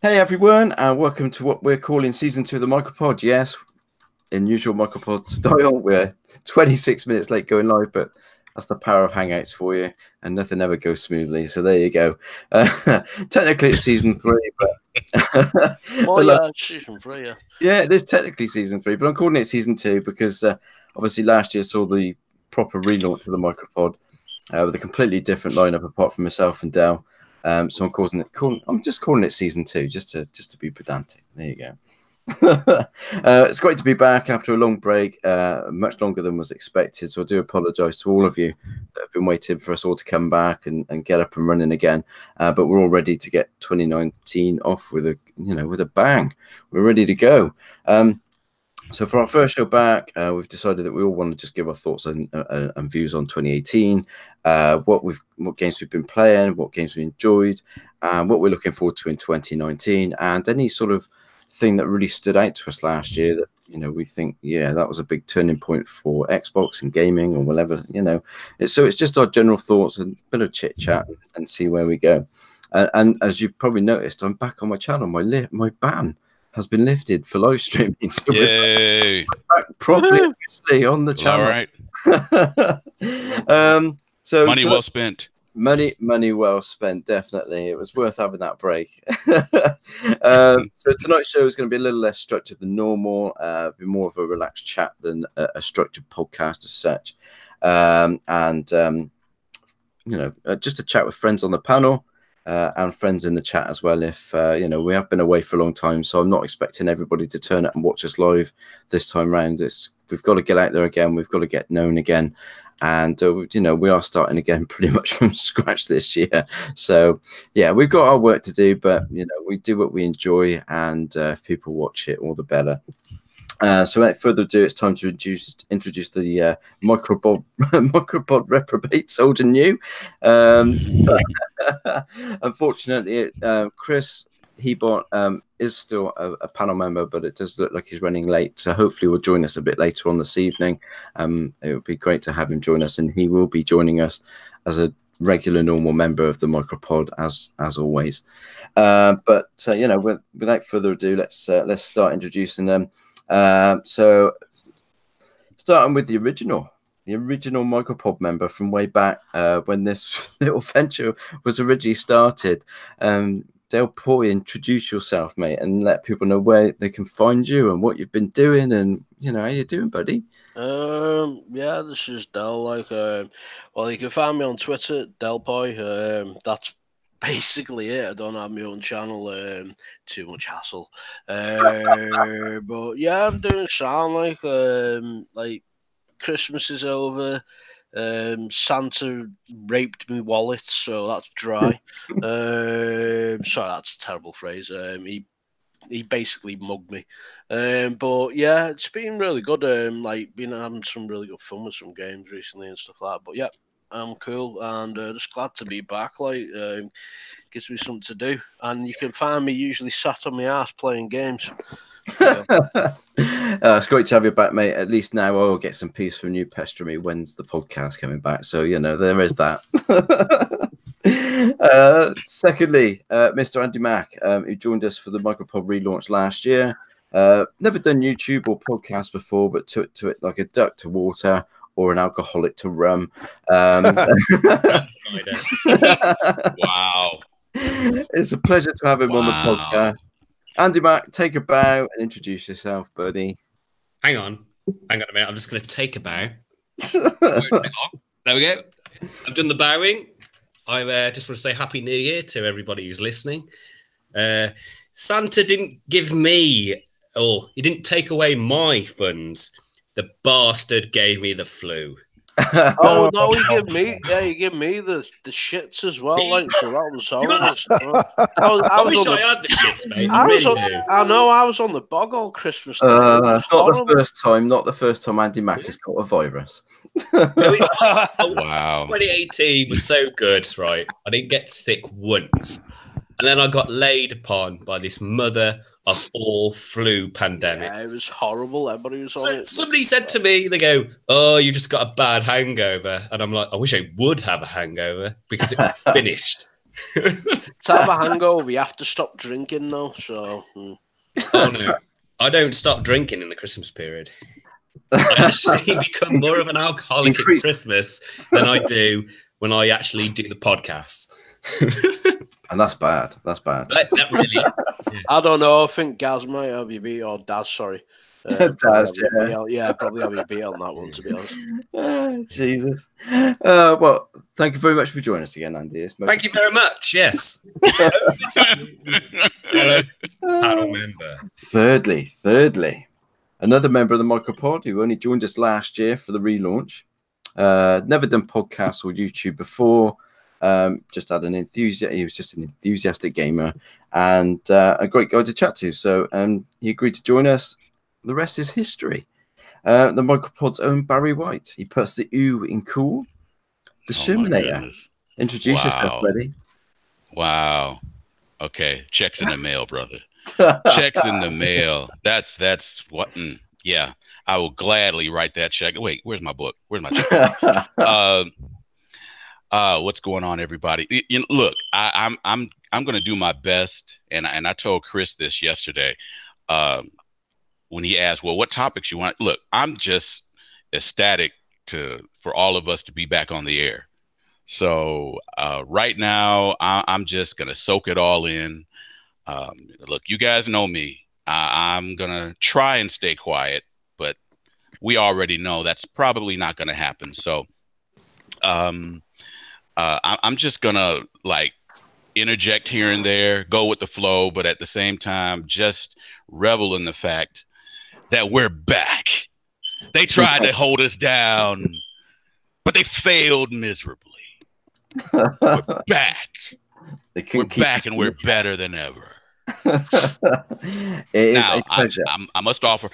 Hey everyone, and welcome to what we're calling season 2 of the MicroPod. Yes, in usual MicroPod style, we're 26 minutes late going live, but that's the power of Hangouts for you, and nothing ever goes smoothly. So there you go. Technically, it's season 3, but, Well, yeah, it's season 3, yeah. Yeah, it is technically season 3, but I'm calling it season 2 because obviously last year saw the proper relaunch of the MicroPod with a completely different lineup apart from myself and Del. So I'm just calling it season 2, just to be pedantic. There you go. It's great to be back after a long break, much longer than was expected. So I do apologise to all of you that have been waiting for us all to come back and get up and running again. But we're all ready to get 2019 off with a bang. We're ready to go. So for our first show back, we've decided that we all want to just give our thoughts and views on 2018, what games we've been playing, what games we enjoyed, what we're looking forward to in 2019, and any sort of thing that really stood out to us last year that we think that was a big turning point for Xbox and gaming or whatever. So it's just our general thoughts and a bit of chit chat and see where we go. And as you've probably noticed, I'm back on my channel. My ban has been lifted for live streaming. So Yay! we're back properly officially on the channel. All right. So money well spent. Money well spent, definitely. It was worth having that break. So tonight's show is going to be a little less structured than normal, be more of a relaxed chat than a structured podcast as such. Just a chat with friends on the panel. And friends in the chat as well. If we have been away for a long time, so I'm not expecting everybody to turn up and watch us live this time round. We've got to get out there again. We've got to get known again, and we are starting again pretty much from scratch this year. So yeah, we've got our work to do, but we do what we enjoy, and if people watch it, all the better. So without further ado, it's time to introduce the MicroPod reprobate soldier new. Unfortunately, Chris Hebot is still a panel member, but it does look like he's running late. So hopefully he'll join us a bit later on this evening. It would be great to have him join us, and he will be joining us as a regular normal member of the MicroPod as always. Without further ado, let's start introducing them. So starting with the original MicroPod member from way back when this little venture was originally started. Delpo, introduce yourself, mate, and let people know where they can find you and what you've been doing, and how you doing, buddy. Yeah, this is Del. Well, you can find me on Twitter, Delpo. That's basically it. I don't have my own channel. Too much hassle. But yeah, I'm doing sound like Christmas is over. Santa raped me wallet, so that's dry. Sorry, that's a terrible phrase. He basically mugged me. But yeah, it's been really good. Been having some really good fun with some games recently and stuff like that. But yeah, I'm cool and just glad to be back. Gives me something to do, and you can find me usually sat on my ass playing games. It's great to have you back, mate. At least now I'll get some peace from you pestering me. When's the podcast coming back? So there is that. Secondly, Mr. Andy Mack, who joined us for the MicroPod relaunch last year. Never done YouTube or podcast before, but took to it like a duck to water or an alcoholic to rum. Wow. It's a pleasure to have him on the podcast. Andy Mack, take a bow and introduce yourself, buddy. Hang on a minute. I'm just going to take a bow. There we go. I've done the bowing. I just want to say Happy New Year to everybody who's listening. Santa didn't give me, or he didn't take away my funds. The bastard gave me the flu. Oh no, he gave me the shits as well. So that was horrible. I wish I had the shits, mate. I know I was on the bog all Christmas. Not the first time Andy Mack has got a virus. Wow. 2018 was so good, right? I didn't get sick once. And then I got laid upon by this mother of all flu pandemics. Yeah, it was horrible. Everybody was on it. Somebody said to me, they go, "Oh, you just got a bad hangover." And I'm like, I wish I would have a hangover because it was finished. To have a hangover, you have to stop drinking now. So. Oh no, I don't stop drinking in the Christmas period. I actually become more of an alcoholic at Christmas than I do when I actually do the podcast. And that's bad. That's bad. That really. Yeah. I don't know. I think Gaz might have you beat, or Daz. Sorry. Daz, probably have you beat on that one, to be honest. Jesus. Well, thank you very much for joining us again, Andy. Thank you very much. Yes. Hello, panel member. Thirdly, another member of the MicroPod who only joined us last year for the relaunch. Never done podcasts or YouTube before. Just had an enthusiast. He was just an enthusiastic gamer and a great guy to chat to. So he agreed to join us. The rest is history. The MicroPod's own Barry White. He puts the ooh in cool. The Sherminator. Introduce yourself, buddy. Wow. Okay. Checks in the mail, brother. Checks in the mail. That's what. Yeah. I will gladly write that check. Wait, where's my book? Where's my check? What's going on, everybody? Look, I'm going to do my best, and I told Chris this yesterday when he asked, "Well, what topics you want?" Look, I'm just ecstatic for all of us to be back on the air. So right now, I'm just going to soak it all in. Look, you guys know me. I'm going to try and stay quiet, but we already know that's probably not going to happen. So I'm just going to interject here and there, go with the flow, but at the same time, just revel in the fact that we're back. They tried to hold us down, but they failed miserably. We're back. We're back, and we're better than ever. It is a pleasure. I must offer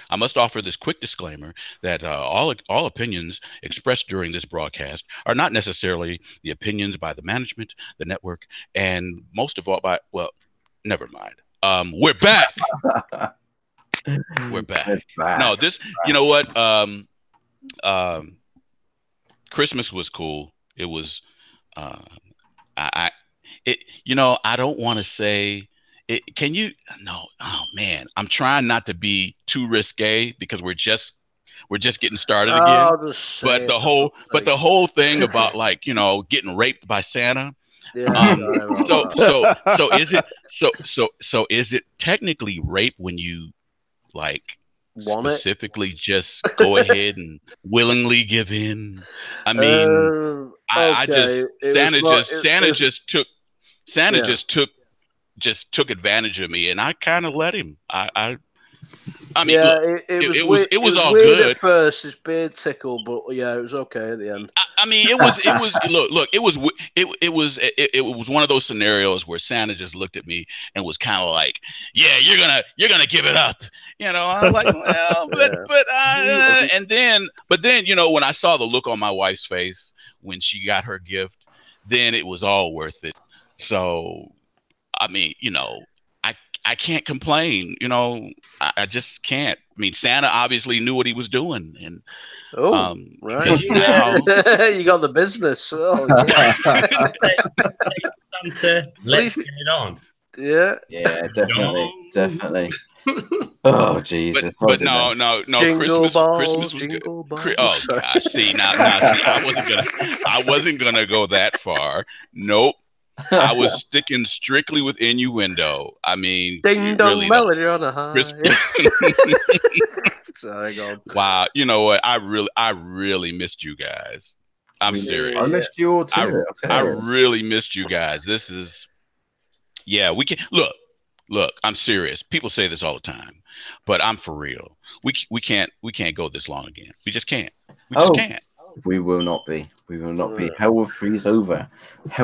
this quick disclaimer that all opinions expressed during this broadcast are not necessarily the opinions by the management, the network, and most of all never mind. We're back. We're back. No, you know what? Christmas was cool. It was. I don't want to say. Can you? No. Oh man, I'm trying not to be too risque because we're just getting started again. But the whole thing about getting raped by Santa. Yeah. So is it technically rape when you specifically just go ahead and willingly give in? I mean, Santa just took advantage of me, and I kind of let him. I mean, yeah, look, it was all good at first. His beard tickled, but yeah, it was okay at the end. I mean, it was one of those scenarios where Santa just looked at me and was kind of like, "Yeah, you're gonna give it up," I'm like, "Well, and then when I saw the look on my wife's face when she got her gift, then it was all worth it. So, I mean, I can't complain, I just can't. I mean, Santa obviously knew what he was doing, and right. You got the business. Oh, yeah. Santa, let's get it on. Yeah, definitely. Oh Jesus! But no. Christmas was good. Oh gosh, see now, I wasn't gonna go that far. Nope. I was sticking strictly with innuendo. I mean, ding dong melody on a high. Sorry, God. Wow, you know what? I really missed you guys. I'm serious. I missed you all too. I really missed you guys. This is, we can look. I'm serious. People say this all the time, but I'm for real. We can't go this long again. We just can't. We just can't. We will not be. Hell will freeze over. I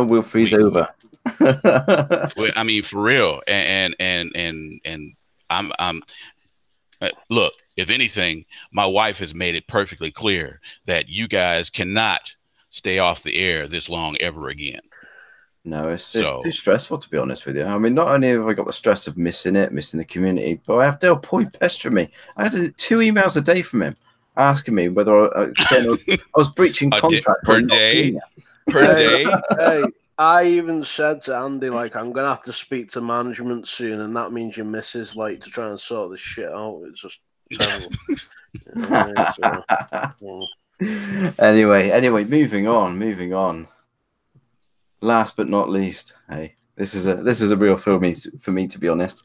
mean, for real. And I'm look, if anything, my wife has made it perfectly clear that you guys cannot stay off the air this long ever again. No, it's too stressful, to be honest with you. I mean, not only have I got the stress of missing the community, but I have Delpo pestering me. I had 2 emails a day from him, asking me whether I was breaching contract per day. Per day. Hey, I even said to Andy, like, I'm gonna have to speak to management soon, and that means your missus, like, to try and sort this shit out. It's just terrible. Anyway, moving on. Last but not least, hey, this is a real thrill for me, to be honest.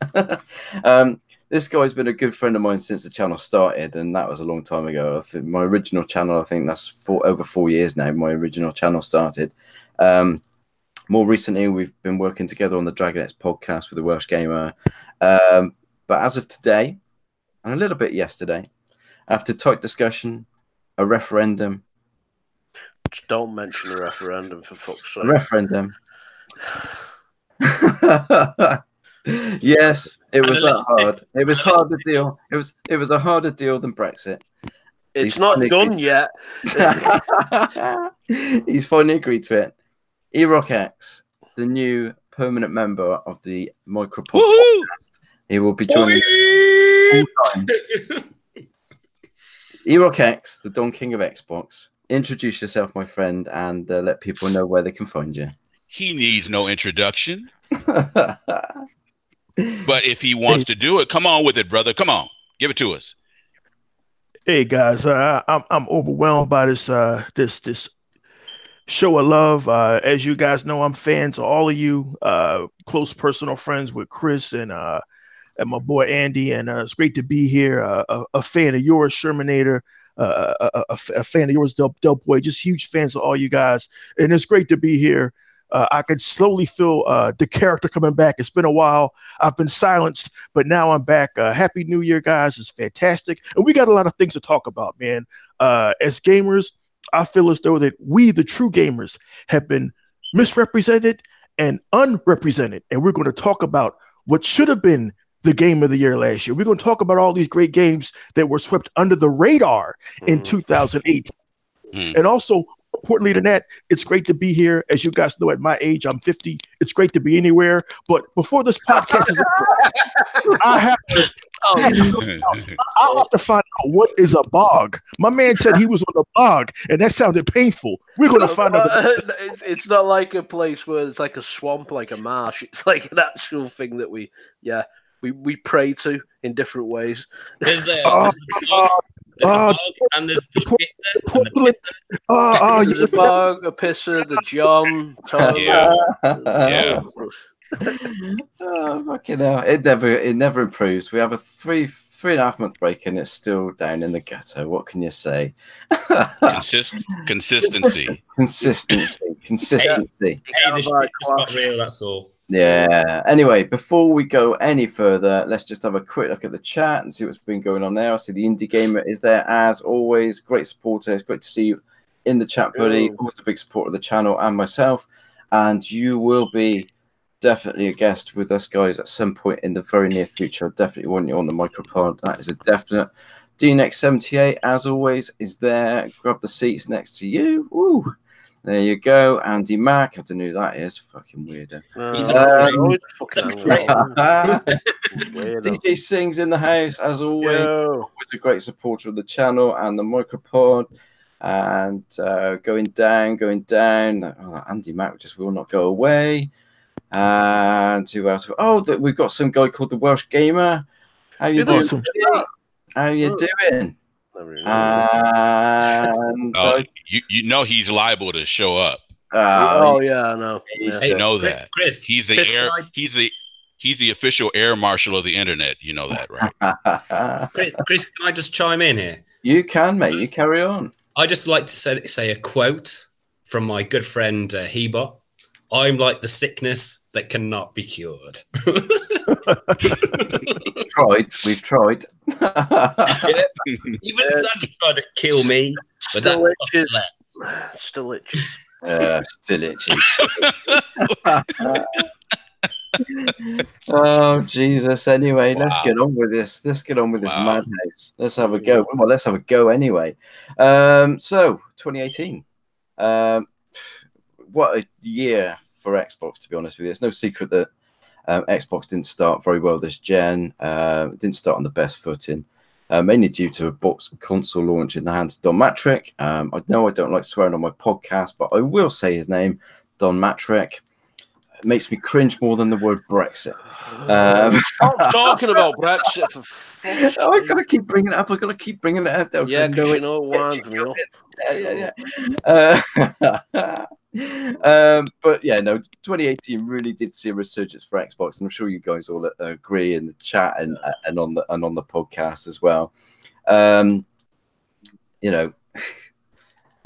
This guy's been a good friend of mine since the channel started, and that was a long time ago. I think my original channel, I think that's over 4 years now. My original channel started. More recently, we've been working together on the Dragon X podcast with the Welsh Gamer. But as of today, and a little bit yesterday, after tight discussion, a referendum. Just don't mention a referendum, for fuck's sake. A referendum. Yes, it was that hard. It was hard to deal. It was a harder deal than Brexit. It's not done yet. He's finally agreed to it. Erok X, the new permanent member of the MicroPod podcast. He will be joining full time. Erok X, the Don King of Xbox. Introduce yourself, my friend, and let people know where they can find you. He needs no introduction. But if he wants to do it, come on with it, brother. Come on, give it to us. Hey guys, I'm overwhelmed by this show of love. As you guys know, I'm fans of all of you. Close personal friends with Chris and my boy Andy, and it's great to be here. A fan of yours, Sherminator. A fan of yours, Delpo. Just huge fans of all you guys, and it's great to be here. I could slowly feel the character coming back. It's been a while. I've been silenced, but now I'm back. Happy New Year, guys. It's fantastic. And we got a lot of things to talk about, man. As gamers, I feel as though that we, the true gamers, have been misrepresented and unrepresented. And we're going to talk about what should have been the game of the year last year. We're going to talk about all these great games that were swept under the radar in 2018. And also, importantly than that, it's great to be here. As you guys know, at my age, I'm 50. It's great to be anywhere. But before this podcast is over, I have to find out what is a bog. My man said he was on a bog, and that sounded painful. We're going to find out. It's not like a place where it's like a swamp, like a marsh. It's like an actual thing that we pray to in different ways. There's a bog, and there's the pisser, and the pisser. There's a bog, a pisser, the John, Tom. Yeah. Oh, fucking hell. It never improves. We have a 3.5 month break and it's still down in the gutter. What can you say? Consistency. Consistency. Hey, this shit is not real, that's all. Yeah. Anyway, before we go any further, let's just have a quick look at the chat and see what's been going on there. I see the Indie Gamer is there as always. Great supporter. It's great to see you in the chat, buddy. Always a big supporter of the channel and myself. And you will be definitely a guest with us, guys, at some point in the very near future. I definitely want you on the MicroPod. That is a definite. DNX78, as always, is there. Grab the seats next to you. Woo! There you go. Andy Mack. I don't know who that is. Fucking weirdo. DJ Sings in the house, as always. Always a great supporter of the channel and the MicroPod. And going down. Oh, Andy Mack just will not go away. And who else? Oh, we've got some guy called the Welsh Gamer. How you doing? Awesome. How you doing? And you know he's liable to show up. Yeah, I know. You know that, Chris. He's the official air marshal of the internet. You know that, right? Chris, can I just chime in here? You can, mate. You carry on. I just like to say a quote from my good friend Heba. I'm like the sickness that cannot be cured. We've tried. Yeah. Even Santa tried to kill me, but still that's still itchy. Still itchy. Oh Jesus! Anyway, let's get on with this. Let's get on with this madhouse. Let's have a go. Well, let's have a go anyway. So 2018. What a year for Xbox, to be honest with you. It's no secret that Xbox didn't start very well this gen. It didn't start on the best footing, mainly due to a box console launch in the hands of Don Matrick. I know I don't like swearing on my podcast, but I will say his name. Don Matrick. It makes me cringe more than the word Brexit. Stop talking about Brexit for fuck's Oh, I sake. gotta keep bringing it up. I gotta keep bringing it up. Yeah, because you know it winds me up. But yeah, no, 2018 really did see a resurgence for Xbox, and I'm sure you guys all agree in the chat and on the podcast as well. You know,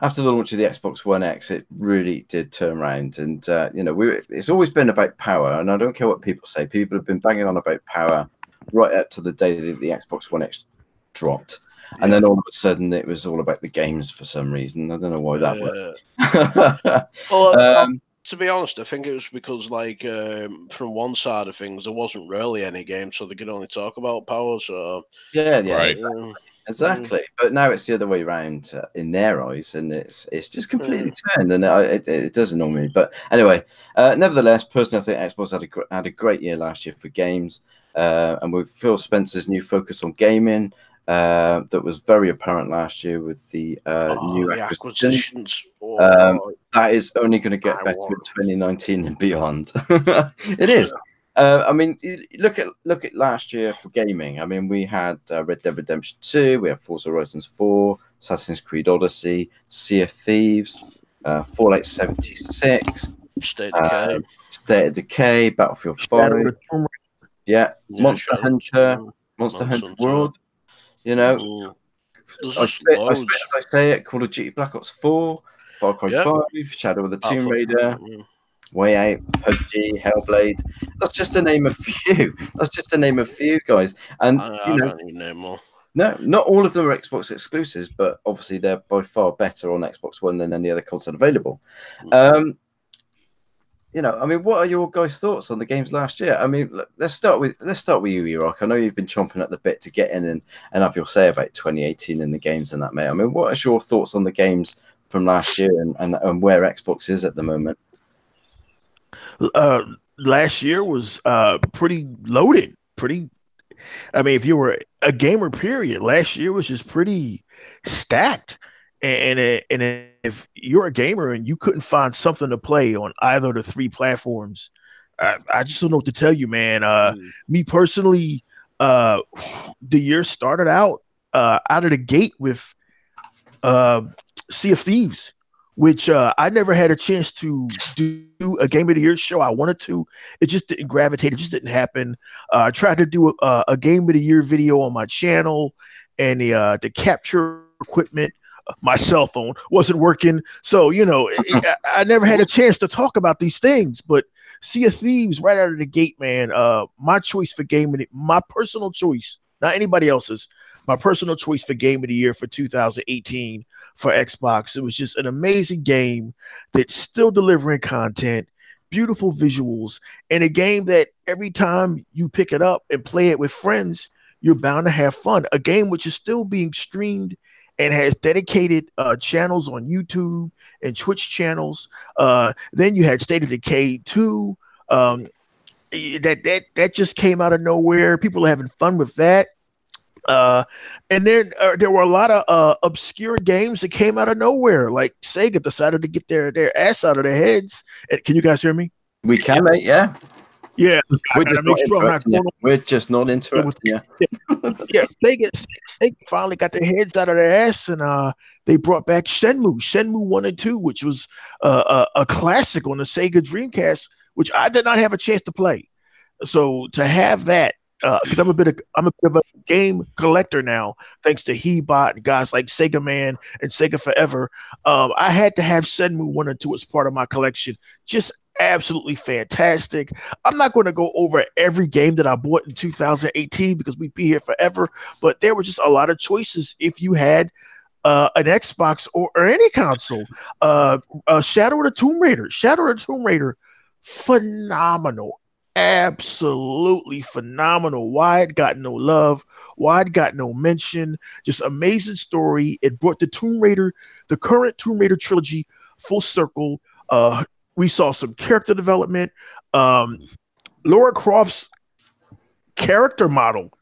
after the launch of the Xbox One X, it really did turn around, and you know, it's always been about power, and I don't care what people say. People have been banging on about power right up to the day that the Xbox One X dropped. And then all of a sudden, it was all about the games for some reason. I don't know why that was. Well, to be honest, I think it was because, like, from one side of things, there wasn't really any games, so they could only talk about power. So yeah, Right. exactly. But now it's the other way around in their eyes, and it's just completely turned, and it does annoy me. But anyway, nevertheless, personally, I think Xbox had a great year last year for games, and with Phil Spencer's new focus on gaming. That was very apparent last year with the new acquisitions. That is only going to get better in 2019 and beyond. It is. I mean, look at last year for gaming. I mean, we had Red Dead Redemption 2, we had Forza Horizon 4, Assassin's Creed Odyssey, Sea of Thieves, Fallout 76, State of Decay, Battlefield 5, Monster Hunter World. You know, I say it, Call of Duty Black Ops 4, Far Cry 5, Shadow of the Tomb Raider, Way Out, PUBG, Hellblade. That's just to name a few. Guys. And you know, I don't need name more. No, not all of them are Xbox exclusives, but obviously they're by far better on Xbox One than any other console available. You know, I mean, what are your guys' thoughts on the games last year? I mean, let's start with you, Erok. I know you've been chomping at the bit to get in and have your say about 2018 and the games and that, mate. I mean, what are your thoughts on the games from last year and where Xbox is at the moment? Last year was pretty loaded. I mean, if you were a gamer, period, last year was just pretty stacked. And if you're a gamer and you couldn't find something to play on either of the three platforms, I just don't know what to tell you, man. Me personally, the year started out of the gate with Sea of Thieves, which I never had a chance to do a Game of the Year show. I wanted to. It just didn't gravitate. It just didn't happen. I tried to do a Game of the Year video on my channel, and the capture equipment, my cell phone, wasn't working. So, you know, I never had a chance to talk about these things. But Sea of Thieves, right out of the gate, man, my choice for gaming, my personal choice, not anybody else's, my personal choice for Game of the Year for 2018 for Xbox. It was just an amazing game that's still delivering content, beautiful visuals, and a game that every time you pick it up and play it with friends, you're bound to have fun. A game which is still being streamed and has dedicated channels on YouTube and Twitch channels. Then you had State of Decay 2. That just came out of nowhere. People are having fun with that. And then there were a lot of obscure games that came out of nowhere. Like Sega decided to get their ass out of their heads. And can you guys hear me? We can, mate. Yeah. Yeah, we're just not interrupting you. Yeah, they finally got their heads out of their ass, and they brought back Shenmue 1 and 2, which was a classic on the Sega Dreamcast, which I did not have a chance to play. So to have that, because I'm a bit of a game collector now, thanks to Hebot and guys like Sega Man and Sega Forever. I had to have Shenmue 1 and 2 as part of my collection. Just absolutely fantastic. I'm not going to go over every game that I bought in 2018 because we'd be here forever, but there were just a lot of choices if you had an Xbox or any console. Shadow of the Tomb Raider, phenomenal. Absolutely phenomenal. Why it got no love, why it got no mention. Just amazing story. It brought the current Tomb Raider trilogy full circle. We saw some character development. Lara Croft's character model,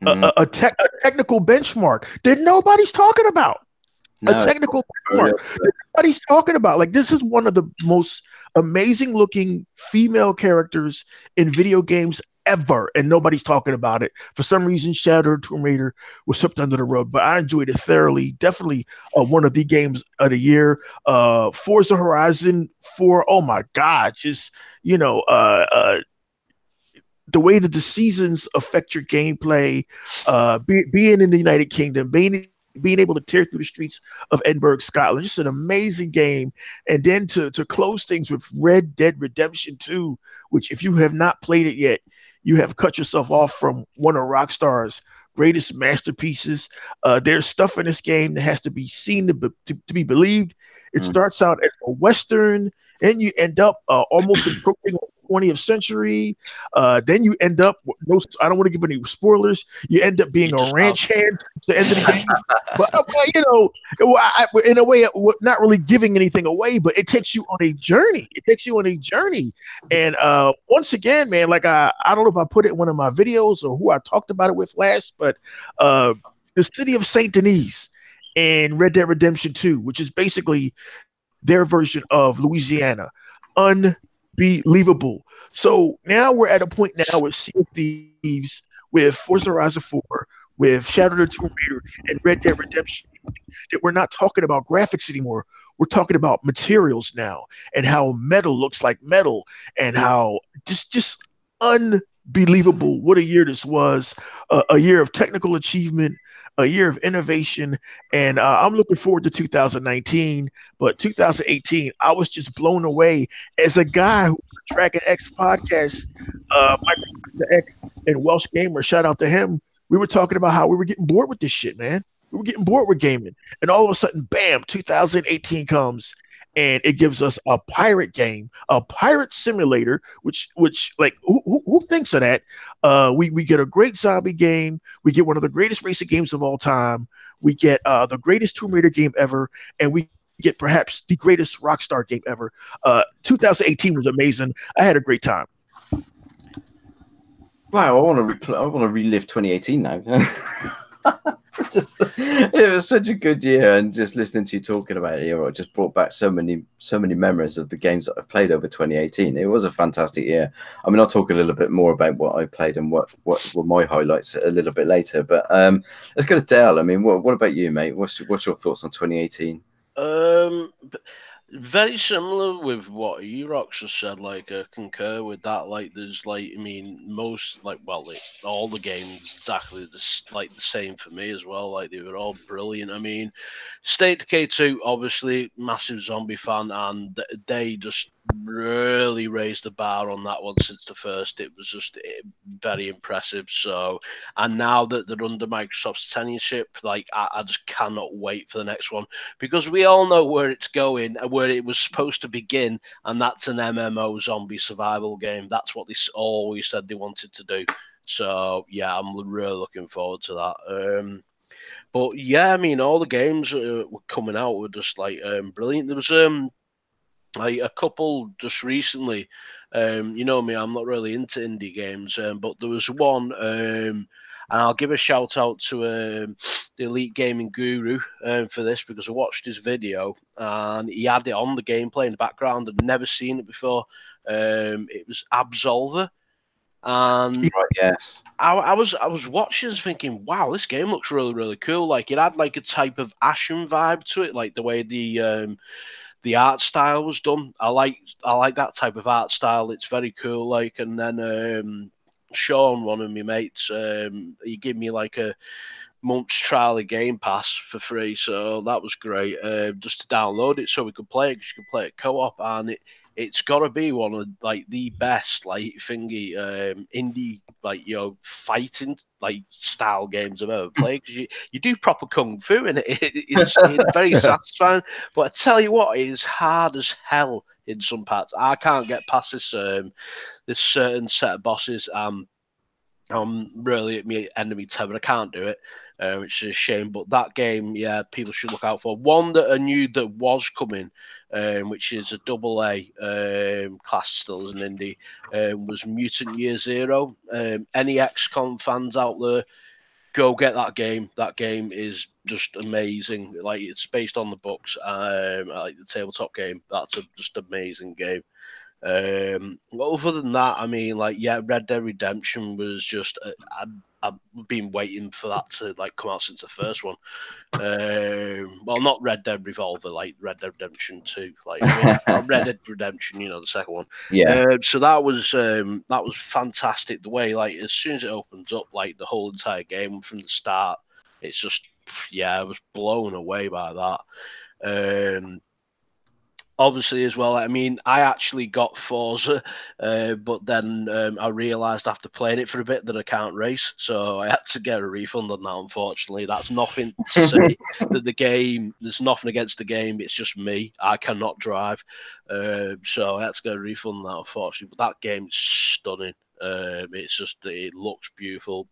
a technical benchmark that nobody's talking about. No, a technical early benchmark that everybody's talking about. Like, this is one of the most amazing looking female characters in video games ever, and nobody's talking about it. For some reason, Shadow Tomb Raider was swept under the rug, but I enjoyed it thoroughly. Definitely one of the games of the year. Forza Horizon 4, oh my God, just, you know, the way that the seasons affect your gameplay, being in the United Kingdom, being able to tear through the streets of Edinburgh, Scotland, just an amazing game. And then to close things with Red Dead Redemption 2, which if you have not played it yet, you have cut yourself off from one of Rockstar's greatest masterpieces. There's stuff in this game that has to be seen to be believed. It starts out as a Western, and you end up almost approaching 20th century. Then you end up, I don't want to give any spoilers, you end up being a ranch hand to the end of the game. But, you know, in a way, not really giving anything away, but it takes you on a journey. It takes you on a journey. And once again, man, like I don't know if I put it in one of my videos or who I talked about it with last, but the city of Saint Denis in Red Dead Redemption 2, which is basically their version of Louisiana. Unbelievable. So now we're at a point now with Sea of Thieves, with Forza Horizon 4, with Shadow of the Tomb Raider, and Red Dead Redemption, that we're not talking about graphics anymore. We're talking about materials now, and how metal looks like metal, and how just unbelievable what a year this was. A year of technical achievement, a year of innovation, and I'm looking forward to 2019. But 2018, I was just blown away as a guy who Dragon X podcast, MicroPod X and Welsh Gamer. Shout out to him. We were talking about how we were getting bored with this shit, man. We were getting bored with gaming, and all of a sudden, bam! 2018 comes, and it gives us a pirate game, a pirate simulator. Which like who thinks of that? We get a great zombie game. We get one of the greatest racing games of all time. We get the greatest Tomb Raider game ever, and we get perhaps the greatest Rockstar game ever. 2018 was amazing. I had a great time. Wow, I want to relive 2018 now. It was such a good year, and just listening to you talking about it, it just brought back so many memories of the games that I've played over 2018. It was a fantastic year. I mean, I'll talk a little bit more about what I played and what were my highlights a little bit later. But let's go to Dale. I mean, what about you, mate? What's your thoughts on 2018? Very similar with what Erok just said. Like, I concur with that. Like, there's like, I mean, most all the games exactly the same for me as well. Like, they were all brilliant. I mean, State Decay 2, obviously, massive zombie fan, and they just really raised the bar on that one since the first. It was just very impressive. So, and now that they're under Microsoft's tenureship, like, I just cannot wait for the next one, because we all know where it's going, where it was supposed to begin, and that's an MMO zombie survival game. That's what they always said they wanted to do. So yeah, I'm really looking forward to that. But yeah, I mean, all the games were coming out were just like brilliant. There was like a couple just recently. You know me, I'm not really into indie games, but there was one. And I'll give a shout out to the Elite Gaming Guru for this, because I watched his video and he had it on the gameplay in the background. I'd never seen it before. It was Absolver. And right, yes, I was watching thinking, wow, this game looks really, really cool. Like, it had like a type of Ashen vibe to it, like the way the art style was done. I like that type of art style. It's very cool. Like, and then Sean, one of my mates, he gave me like a month's trial of Game Pass for free, so that was great. Just to download it so we could play it, because you could play it co-op, and it's got to be one of like the best like thingy indie, like, you know, fighting like style games I've ever played, because you do proper kung fu and it's very satisfying. But I tell you what, it is hard as hell in some parts. I can't get past this certain set of bosses. I'm really at my end of my tether. I can't do it, which is a shame. But that game, yeah, people should look out for. One that I knew that was coming, which is a AA class still as an indie, was Mutant Year Zero. Any XCOM fans out there, go get that game. That game is just amazing. Like, it's based on the books. Like the tabletop game. That's a just amazing game. Other than that, I mean, like, yeah, Red Dead Redemption was just I've been waiting for that to like come out since the first one. Well, not Red Dead Revolver, like Red Dead Redemption 2, like Red Dead Redemption, you know, the second one. Yeah. So that was fantastic. The way, like, as soon as it opens up, like the whole entire game from the start, it's just, yeah, I was blown away by that. Obviously, as well, I mean, I actually got Forza, but then I realised after playing it for a bit that I can't race, so I had to get a refund on that, unfortunately. That's nothing to say that the game, there's nothing against the game, it's just me. I cannot drive, so I had to get a refund on that, unfortunately. But that game's stunning. It's just, it looks beautiful.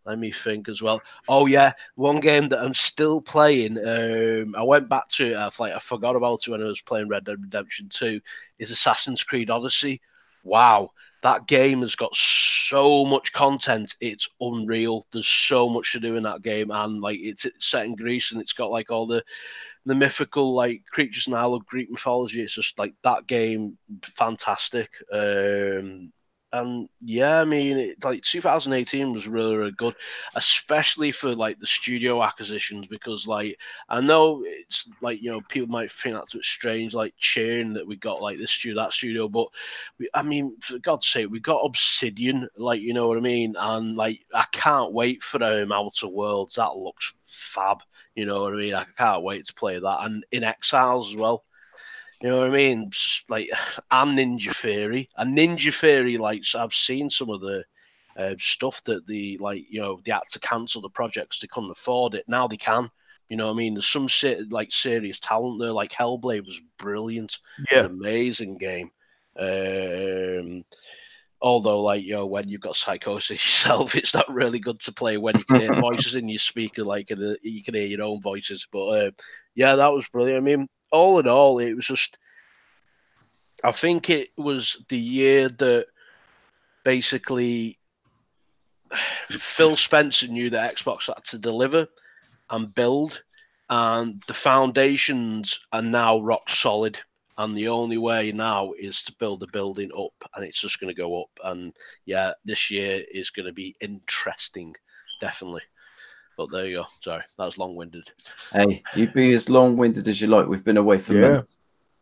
Let me think as well. Oh yeah, one game that I'm still playing. I went back to it. I forgot about it when I was playing Red Dead Redemption 2. Is Assassin's Creed Odyssey. Wow, that game has got so much content. It's unreal. There's so much to do in that game, and like it's set in Greece, and it's got like all the mythical like creatures, and I love Greek mythology. It's just like that game, fantastic. And yeah, I mean, like 2018 was really, really good, especially for like the studio acquisitions, because like I know it's like, you know, people might think that's a bit strange, like cheering that we got like this studio, that studio, but I mean, for God's sake, we got Obsidian, like, you know what I mean, and like I can't wait for Outer Worlds. That looks fab, you know what I mean. I can't wait to play that, and In Exiles as well. You know what I mean? Just like, and Ninja Theory. And Ninja Theory, like, so I've seen some of the stuff that they, like, you know, they had to cancel the projects, they couldn't afford it. Now they can. You know what I mean? There's some like serious talent there. Like Hellblade was brilliant. Yeah. An amazing game. Although, like, you know, when you've got psychosis yourself, it's not really good to play when you can hear voices in your speaker, like, and you can hear your own voices. But yeah, that was brilliant. I mean, all in all, it was just, I think it was the year that basically Phil Spencer knew that Xbox had to deliver and build, and the foundations are now rock solid. And the only way now is to build the building up, and it's just going to go up. And yeah, this year is going to be interesting, definitely. But there you go. Sorry, that was long-winded. Hey, you be as long-winded as you like. We've been away for months.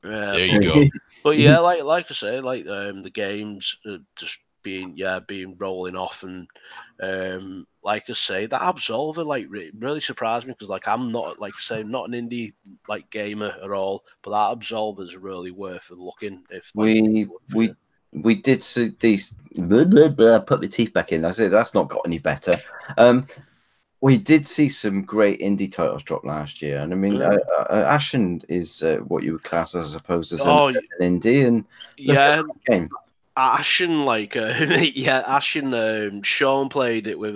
Yeah, there you go. But yeah, like I say, like the games just being rolling off, and like I say, that Absolver like really surprised me, because like I'm not, like I say, not an indie like gamer at all, but that Absolver is really worth looking. If like, we did see these. Blah, blah, blah, put my teeth back in. I said that's not got any better. We did see some great indie titles drop last year, and I mean, Ashen is what you would class as, I suppose, as an indie, and yeah, game. Ashen, like yeah, Ashen. Sean played it with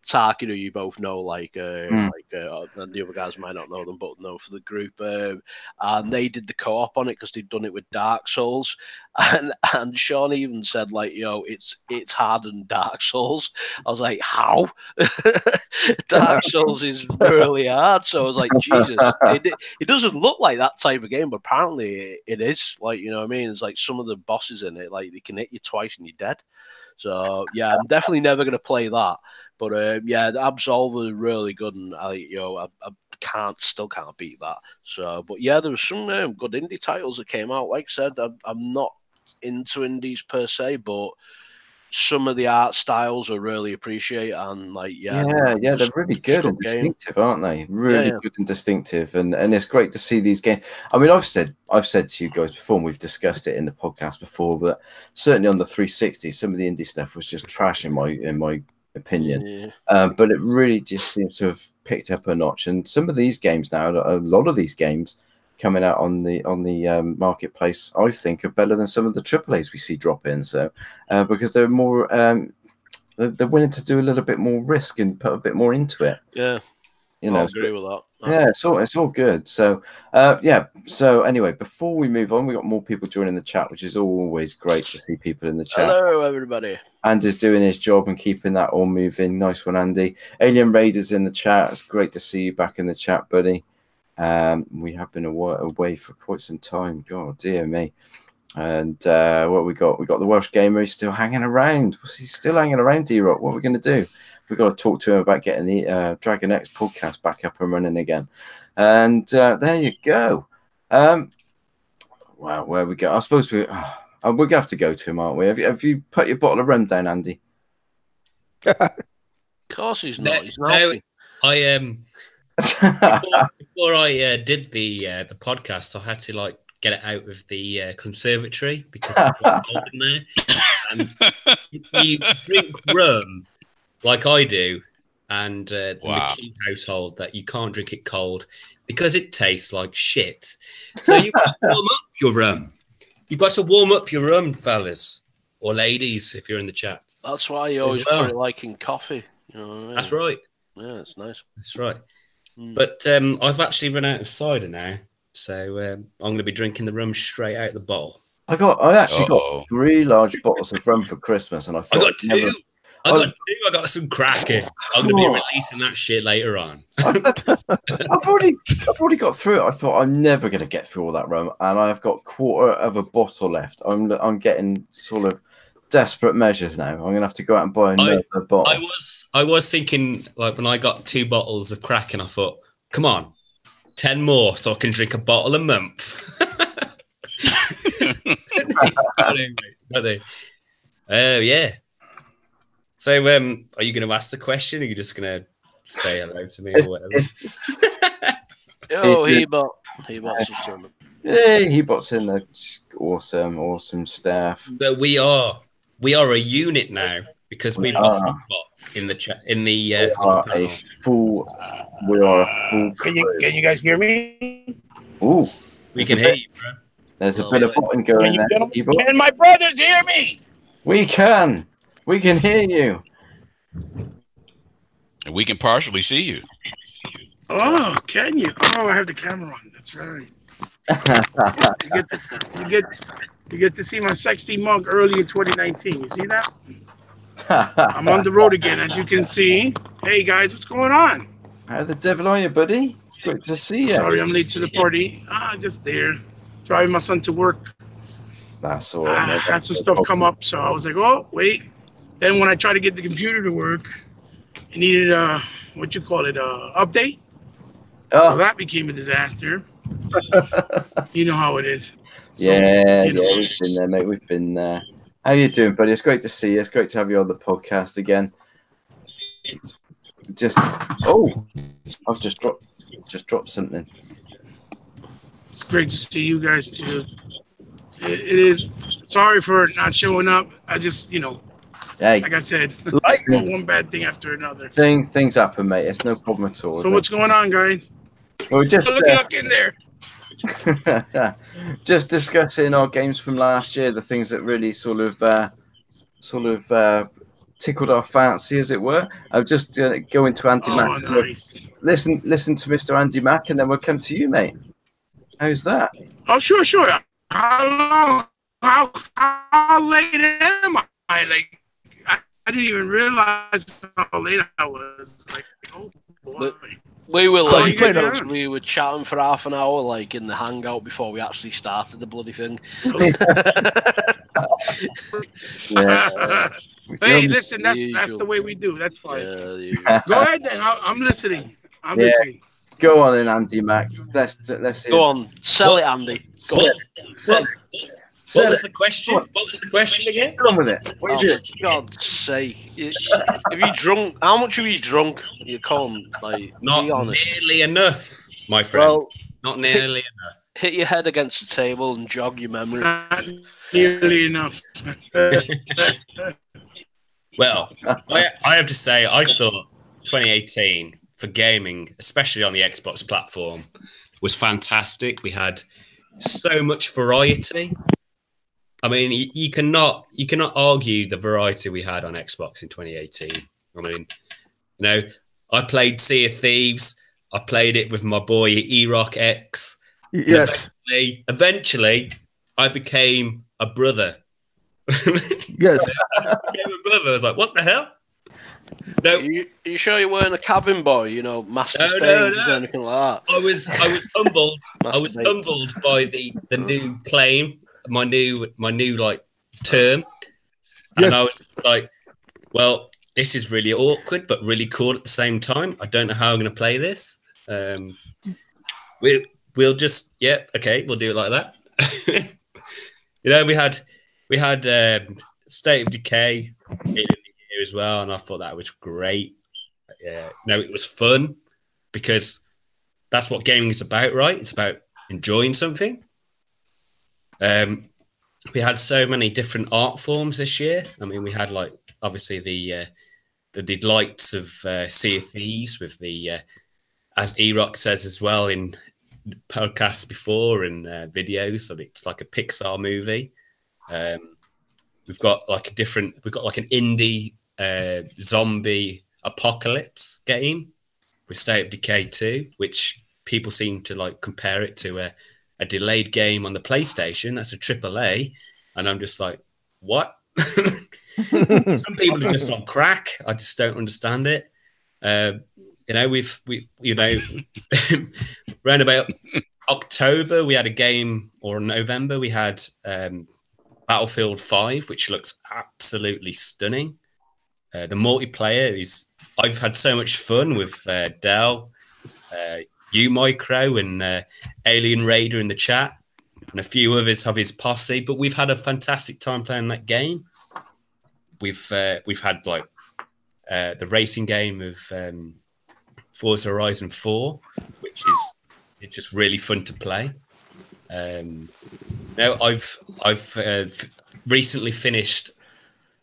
Tarkin, who you both know, and the other guys might not know them, but know for the group. And they did the co-op on it because they'd done it with Dark Souls, and Sean even said, like, yo, it's harder than Dark Souls. I was like, how? Dark Souls is really hard. So I was like, Jesus, it doesn't look like that type of game, but apparently it is. Like, you know what I mean? It's like some of the bosses in it, like they can hit you twice and you're dead. So yeah, I'm definitely never going to play that. But yeah, the Absolver is really good, and I still can't beat that. So, but yeah, there was some good indie titles that came out. Like I said, I'm not into indies per se, but some of the art styles I really appreciate, and like they're really good and distinctive, aren't they? Really good and distinctive, and it's great to see these games. I mean, I've said to you guys before, and we've discussed it in the podcast before, but certainly on the 360, some of the indie stuff was just trash in my opinion. But it really just seems to have picked up a notch, and some of these games now, a lot of these games coming out on the marketplace, I think, are better than some of the AAAs we see drop in. So because they're more they're willing to do a little bit more risk and put a bit more into it. Yeah, you know, I agree with that. Yeah, it's all good. So, yeah. So anyway, before we move on, we got more people joining the chat, which is always great to see people in the chat. Hello, everybody. Andy's doing his job and keeping that all moving. Nice one, Andy. Alien Raiders in the chat. It's great to see you back in the chat, buddy. We have been away for quite some time. God, dear me. And what we got? We got the Welsh Gamer. He's still hanging around. He's still hanging around, Erok. What are we going to do? We've got to talk to him about getting the Dragon X podcast back up and running again. And there you go. Wow, where we go? I suppose we're going to have to go to him, aren't we? Have you put your bottle of rum down, Andy? Of course he's not. He's not. No, I before I did the podcast, I had to get it out of the conservatory because it's quite cold in there. And you drink rum like I do, and the McKee household, that you can't drink it cold because it tastes like shit. So you've got to warm up your rum. You've got to warm up your rum, fellas or ladies, if you're in the chat. That's why you always put it in coffee. You know what I mean? That's right. Yeah, it's nice. That's right. But I've actually run out of cider now, so I'm going to be drinking the rum straight out of the bottle. I actually got 3 large bottles of rum for Christmas, and I got 2. I got some cracking. I'm going to be releasing that shit later on. I've already got through it. I thought I'm never going to get through all that rum, and I've got 1/4 of a bottle left. I'm getting sort of desperate measures now. I'm going to have to go out and buy another bottle. I was thinking, when I got 2 bottles of Kraken, I thought, come on, 10 more so I can drink a bottle a month. Oh, yeah. So, are you going to ask the question, or are you just going to say hello to me or whatever? He-bot's just on them. Yeah, he-bot's in there. Awesome staff. But we are a unit now because we've got he-bot in the chat. We are a full. Can you guys hear me? Ooh, we can hear you, bro. There's a bit of bottom going there. Can my brothers hear me? We can hear you. And we can partially see you. Oh, can you? Oh, I have the camera on. That's right. You get to see my sexy mug early in 2019. You see that? I'm on the road again, as you can see. Hey guys, what's going on? How the devil are you, buddy? It's great to see you. Sorry, I'm late to the party. Just there, driving my son to work. That's all right. Had some stuff come up, so I was like, oh wait. Then when I tried to get the computer to work, it needed update. Oh, so that became a disaster. You know how it is. Yeah, we've been there, mate. We've been there. How you doing, buddy? It's great to see you. It's great to have you on the podcast again. I've just dropped something. It's great to see you guys too. It is. Sorry for not showing up. I just, hey, like I said, one bad thing after another. Things happen, mate. It's no problem at all. So what's going on, guys? We're just look in there. Just discussing our games from last year, the things that really sort of tickled our fancy, as it were. I'll just go into Andy Mac. Nice. Listen to Mr. Andy Mac, and then we'll come to you, mate. How's that? Oh, sure. How late am I? I didn't even realize how late I was. Oh boy. We were we were chatting for half an hour, in the hangout before we actually started the bloody thing. Hey, listen, that's the way we do. That's fine. Go ahead then. I'm listening. I'm listening. Go on in, Andy Max. Let's go on. Sell it, Andy. What was the question? What was the question again? Come on with it. What are you doing? God's sake. If you drunk, how much are you drunk? You can't, not be honest. Nearly enough, my friend. Well, not nearly enough. Hit your head against the table and jog your memory. Not nearly enough. Well, I have to say, I thought 2018 for gaming, especially on the Xbox platform, was fantastic. We had so much variety. I mean, you cannot argue the variety we had on Xbox in 2018. I mean, I played Sea of Thieves. I played it with my boy Erok X. Yes. Eventually, I became a brother. Yes. I became a brother. I was like, what the hell? No. Are you sure you weren't a cabin boy? You know, master stains or anything like that. I was humbled. I was Masturbate. humbled by the new claim, my new like term, and Yes. I was like, well, this is really awkward, but really cool at the same time. I don't know how I'm going to play this. We'll just okay, we'll do it like that. You know, we had State of Decay in the year as well, and I thought that was great. No, it was fun because that's what gaming is about, right? It's about enjoying something. We had so many different art forms this year. I mean, we had like obviously the delights of Sea of Thieves with the as Erok says as well in podcasts before and videos. So it's like a Pixar movie. We've got like an indie zombie apocalypse game with State of Decay 2, which people seem to like compare it to a delayed game on the PlayStation. That's a AAA, and I'm just like, what? Some people are just on crack. I just don't understand it. You know, we around about October we had a game, or November we had Battlefield 5, which looks absolutely stunning. The multiplayer is. I've had so much fun with Del, you, Micro, and Alien Raider in the chat, and a few others of his posse. But we've had a fantastic time playing that game. We've had like the racing game of Forza Horizon 4, which is it's just really fun to play. Now I've recently finished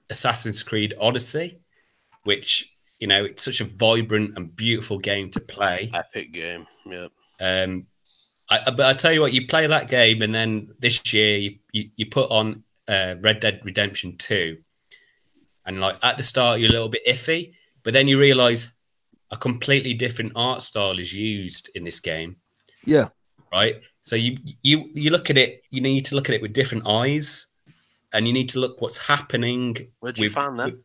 Assassin's Creed Odyssey, which, you know, it's such a vibrant and beautiful game to play. Epic game, yeah. But I tell you what, you play that game, and then this year you put on Red Dead Redemption 2, and like at the start you're a little bit iffy, but then you realise a completely different art style is used in this game. Yeah. Right. So you look at it. You need to look at it with different eyes, and you need to look what's happening. Where'd you find them?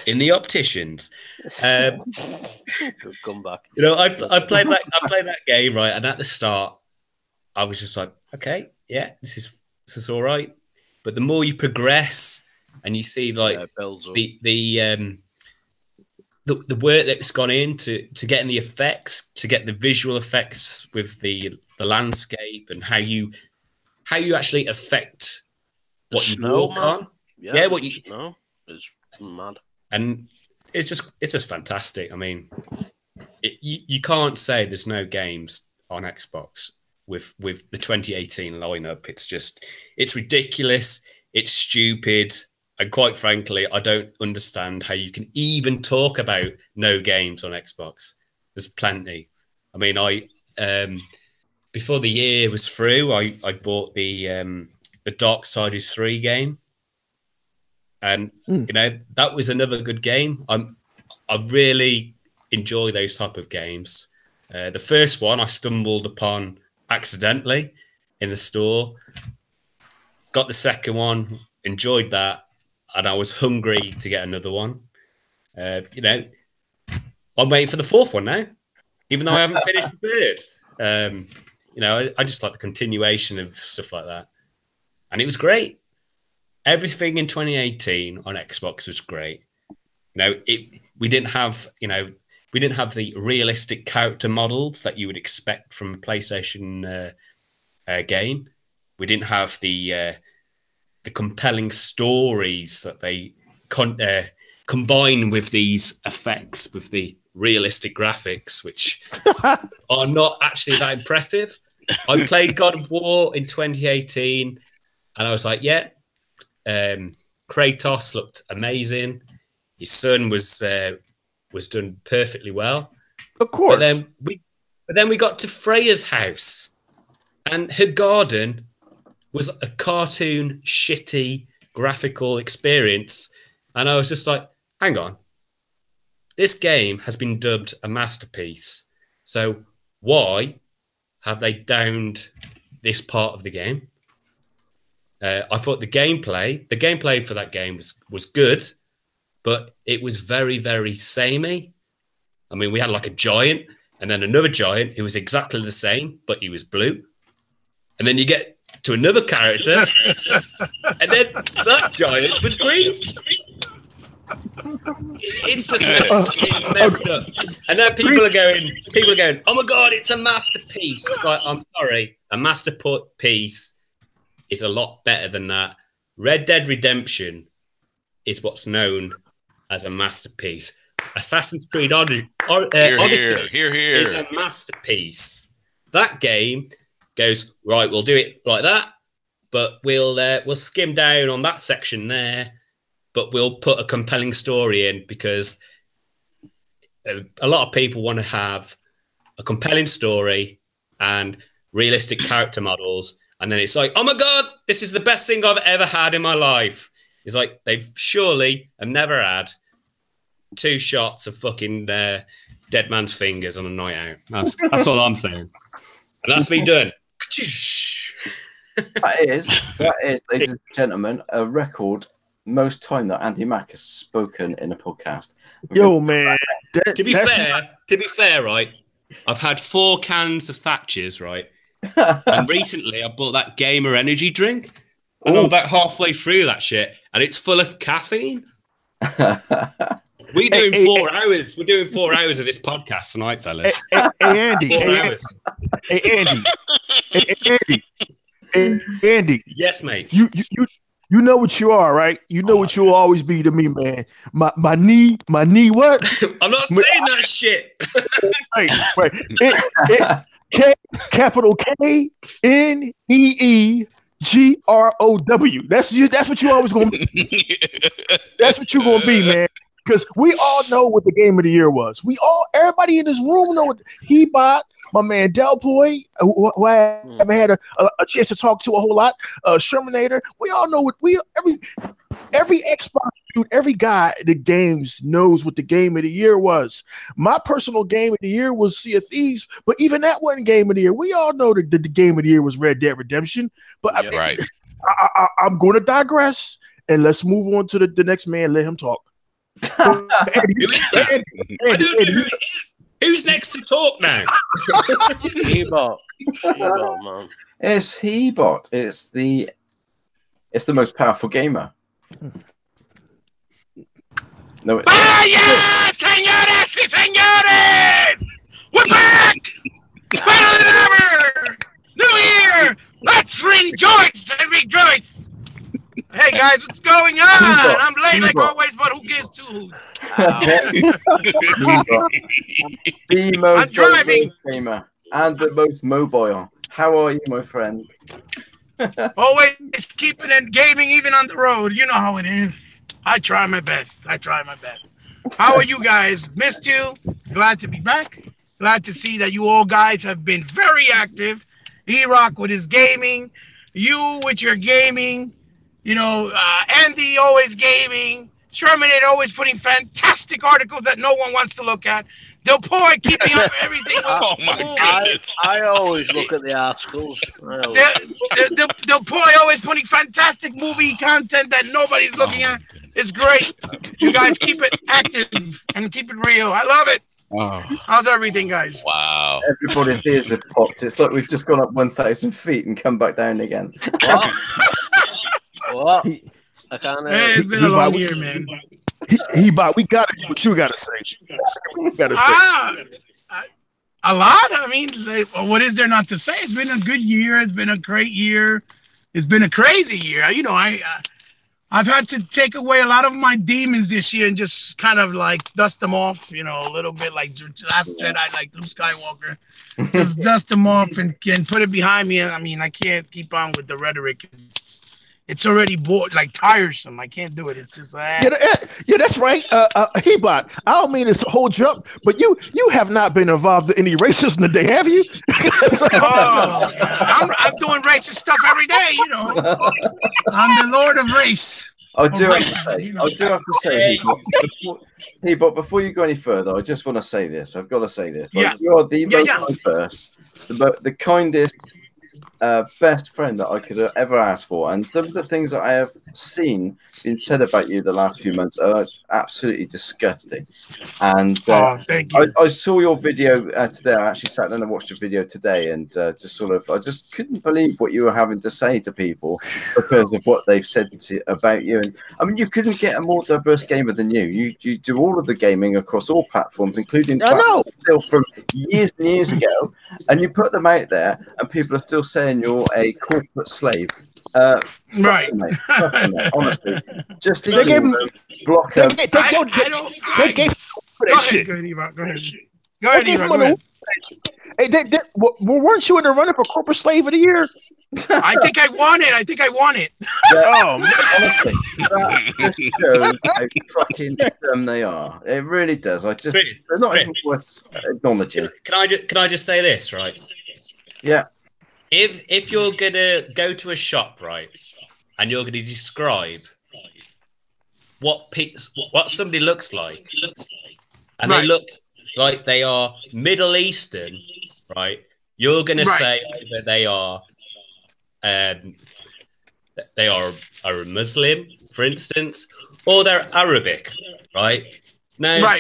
In the opticians. Good comeback. You know, I played that game, right, and at the start, I was just like, okay, yeah, this is all right. But the more you progress, and you see like the work that's gone into getting the effects, to get the visual effects with the landscape, and how you actually affect what you walk on. Yeah, what you know is mad. And it's just fantastic. I mean, you can't say there's no games on Xbox with the 2018 lineup. It's ridiculous. It's stupid. And quite frankly, I don't understand how you can even talk about no games on Xbox. There's plenty. I mean, before the year was through, I bought the Darksiders 3 game. And you know, that was another good game. I really enjoy those type of games. The first one I stumbled upon accidentally in the store. Got the second one, enjoyed that, and I was hungry to get another one. You know, I'm waiting for the fourth one now, even though I haven't finished the third. You know, I just like the continuation of stuff like that, and it was great. Everything in 2018 on Xbox was great. You know, we didn't have the realistic character models that you would expect from a PlayStation game. We didn't have the compelling stories that they combine with these effects, with the realistic graphics, which are not actually that impressive. I played God of War in 2018, and I was like, yeah. Kratos looked amazing. His son was done perfectly well. Of course. But then we got to Freya's house, and her garden was a cartoon, shitty graphical experience. And I was just like, hang on, this game has been dubbed a masterpiece. So why have they downed this part of the game? I thought the gameplay for that game was good, but it was very, very samey. I mean, we had like a giant and then another giant who was exactly the same, but he was blue. And then you get to another character, and then that giant was green. It's just it's messed up. And now people are going, oh my God, it's a masterpiece. It's like, I'm sorry, a masterpiece is a lot better than that. Red Dead Redemption is what's known as a masterpiece. Assassin's Creed Odyssey is a masterpiece. That game goes, right, we'll do it like that, but we'll skim down on that section there, but we'll put a compelling story in, because a lot of people want to have a compelling story and realistic character models. And then it's like, oh my God, this is the best thing I've ever had in my life. It's like, they've surely have never had 2 shots of fucking dead man's fingers on a night out. That's all I'm saying. And that's me done. That is, ladies and gentlemen, a record most time that Andy Mack has spoken in a podcast. Yo, man. To be fair, right? I've had 4 cans of Thatcher's, right? And recently I bought that Gamer energy drink. And I'm about halfway through that shit, and it's full of caffeine. We're doing 4 hours. We're doing 4 hours of this podcast tonight, fellas. Hey, Andy. 4 hours. Andy. Yes, mate. You know what you are, right? You know what you'll always be to me, man. My knee, what? I'm not saying that shit. Right. Capital KNEEGROW. That's what you always gonna be. That's what you're gonna be, man. Because we all know what the game of the year was. Everybody in this room know what he bought. My man Delpo, who I haven't had a chance to talk to a whole lot. Sherminator. We all know what every Xbox dude, every guy in the games knows what the game of the year was. My personal game of the year was Sea of Thieves, but even that wasn't game of the year. We all know that the game of the year was Red Dead Redemption. But I'm going to digress, and let's move on to the next man. Let him talk. Who is that? Who's next to talk now? Hebot, man. It's Hebot. It's the most powerful gamer. No, it's Vaya, señoras y señores! We're back! Better than ever! New year! Let's rejoice and rejoice! Hey guys, what's going on? I'm late like always, but who gives 2 hoots? The most I'm driving. gamer and the most mobile. How are you, my friend? Always keeping it gaming even on the road. You know how it is. I try my best. How are you guys? Missed you. Glad to be back. Glad to see that you all guys have been very active. Erok with his gaming. You with your gaming. You know, Andy always gaming. Sherminator always putting fantastic articles that no one wants to look at. Delpo keeping up everything. Oh my goodness! I always look at the articles. Delpo always putting fantastic movie content that nobody's looking at. It's great. You guys keep it active and keep it real. I love it. Oh. How's everything, guys? Wow! Everybody's ears have popped. It's like we've just gone up 1,000 feet and come back down again. What? I can't. Hey, it's been a long year, man. We got it. What you got to say? A lot. I mean, what is there not to say? It's been a good year. It's been a great year. It's been a crazy year. You know, I've had to take away a lot of my demons this year and just kind of like dust them off. You know, a little bit like Last Jedi, like Luke Skywalker. Just dust them off and put it behind me. I mean, I can't keep on with the rhetoric. It's already bored, like tiresome. I can't do it. It's just yeah, that's right. Hebot, I don't mean to hold you up, but you have not been involved in any racism today, have you? I'm doing racist stuff every day, you know. I'm the Lord of Race. I do have to say, Hebot, before you go any further, I just want to say this. I've got to say this. Like, you are the most diverse, the kindest, best friend that I could have ever asked for. And some of the things that I have seen being said about you the last few months are absolutely disgusting. And thank you. I saw your video today. I actually sat down and watched a video today, and I just couldn't believe what you were having to say to people because of what they've said about you. And I mean, you couldn't get a more diverse gamer than you. You do all of the gaming across all platforms, including still from years and years ago, and you put them out there, and people are still saying you're a corporate slave. Right. Mate, honestly, just to block them. They gave that shit. Go ahead, Erok. Hey, weren't you in the running for corporate slave of the year? I think I won it. Yeah, honestly, that just shows how fucking dumb they are. It really does. They're not even worth acknowledging. Can I just say this, right? Yeah. If you're gonna go to a shop, right, and you're gonna describe what somebody looks like, and they look like they are Middle Eastern, right, you're gonna say either they are a Muslim, for instance, or they're Arabic, right? Now,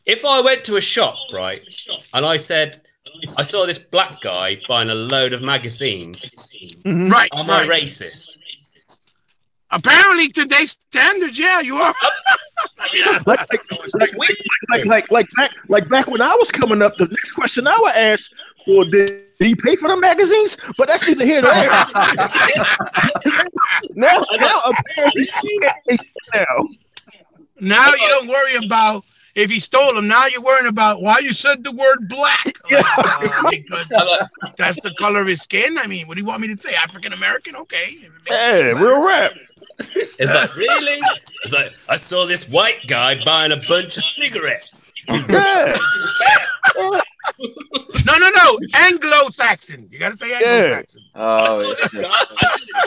if I went to a shop, right, and I said, I saw this black guy buying a load of magazines. Am I racist? Apparently, today's standards, yeah, you are. like back when I was coming up, the next question I would ask, well, did he pay for the magazines? But that's neither here nor there. Now you don't worry about if he stole them. Now you're worrying about why you said the word black. Because that's the color of his skin. I mean, what do you want me to say? African American? Okay. Hey, real rap. It's like, really? It's like, I saw this white guy buying a bunch of cigarettes. Yeah. No. Anglo-Saxon. You got to say Anglo-Saxon. I saw this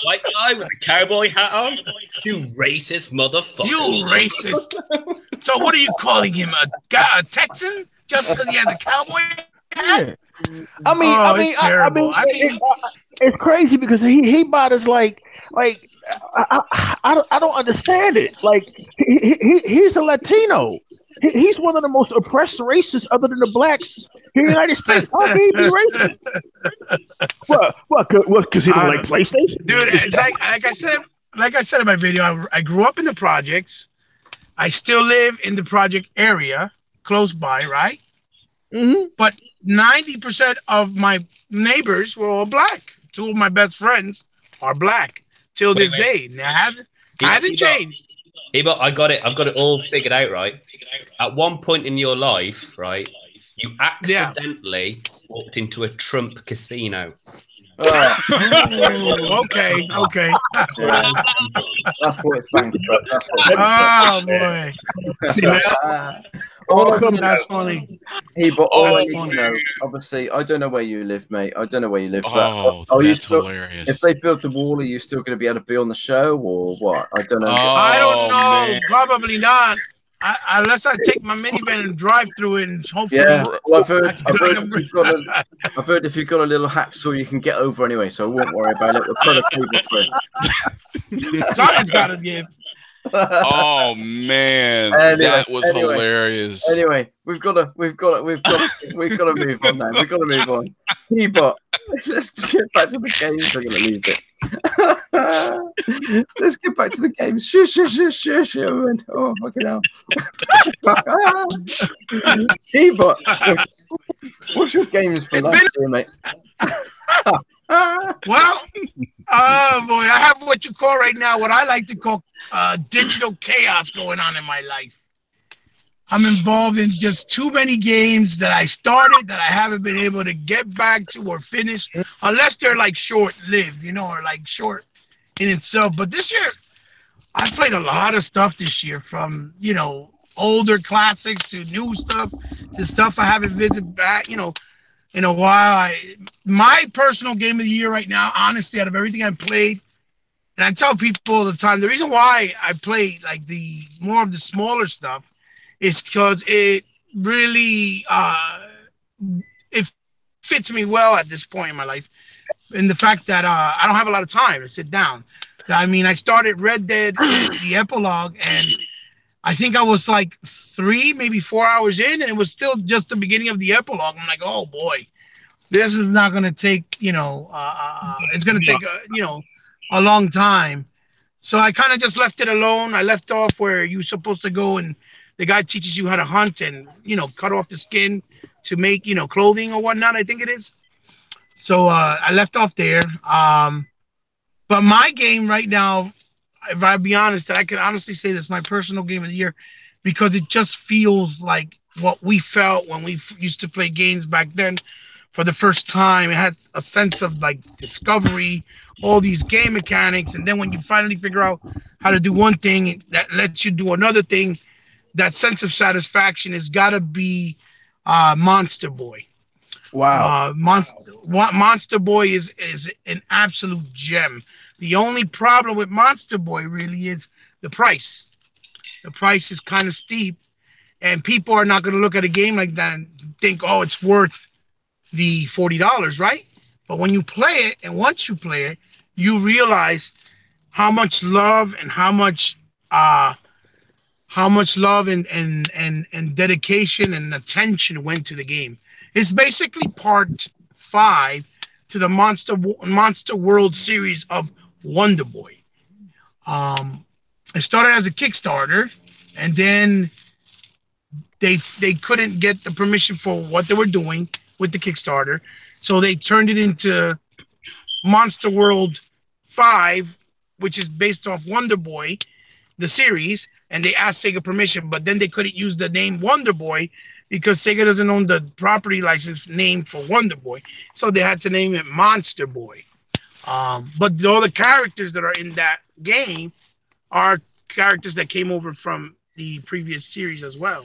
white guy with a cowboy hat on. You racist motherfucker. You racist. So what are you calling him? A Texan? Just because he has a cowboy hat? I mean, it's crazy because he bought us like I don't understand it. Like he's a Latino. He's one of the most oppressed races other than the blacks here in the United States. How can he be racist? What? Because he don't like PlayStation, dude. It's like I said in my video. I grew up in the projects. I still live in the project area close by, right? But 90% of my neighbors were all black. Two of my best friends are black till this day. Now, hasn't changed. But I got it. I've got it all figured out, right? At one point in your life, right, you accidentally walked into a Trump casino. Okay. That's what it's bankrupt. Oh boy. That's funny. But obviously, I don't know where you live, mate. I don't know where you live. But that's hilarious. If they build the wall, are you still going to be able to be on the show or what? I don't know. I don't know. Man. Probably not. Unless I take my minivan and drive through it, and hopefully. Yeah, well, I've heard if you've got a little hacksaw, you can get over anyway. So I won't worry about it. We'll put a cable through. Something's got to give. Oh man, that was hilarious. Anyway, we've got to move on now. We've got to move on. But let's get back to the games. We're going to leave it. Let's get back to the games. Shush. Oh, fucking hell. But what's your games for last year, mate? Well, oh boy, I have what you call right now, what I like to call digital chaos going on in my life. I'm involved in just too many games that I started that I haven't been able to get back to or finish, unless they're like short-lived, or like short in itself. But this year, I played a lot of stuff this year, from older classics to new stuff to stuff I haven't visited back, in a while. My personal game of the year right now, honestly, out of everything I've played, And I tell people all the time, the reason why I play like the more of the smaller stuff is because it really it fits me well at this point in my life. And the fact that I don't have a lot of time to sit down. I mean, I started Red Dead, the epilogue, and I think I was like 3, maybe 4 hours in, and it was still just the beginning of the epilogue. I'm like, oh boy, this is not going to take, it's going to take, a long time. So I kind of just left it alone. I left off where you're supposed to go and the guy teaches you how to hunt and, cut off the skin to make, clothing or whatnot, I think it is. So I left off there. But my game right now, if I be honest, that I can honestly say this is my personal game of the year because it just feels like what we felt when we used to play games back then for the first time. It had a sense of like discovery, all these game mechanics. And then when you finally figure out how to do one thing that lets you do another thing, that sense of satisfaction has got to be Monster Boy. Wow. Monster Boy is an absolute gem. The only problem with Monster Boy really is the price. The price is kind of steep, and people are not going to look at a game like that and think, oh, it's worth the $40, right? But when you play it, and once you play it, you realize how much love and how much love and dedication and attention went to the game. It's basically part 5 to the Monster World series of Wonder Boy. It started as a Kickstarter, and then they couldn't get the permission for what they were doing with the Kickstarter, so they turned it into Monster World 5, which is based off Wonder Boy, the series, and they asked Sega permission, but then they couldn't use the name Wonder Boy because Sega doesn't own the property license name for Wonder Boy, so they had to name it Monster Boy. But all the characters that are in that game are characters that came over from the previous series as well,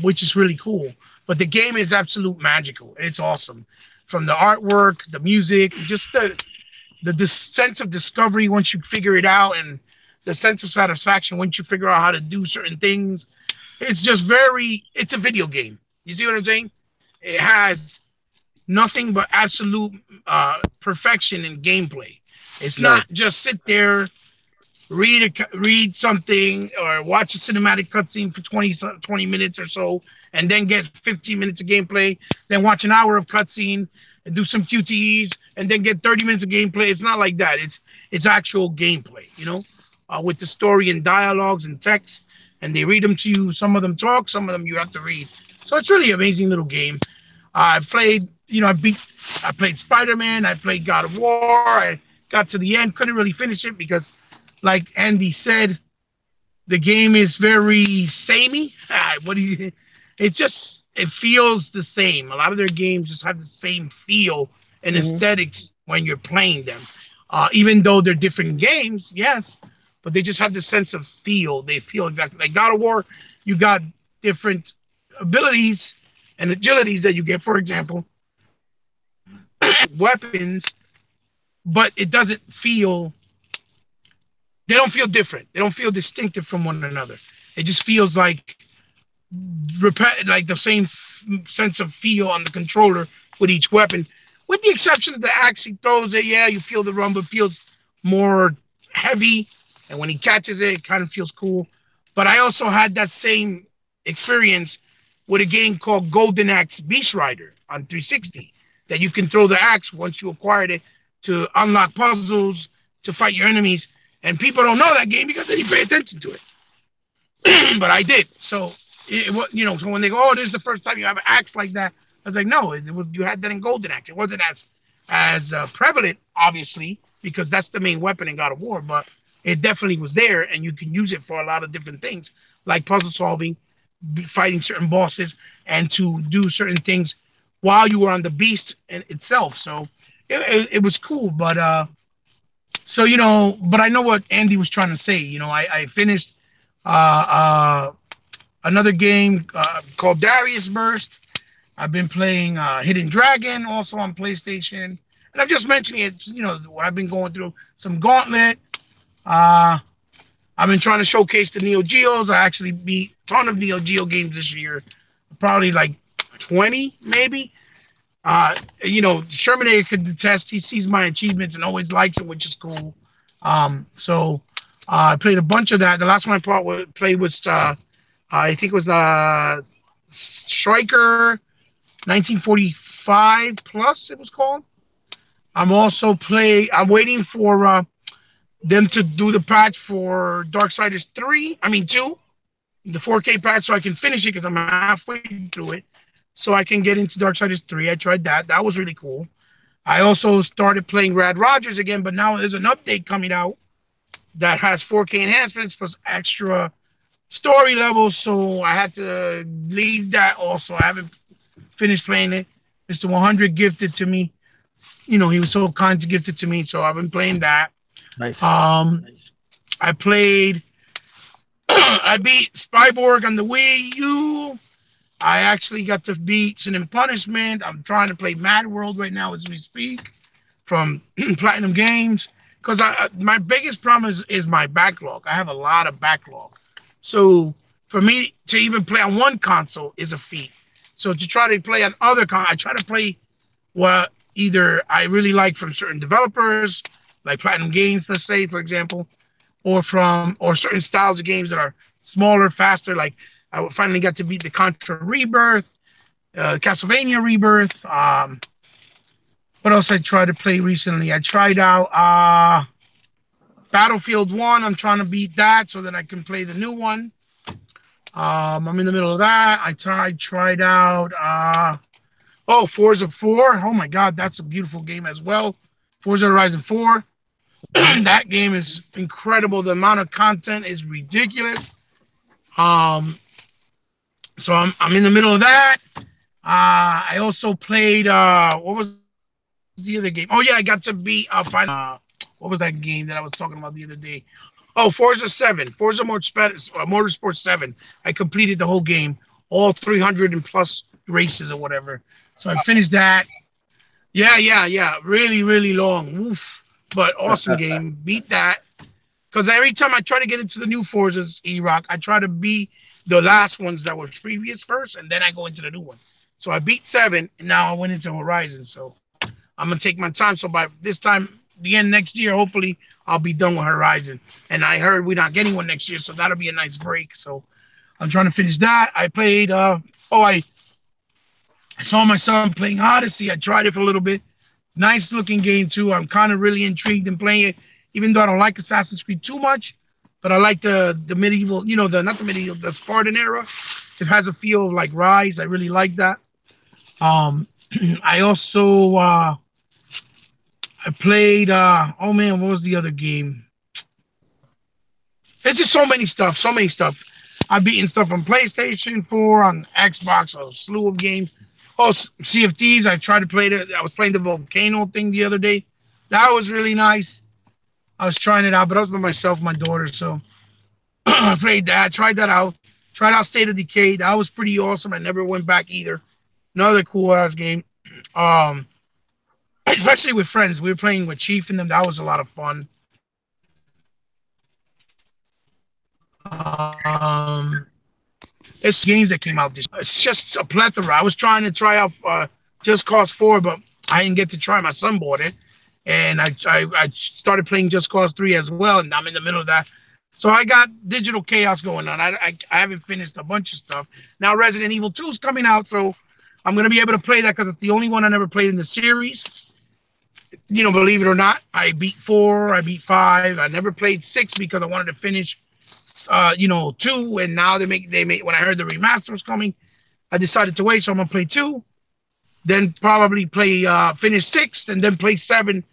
which is really cool. But the game is absolute magical. It's awesome. From the artwork, the music, just the sense of discovery once you figure it out, and the sense of satisfaction once you figure out how to do certain things. It's just it's a video game. You see what I'm saying? It has nothing but absolute perfection in gameplay. It's not just sit there, read something or watch a cinematic cutscene for 20 minutes or so, and then get 15 minutes of gameplay, then watch an hour of cutscene and do some QTEs, and then get 30 minutes of gameplay. It's not like that. It's actual gameplay, with the story and dialogues and text, and they read them to you. Some of them talk, some of them you have to read. So it's really an amazing little game. I played, I played Spider-Man, I played God of War, I got to the end, couldn't really finish it because, like Andy said, the game is very samey. It feels the same. A lot of their games just have the same feel and aesthetics when you're playing them. Even though they're different games, yes, but they just have the sense of feel. They feel exactly like God of War. You got different abilities and agilities that you get, for example, weapons, but it doesn't feel. They don't feel different. They don't feel distinctive from one another. It just feels like the same sense of feel on the controller with each weapon, with the exception of the axe he throws it. Yeah, you feel the rumble, feels more heavy, and when he catches it, it kind of feels cool. But I also had that same experience with a game called Golden Axe Beast Rider on 360, that you can throw the axe once you acquired it to unlock puzzles, to fight your enemies. And people don't know that game because they didn't pay attention to it. But I did. So, so when they go, oh, this is the first time you have an axe like that, I was like, no, you had that in Golden Axe. It wasn't as prevalent, obviously, because that's the main weapon in God of War, but it definitely was there, and you can use it for a lot of different things, like puzzle solving, fighting certain bosses, and to do certain things while you were on the beast itself. So it was cool, but but I know what Andy was trying to say. I finished another game called Darius Burst. I've been playing Hidden Dragon also on PlayStation. And I'm just mentioning it, what I've been going through. Some Gauntlet, I've been trying to showcase the Neo Geos. I actually beat a ton of Neo Geo games this year, probably like 20 maybe. Sherminator could attest. He sees my achievements and always likes them, which is cool. I played a bunch of that. The last one I played was I think it was Striker 1945 Plus. It was called. I'm waiting for them to do the patch for Darksiders 3. I mean 2, the 4K patch, so I can finish it because I'm halfway through it. So I can get into Darksiders 3. I tried that. That was really cool. I also started playing Rad Rogers again, but now there's an update coming out that has 4K enhancements plus extra story levels. So I had to leave that also. I haven't finished playing it. Mr. 100 gifted to me. He was so kind to gift it to me. So I've been playing that. Nice. Nice. I played. I beat Spyborg on the Wii U. I actually got to beat Sin and Punishment. I'm trying to play Mad World right now as we speak from Platinum Games. Because my biggest problem is my backlog. I have a lot of backlog. So for me to even play on one console is a feat. So to try to play on other I try to play what either I really like from certain developers, like Platinum Games, let's say, for example, or certain styles of games that are smaller, faster. Like I finally got to beat the Contra Rebirth, Castlevania Rebirth. What else I tried to play recently? I tried out Battlefield 1. I'm trying to beat that so that I can play the new one. I'm in the middle of that. I tried out Forza 4. Oh my God, that's a beautiful game as well. Forza Horizon 4. That game is incredible. The amount of content is ridiculous. So I'm in the middle of that. I also played what was the other game? Oh yeah, I got to beat what was that game that I was talking about the other day? Oh, Forza 7, Forza Motorsport 7. I completed the whole game, all 300 and plus races or whatever. So I finished that. Yeah. Really, really long. Oof. But awesome game. Beat that. Because every time I try to get into the new Forzas, Erok, I try to beat the last ones that were previous first, and then I go into the new one. So I beat 7, and now I went into Horizon. So I'm going to take my time. So by this time, the end next year, hopefully, I'll be done with Horizon. And I heard we're not getting one next year, so that'll be a nice break. So I'm trying to finish that. I played, I saw my son playing Odyssey. I tried it for a little bit. Nice looking game, too. I'm kind of really intrigued in playing it, even though I don't like Assassin's Creed too much. But I like the medieval, the Spartan era. It has a feel of like Rise. I really like that. I also I played what was the other game? There's just so many stuff. I've beaten stuff on PlayStation 4, on Xbox, a slew of games. Oh, Sea of Thieves. I tried to play it. I was playing the volcano thing the other day. That was really nice. I was trying it out, but I was by myself, my daughter. So I played that. Tried that out. Tried out State of Decay. That was pretty awesome. I never went back either. Another cool ass game. Especially with friends. We were playing with Chief and them. That was a lot of fun. It's games that came out this. It's just a plethora. I was trying to try out Just Cause 4, but I didn't get to try. My son bought it, and I started playing Just Cause 3 as well, and I'm in the middle of that. So I got digital chaos going on. I haven't finished a bunch of stuff. Now Resident Evil 2 is coming out, so I'm gonna be able to play that because it's the only one I never played in the series. Believe it or not, I beat 4, I beat 5. I never played 6 because I wanted to finish 2, and now they make when I heard the remaster was coming, I decided to wait. So I'm gonna play 2, then probably play finish 6, and then play 7,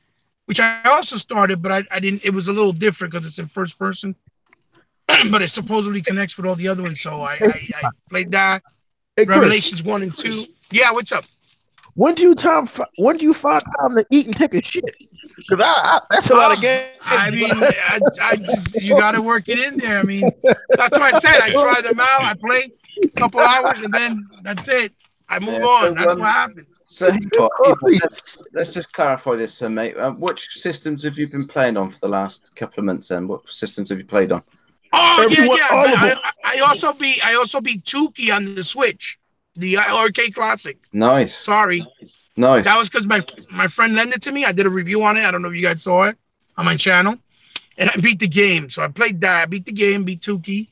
which I also started, but I didn't. It was a little different because it's in first person, but it supposedly connects with all the other ones. So I played that. Hey, Revelations 1 and 2. Yeah, what's up? When do you find time to eat and take a shit? Because that's a lot of games. I mean, I just you got to work it in there. I mean, that's what I said. I try them out. I play a couple hours, and then that's it. I move Yeah, on. so, That's what happens. So let's just clarify this, mate. Which systems have you been playing on for the last couple of months? Then, what systems have you played on? Oh Everyone, yeah. all But of them. I also beat Tuki on the Switch, the arcade classic. Nice, Sorry, nice. that was because my friend lent it to me. I did a review on it. I don't know if you guys saw it on my channel, and I beat the game. So I played that. I beat the game. Beat Tuki,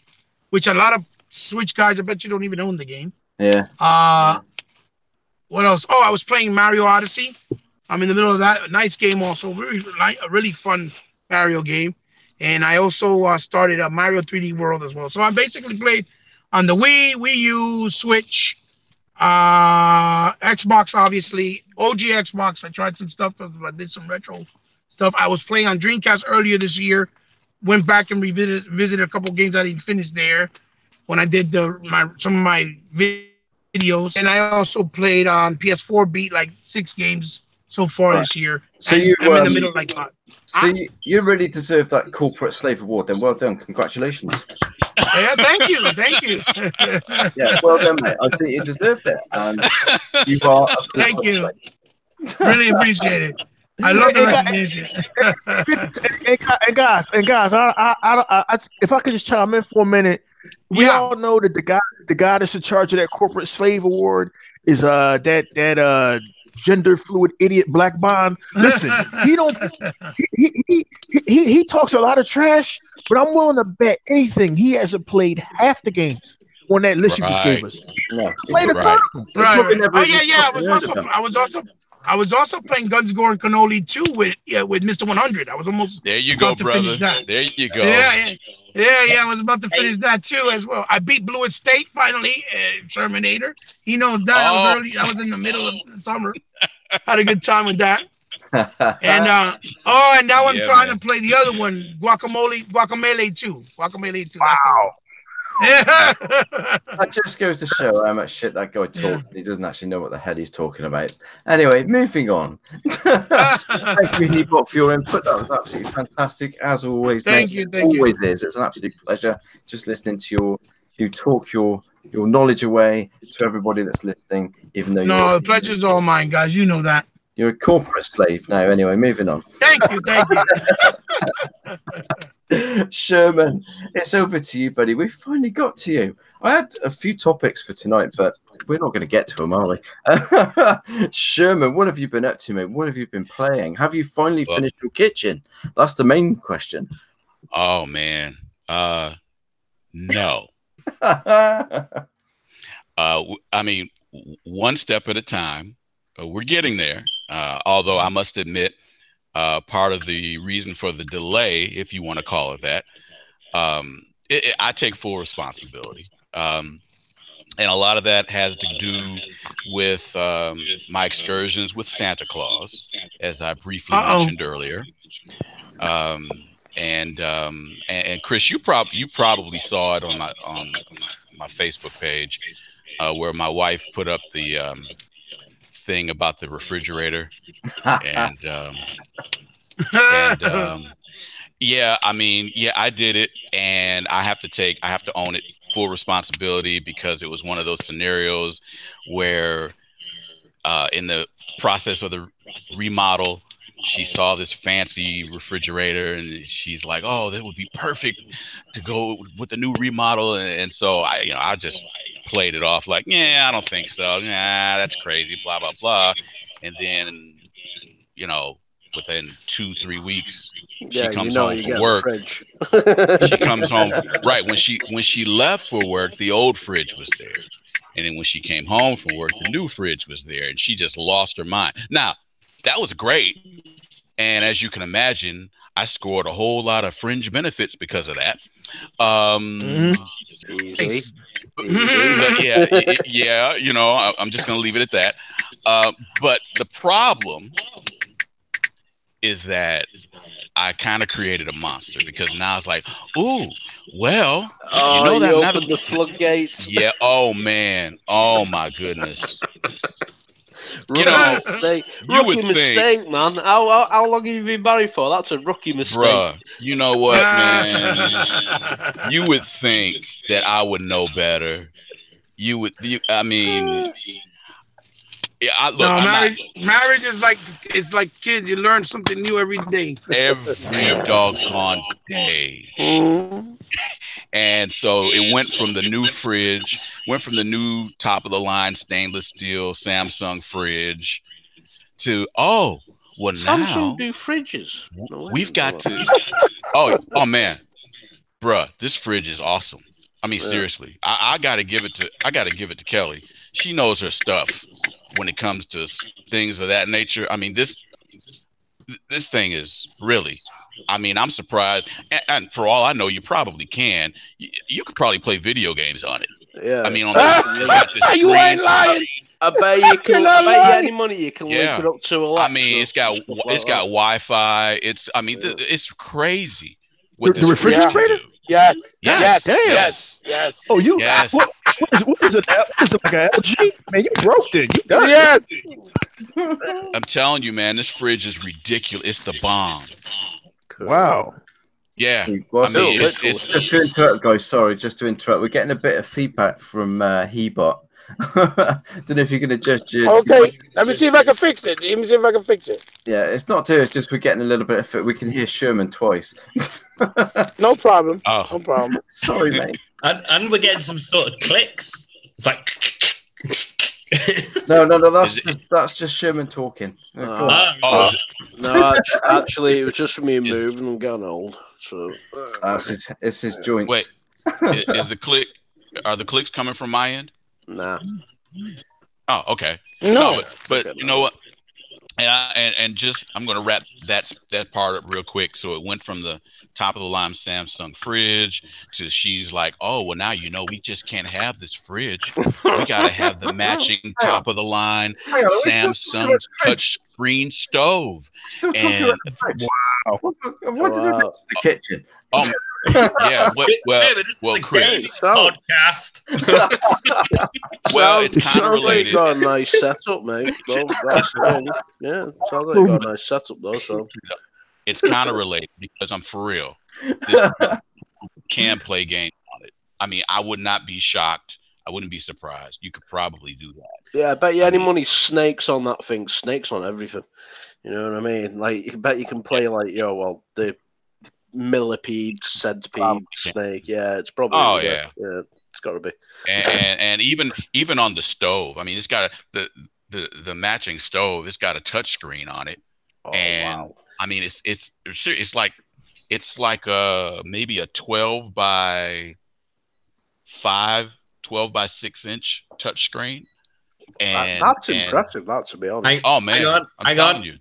which a lot of Switch guys, I bet you don't even own the game. Yeah. What else? Oh, I was playing Mario Odyssey. I'm in the middle of that. Nice game also. A really fun Mario game. And I also started a Mario 3D World as well. So I basically played on the Wii U, Switch, Xbox, obviously, OG Xbox. I tried some stuff. I did some retro stuff. I was playing on Dreamcast earlier this year. Went back and visited a couple games I didn't finish there when I did some of my videos. And I also played on PS4, beat like 6 games so far this year. So I'm in the middle of like. So you really deserve that corporate slave award. Then, well done, congratulations. Yeah, thank you. Yeah, well done, mate. I think you deserved it, and you are. Thank you. Really appreciate it. I love the recognition. and guys, I, if I could just chime in for a minute, we all know that the guy that's in charge of that corporate slave award is that gender fluid idiot Black Bond. Listen, he talks a lot of trash, but I'm willing to bet anything he hasn't played half the games on that list you just gave us. Yeah, Played a third of them. Right. Oh yeah. I was also playing Guns, Gore, and Cannoli 2 with Mr. 100. I was almost there. You go, brother. There you go. Yeah. I was about to finish that too as well. I beat Blue Estate finally. Sherminator. He knows that. I was early. I was in the middle of the summer. Had a good time with that. And now I'm trying to play the other one, Guacamole 2. Wow. That just goes to show how much shit that guy talks. He doesn't actually know what the hell he's talking about. Anyway, moving on. Thank you, Hebot, for your input. That was absolutely fantastic, as always. Thank you. Always is. It's an absolute pleasure just listening to you talk your knowledge away to everybody that's listening. Even though the pleasure's all mine, guys. You know that. You're a corporate slave now. Anyway, moving on. Thank you. Sherman, it's over to you, buddy. We've finally got to you. I had a few topics for tonight, but we're not going to get to them, are we? Sherman, what have you been up to, mate? What have you been playing? Have you finally finished your kitchen? That's the main question. Oh, man. No. I mean, one step at a time. We're getting there. Although I must admit, part of the reason for the delay, if you want to call it that, I take full responsibility. And a lot of that has to do with my excursions with Santa Claus, as I briefly mentioned earlier. And Chris, you probably saw it on my Facebook page, where my wife put up the thing about the refrigerator, and yeah, I mean, yeah, I did it, and I have to own it, full responsibility, because it was one of those scenarios where in the process of the remodel, she saw this fancy refrigerator and she's like, oh, that would be perfect to go with the new remodel. And so I just played it off like, yeah, I don't think so. Nah, that's crazy, blah, blah, blah. And then, within 2-3 weeks, she comes home from work. She comes home, right. When she left for work, the old fridge was there. And then when she came home from work, the new fridge was there, and she just lost her mind. Now, that was great. And as you can imagine, I scored a whole lot of fringe benefits because of that. Yeah, I'm just going to leave it at that. But the problem is that I kind of created a monster, because now it's like, ooh, well, you opened the floodgates. Yeah. Oh man. Oh my goodness. Rookie mistake, man. How long have you been married for? That's a rookie mistake. Bruh, you know what, man? You would think that I would know better. I mean, Yeah, look, No, I'm not marriage is like it's like kids. You learn something new every day. every doggone day. Mm. And so it went from the new fridge, went from the new top of the line stainless steel Samsung fridge to well Samsung now do fridges. No, I we've didn't got know to oh man, bruh, this fridge is awesome. I mean, Yeah. seriously, I gotta give it to Kelly. She knows her stuff when it comes to things of that nature. I mean, this thing is really. I mean, I'm surprised, and for all I know, you probably can. You could probably play video games on it. that. Yeah. I mean, on the, you got this You ain't screen. lying. I bet you can. You're I not bet you lying. any money you can Yeah. link it up to I Alexa. mean, it's got and stuff like that. Wi-Fi. Yeah. It's crazy. What The this fridge can refrigerator? do. Yes. Yes. Yes. Damn. Yes. Yes. Oh, you. Yes. What is it? What is it, like an LG? Man, you broke then. You done. Yes. I'm telling you, man, this fridge is ridiculous. It's the bomb. Wow. Yeah. Well, I mean, so it's just to interrupt, guys. Sorry, just to interrupt. We're getting a bit of feedback from Hebot. Don't know if you're going to just. Okay. Let me see if I can fix it. Yeah, it's not too. It's just we're getting a little bit of. We can hear Sherman twice. No problem. Oh. No problem. Sorry, mate. And we're getting some sort of clicks. It's like. No. That's just Sherman talking. Go on. Oh, No, actually, it was just for me moving and getting old. So It's his joints. Wait. Is the click? Are the clicks coming from my end? nah. Oh, okay. No. But you know what? And just I'm gonna wrap that part up real quick. So it went from the top of the line Samsung fridge to she's like, oh well, now we just can't have this fridge. We gotta have the matching top of the line Hang on, are we still talking Samsung about the fridge? touch screen stove. Still talking And about the fridge. Wow. What did I do to the kitchen? Yeah. This is Well, a Chris. gaming So- podcast. Well, it's kind of sounds like related. you got a nice setup, mate. Well, yeah, sounds like you got a nice setup though. So It's kind of related because I'm for real. This can play games on it. I mean, I would not be shocked. I wouldn't be surprised. You could probably do that. yeah, I bet you any money snakes on that thing. Snakes on everything. You know what I mean? Like, I bet you can play like the millipede, centipede, snake. Yeah, it's probably. Oh, yeah, it's got to be. And even on the stove, I mean, it's got the matching stove. It's got a touch screen on it, Oh, and wow. I mean, it's like maybe a 12 by 6 inch touch screen. And That's impressive. That, to be honest. Oh man, I'm telling you.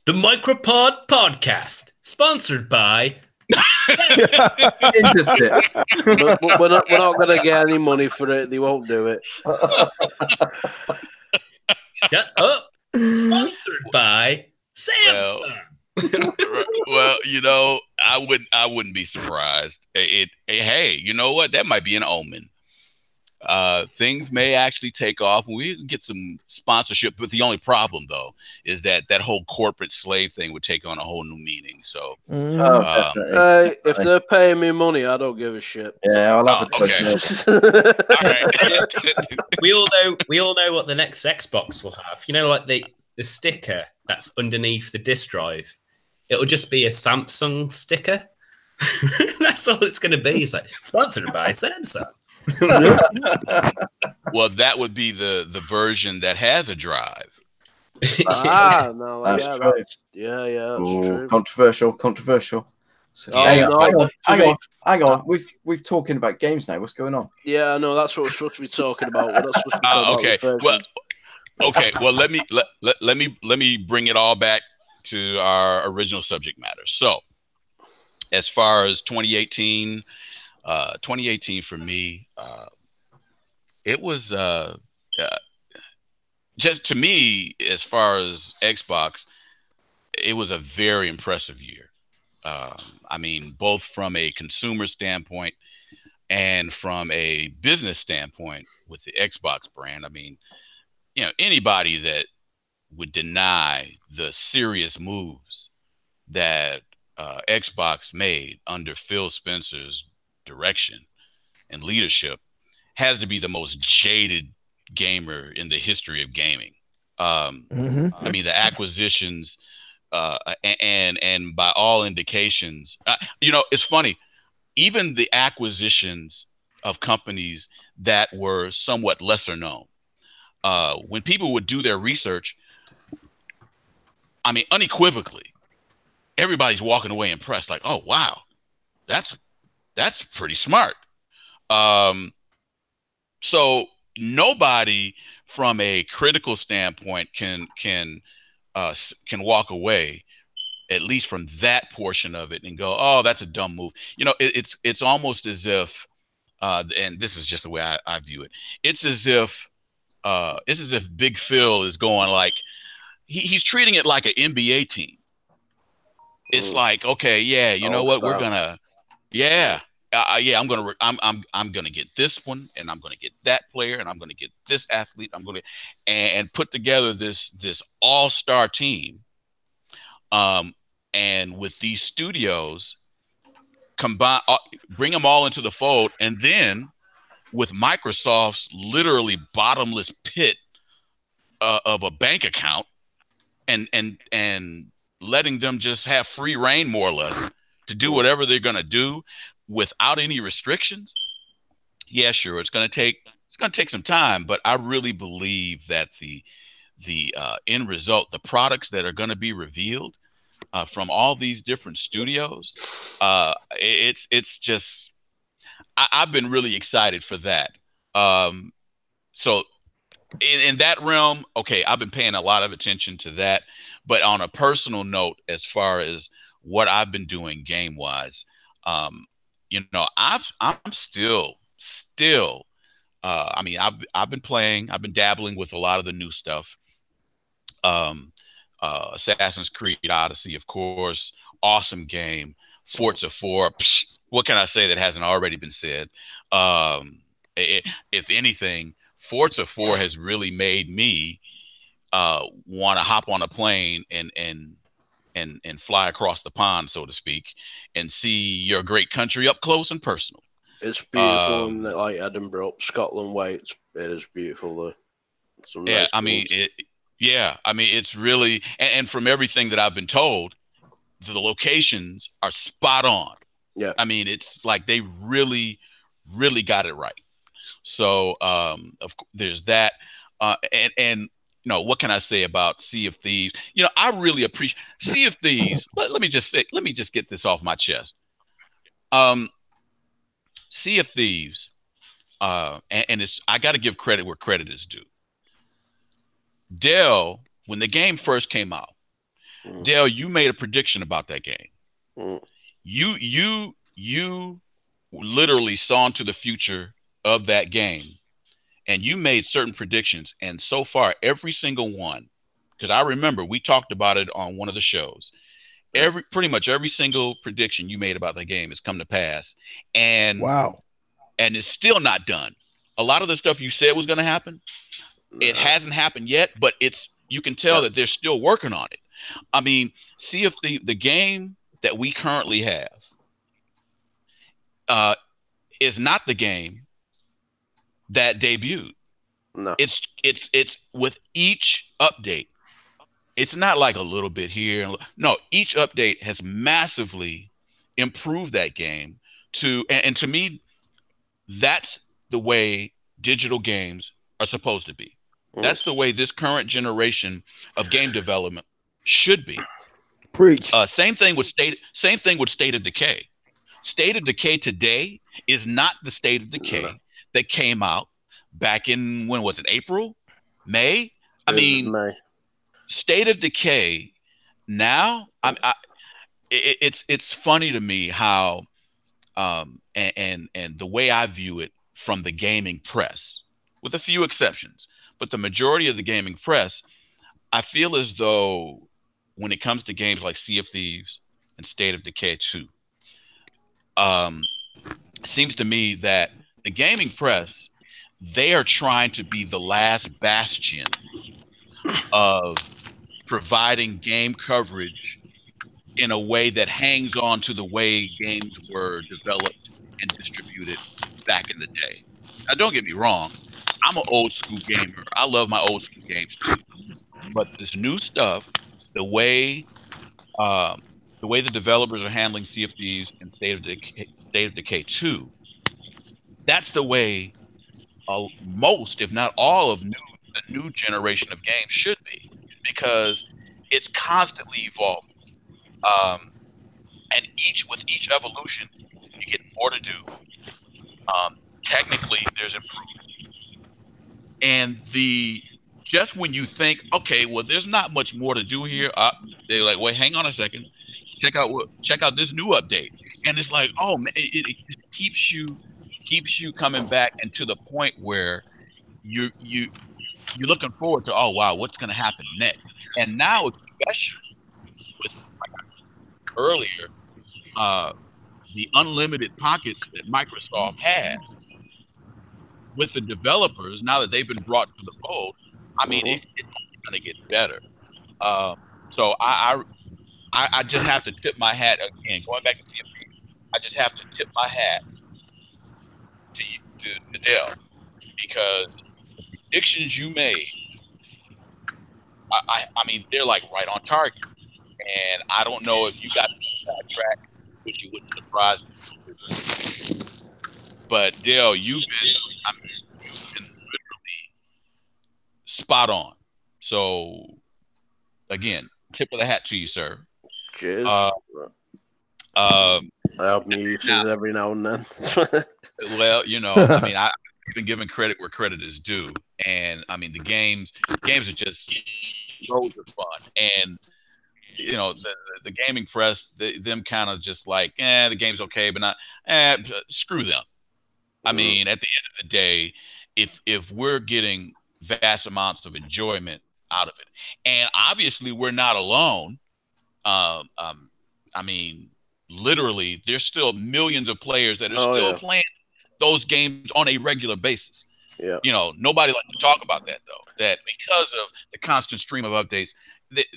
The MicroPod podcast, sponsored by. Industry. We're not going to get any money for it. They won't do it. Shut up. Sponsored by Samsung. Well, I wouldn't be surprised. Hey, you know what? That might be an omen. Things may actually take off and we can get some sponsorship. But the only problem, though, is that whole corporate slave thing would take on a whole new meaning. So, Definitely. If they're paying me money, I don't give a shit. Yeah, I'll have a okay. All right. we all know what the next Xbox will have. You know, like the sticker that's underneath the disk drive. It'll just be a Samsung sticker. That's all it's going to be. It's like sponsored by Samsung. Well, that would be the version that has a drive. No, That's yeah, true. that's true. Controversial. So, Oh, hang on. We've talking about games now. What's going on? Yeah, no, that's what we're supposed to be talking about. We're not supposed to be talking Okay. about Well, let me bring it all back to our original subject matter. So, as far as 2018 for me, it was just to me, as far as Xbox, it was a very impressive year. I mean, both from a consumer standpoint and from a business standpoint with the Xbox brand. I mean, anybody that would deny the serious moves that Xbox made under Phil Spencer's direction and leadership has to be the most jaded gamer in the history of gaming. I mean, the acquisitions, and by all indications, it's funny. Even the acquisitions of companies that were somewhat lesser known, when people would do their research, I mean, unequivocally, everybody's walking away impressed. Like, oh wow, that's pretty smart. So nobody from a critical standpoint can walk away at least from that portion of it and go, oh, that's a dumb move. It's almost as if, and this is just the way I view it. It's as if Big Phil is going like he's treating it like an NBA team. It's like, okay, yeah, you know what, we're gonna, yeah. I'm gonna get this one, and I'm gonna get that player, and I'm gonna get this athlete. I'm gonna and put together this all-star team. And with these studios, combine, bring them all into the fold, and then with Microsoft's literally bottomless pit of a bank account, and letting them just have free reign, more or less, to do whatever they're gonna do without any restrictions. Yeah, sure, it's gonna take some time, but I really believe that the end result, the products that are gonna be revealed from all these different studios, it's just I've been really excited for that. So in that realm, okay, I've been paying a lot of attention to that. But on a personal note, as far as what I've been doing game wise, I'm still I mean, I've been playing, I've been dabbling with a lot of the new stuff. Assassin's Creed Odyssey, of course, awesome game. Forza 4, what can I say that hasn't already been said? If anything, Forza 4 has really made me want to hop on a plane and fly across the pond, so to speak, and see your great country up close and personal. It's beautiful in like Edinburgh, Scotland way. It is beautiful though. Yeah, I mean it. Yeah, I mean it's really, and from everything that I've been told, the locations are spot on. Yeah, I mean it's like they really got it right. So there's that, and what can I say about Sea of Thieves? I really appreciate Sea of Thieves. Let me just get this off my chest. Sea of Thieves, and it's, I got to give credit where credit is due. Dell, when the game first came out, Dell, you made a prediction about that game. You literally saw into the future of that game, and you made certain predictions, and so far every single one, because I remember we talked about it on one of the shows, pretty much every single prediction you made about the game has come to pass. And wow, and it's still not done. A lot of the stuff you said was going to happen, it hasn't happened yet, but you can tell that they're still working on it. I mean, see if the game that we currently have is not the game that debuted. No. It's with each update. It's not like a little bit here. No, each update has massively improved that game and to me, that's the way digital games are supposed to be. That's the way this current generation of game development should be. Preach. Same thing with State of Decay. State of Decay today is not the State of Decay that came out back in, when was it, April, May? I mean, May. State of Decay now, it's funny to me how and the way I view it from the gaming press, with a few exceptions, but the majority of the gaming press, I feel as though when it comes to games like Sea of Thieves and State of Decay 2, seems to me that the gaming press, they are trying to be the last bastion of providing game coverage in a way that hangs on to the way games were developed and distributed back in the day. Now, don't get me wrong. I'm an old school gamer. I love my old school games too. but this new stuff, the way the developers are handling Sea of Thieves and State of Decay 2, that's the way most, if not all, of the new generation of games should be, because it's constantly evolving. And with each evolution, you get more to do. Technically, there's improvement. And just when you think, okay, well, there's not much more to do here, they're like, wait, hang on a second, check out this new update, and it's like, oh man, it keeps you coming back, and to the point where you're looking forward to, oh wow, what's going to happen next. And now, especially with, like earlier, the unlimited pockets that Microsoft has with the developers, now that they've been brought to the fold, I mean, it's going to get better. So I just have to tip my hat again. Going back to CFP, I just have to tip my hat to Dell, because the predictions you made, I mean, they're like right on target. And I don't know if you got that track, which you wouldn't surprise me. But Dale, you've been literally spot on. So again, tip of the hat to you, sir. Cheers. I help me use it every now and then. Well, I mean, I've been giving credit where credit is due, and I mean, the games are just loads of fun, and the gaming press, them kind of just like, the game's okay, but not, screw them. I mean, at the end of the day, if we're getting vast amounts of enjoyment out of it, and obviously we're not alone. I mean, literally, there's still millions of players that are still playing those games on a regular basis. Yeah. Nobody likes to talk about that, though, that because of the constant stream of updates,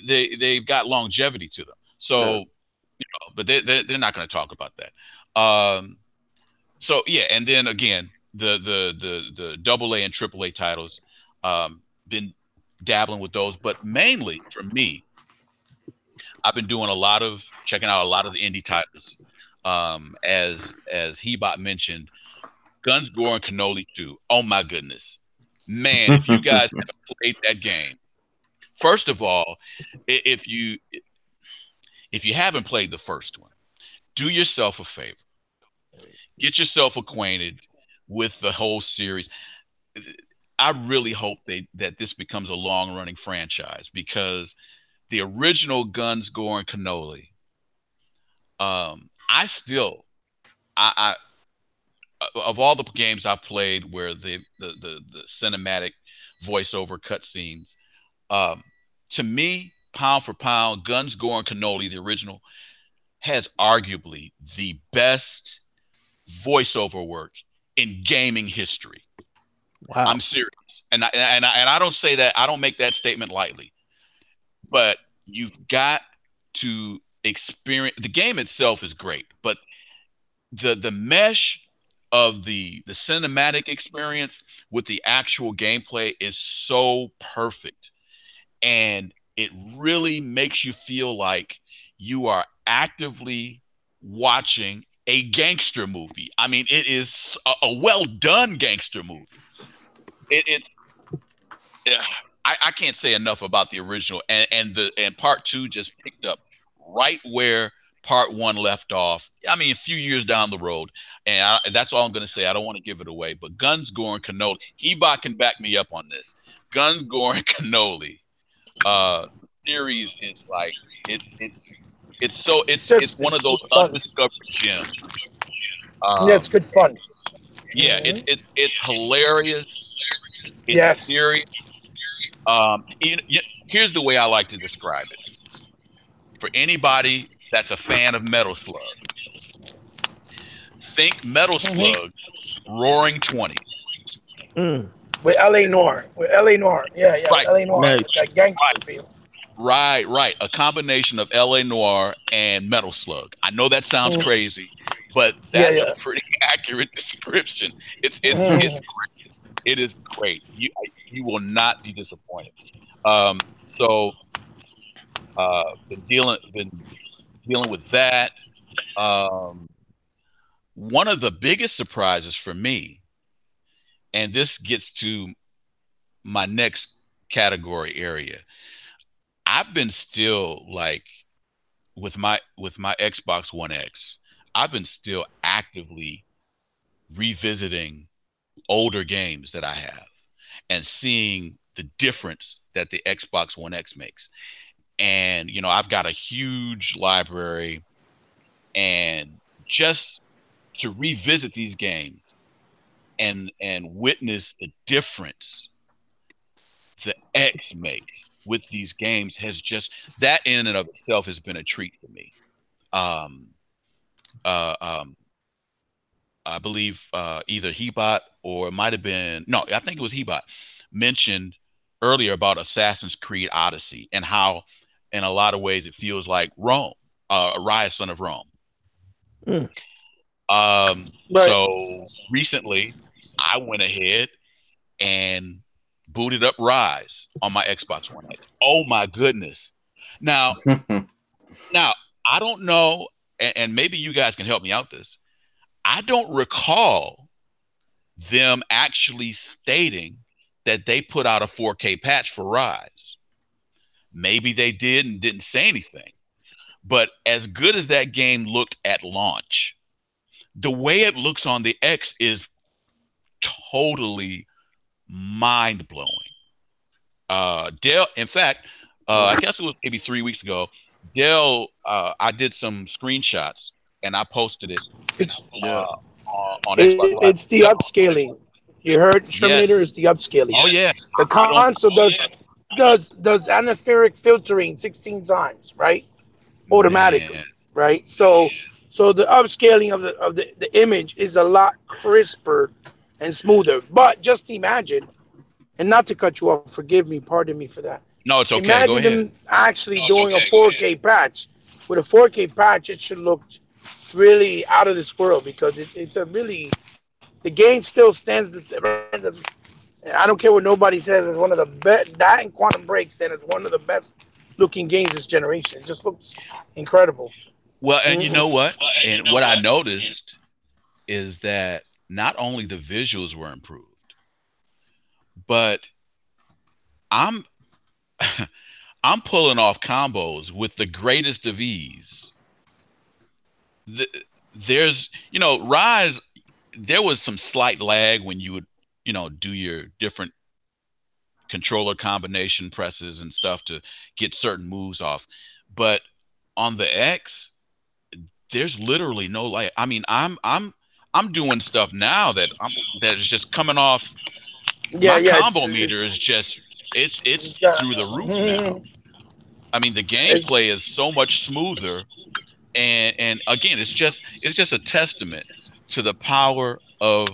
they've got longevity to them. So, but they're not going to talk about that. So yeah, and then again, the AA and AAA titles, been dabbling with those, but mainly for me, I've been doing checking out a lot of the indie titles. As Hebot mentioned, Guns, Gore, and Cannoli 2. Oh my goodness, man! If you guys haven't played that game, first of all, if you haven't played the first one, do yourself a favor. Get yourself acquainted with the whole series. I really hope that this becomes a long-running franchise, because the original Guns, Gore, and Cannoli, I of all the games I've played where the cinematic voiceover cutscenes, to me, pound for pound, Guns, Gore, and Cannoli, the original, has arguably the best voiceover work in gaming history. Wow. I'm serious. And I don't say that, I don't make that statement lightly. But you've got to experience, the game itself is great, but the mesh of the cinematic experience with the actual gameplay is so perfect. And it really makes you feel like you are actively watching a gangster movie. I mean, it is a well-done gangster movie. I can't say enough about the original, and part two just picked up right where part one left off. I mean, a few years down the road, and that's all I'm going to say. I don't want to give it away, but Guns, Gore, and Cannoli. Hebot can back me up on this. Guns, Gore, and Cannoli series is like it's one of those undiscovered gems. Yeah, it's good fun. Yeah, it's hilarious. It's serious. Here's the way I like to describe it. For anybody that's a fan of Metal Slug, think Metal Slug Roaring 20. With L.A. Noire. Yeah. Right. L.A. Noire. Nice. That gangster feel. Right. A combination of L.A. Noire and Metal Slug. I know that sounds crazy, but that's a pretty accurate description. It's great. It is great. You will not be disappointed. So been dealing with that. Um, one of the biggest surprises for me, and this gets to my next category area. I've been still like with my Xbox One X, I've been still actively revisiting older games that I have and seeing the difference that the Xbox One X makes. And I've got a huge library, and just to revisit these games and witness the difference the X makes with these games has just that in and of itself has been a treat for me. Um, uh, um, I believe either Hebot or it might have been no, I think it was Hebot mentioned earlier about Assassin's Creed Odyssey and how, in a lot of ways, it feels like Rome, Rise, Son of Rome. Mm. Right. So recently, I went ahead and booted up Rise on my Xbox One X. Oh my goodness! Now, now I don't know, and maybe you guys can help me out. I don't recall them actually stating that they put out a 4K patch for Rise. Maybe they did and didn't say anything. But as good as that game looked at launch, the way it looks on the X is totally mind blowing. Dell, in fact, I guess it was maybe 3 weeks ago. Dell, I did some screenshots and I posted it It's on Xbox Live. it's the upscaling. You heard Sherminator Yes. is the upscaling. Oh yeah. The console does atmospheric filtering 16 times, right? Automatically, Man. right? So the upscaling of the image is a lot crisper and smoother. But just imagine, and not to cut you off, forgive me, pardon me for that. No, it's okay. Go Imagine ahead. them actually doing a 4K patch. With a 4K patch, it should look really out of this world because it's a really the game still stands the I don't care what nobody says. It's one of the best. That and Quantum Break stand as one of the best looking games this generation. It just looks incredible. Well, and you know what? And what I noticed is that not only the visuals were improved, but I'm I'm pulling off combos with the greatest of ease. There's, Rise, there was some slight lag when you would, do your different controller combination presses and stuff to get certain moves off. But on the X, there's literally no lag. I mean, I'm doing stuff now that is just coming off. My combo meter is just it's through the roof now. I mean, the gameplay is so much smoother, and again, it's just a testament to the power of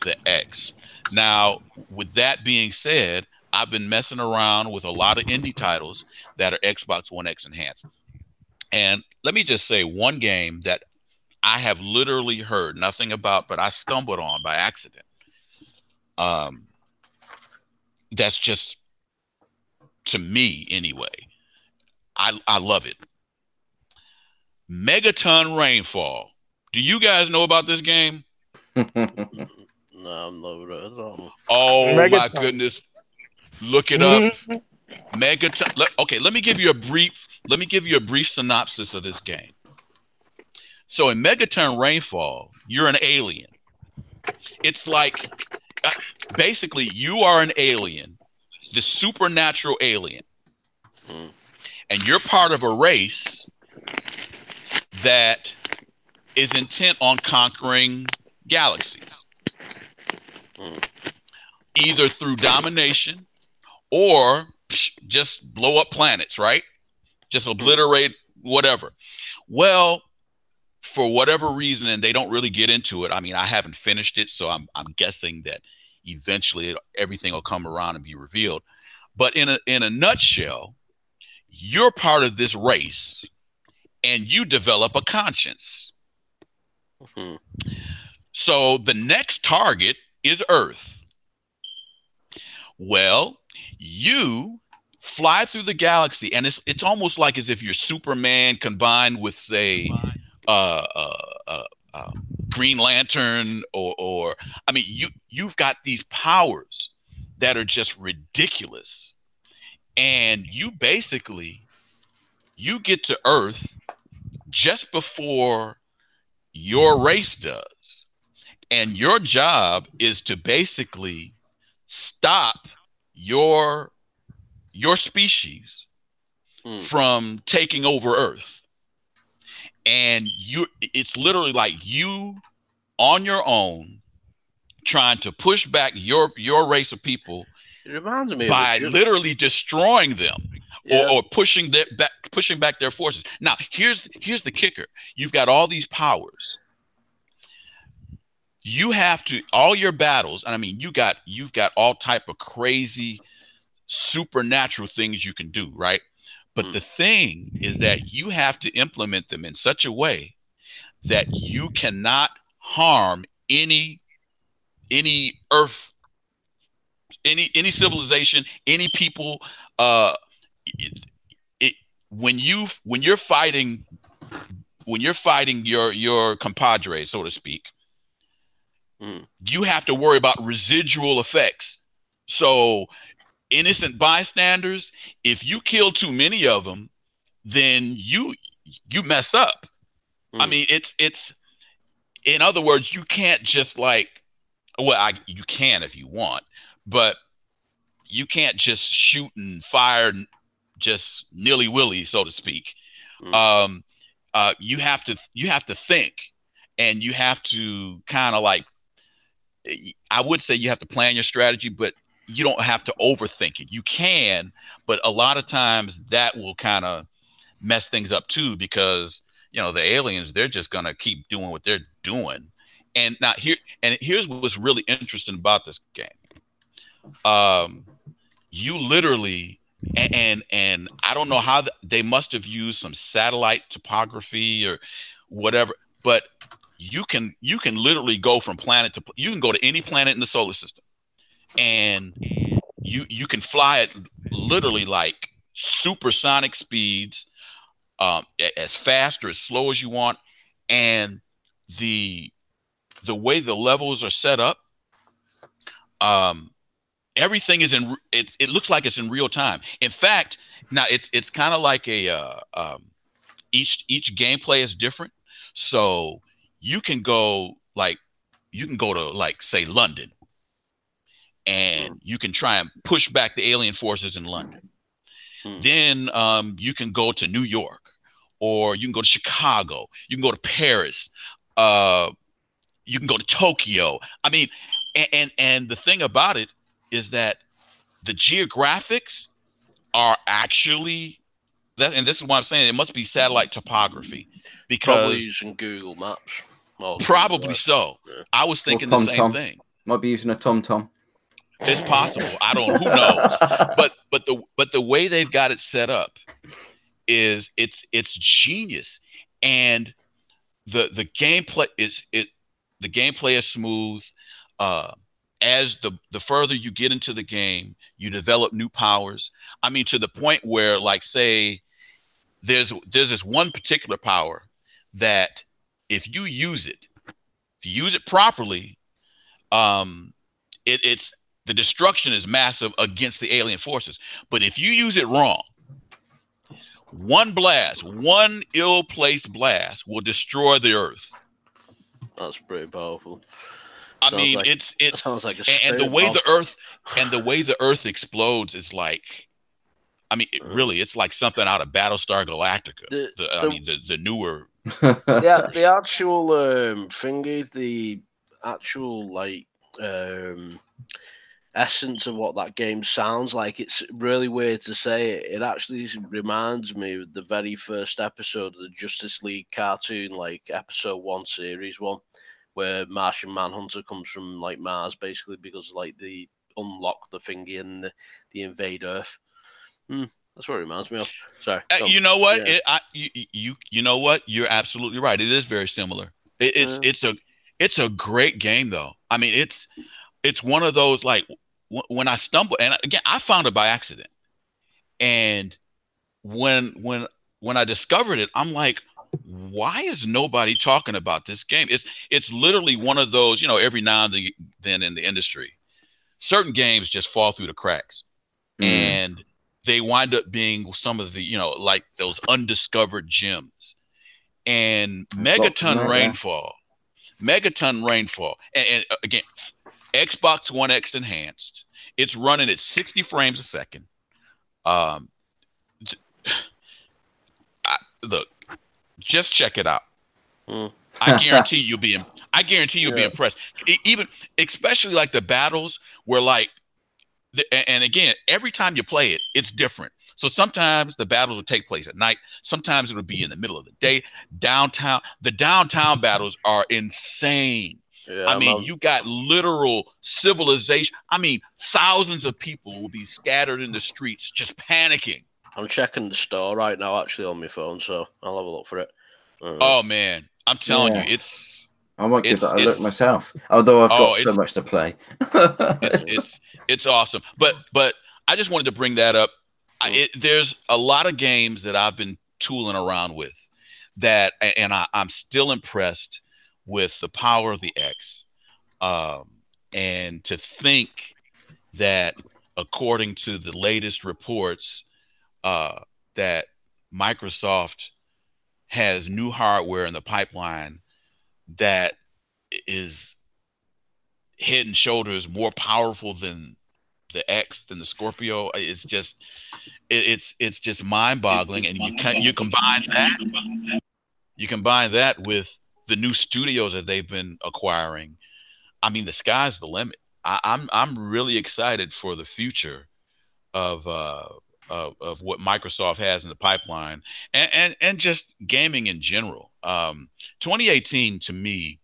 the X. Now, with that being said, I've been messing around with a lot of indie titles that are Xbox One X enhanced. And let me just say one game that I have literally heard nothing about, but I stumbled on by accident. That's just, to me anyway, I love it. Megaton Rainfall. Do you guys know about this game? No, I'm not heard of that. Oh Megaton. my goodness. Look it up. Megaton. Okay, let me give you a brief synopsis of this game. So in Megaton Rainfall, you're an alien. It's like basically you are an alien, the supernatural alien. And you're part of a race that is intent on conquering galaxies, either through domination or just blow up planets, right? Just obliterate whatever. Well, for whatever reason, and they don't really get into it. I mean, I haven't finished it, so I'm guessing that eventually everything will come around and be revealed. But in a nutshell, you're part of this race and you develop a conscience. So the next target is Earth. Well, you fly through the galaxy, and it's almost like as if you're Superman combined with, say, uh, uh, uh, Green Lantern, or I mean, you've got these powers that are just ridiculous, and you get to Earth just before your race does, and your job is to basically stop your species from taking over Earth. And it's literally like you on your own trying to push back your race of people. It reminds me by literally destroying them, or pushing back their forces. Now, here's the kicker. You've got all these powers. You have to, all your battles, and I mean, you've got all type of crazy supernatural things you can do, right? But the thing is that you have to implement them in such a way that you cannot harm any Earth, any civilization, any people. When you're fighting your compadre, so to speak, you have to worry about residual effects. So innocent bystanders, if you kill too many of them, then you mess up. I mean, it's in other words, you can't just like, well, you can if you want, but you can't just shoot and fire just nilly-willy, so to speak. You have to think, and you have to kind of like, I would say you have to plan your strategy, but you don't have to overthink it. You can, but a lot of times that will kind of mess things up too, because the aliens, they're just gonna keep doing what they're doing. And now here's what's really interesting about this game. You literally, and I don't know how they must have used some satellite topography or whatever, but you can literally go from planet to, you can go to any planet in the solar system, and you can fly at literally like supersonic speeds, as fast or as slow as you want. And the way the levels are set up, everything is it looks like it's in real time. In fact, now it's kind of like each gameplay is different. So you can go to like, say, London, and you can try and push back the alien forces in London. Then you can go to New York, or you can go to Chicago, you can go to Paris, you can go to Tokyo. I mean, and the thing about it is that the geographics are actually that, and this is why I'm saying it must be satellite topography, because probably using Google Maps. Probably so. Yeah. I was thinking the same thing. Might be using a TomTom. It's possible. I don't. Who knows? But the way they've got it set up is it's genius, and the gameplay is smooth. As the further you get into the game, you develop new powers. I mean, to the point where, like, say, there's this one particular power that if you use it properly, it's the destruction is massive against the alien forces. But if you use it wrong, one ill-placed blast will destroy the Earth. That's pretty powerful. I mean, it sounds like and the way the Earth explodes is like, I mean, it's like something out of Battlestar Galactica. The newer. The actual thingy, the actual like essence of what that game sounds like. It's really weird to say it. It actually reminds me of the very first episode of the Justice League cartoon, like episode 1, series 1. Where Martian Manhunter comes from like Mars, basically, because like they unlock the thingy and they invade Earth. That's what it reminds me of. Sorry. You know what? Yeah. You know what? You're absolutely right. It is very similar. It's a great game though. I mean, it's one of those, like, when I stumbled, and again, I found it by accident, And when I discovered it, I'm like, why is nobody talking about this game? It's literally one of those, every now and then in the industry, certain games just fall through the cracks, and they wind up being some of the, like those undiscovered gems. And Megaton Rainfall, and again, Xbox One X enhanced. It's running at 60 frames a second. Look, just check it out. I guarantee you'll be impressed. Even especially like the battles where and again, every time you play it, it's different. So sometimes the battles will take place at night. Sometimes it will be in the middle of the day. The downtown battles are insane. Yeah, I mean, you got literal civilization. I mean, thousands of people will be scattered in the streets just panicking. I'm checking the store right now, actually, on my phone, so I'll have a look for it. Oh, man. I'm telling you, I might give that a look myself, although I've got so much to play. It's awesome. But I just wanted to bring that up. There's a lot of games that I've been tooling around with and I'm still impressed with the power of the X. And to think that according to the latest reports, that Microsoft has new hardware in the pipeline that is head and shoulders more powerful than the X, than the Scorpio. It's just mind-boggling. And you combine that with the new studios that they've been acquiring. I mean, the sky's the limit. I'm really excited for the future of what Microsoft has in the pipeline, and just gaming in general. 2018 to me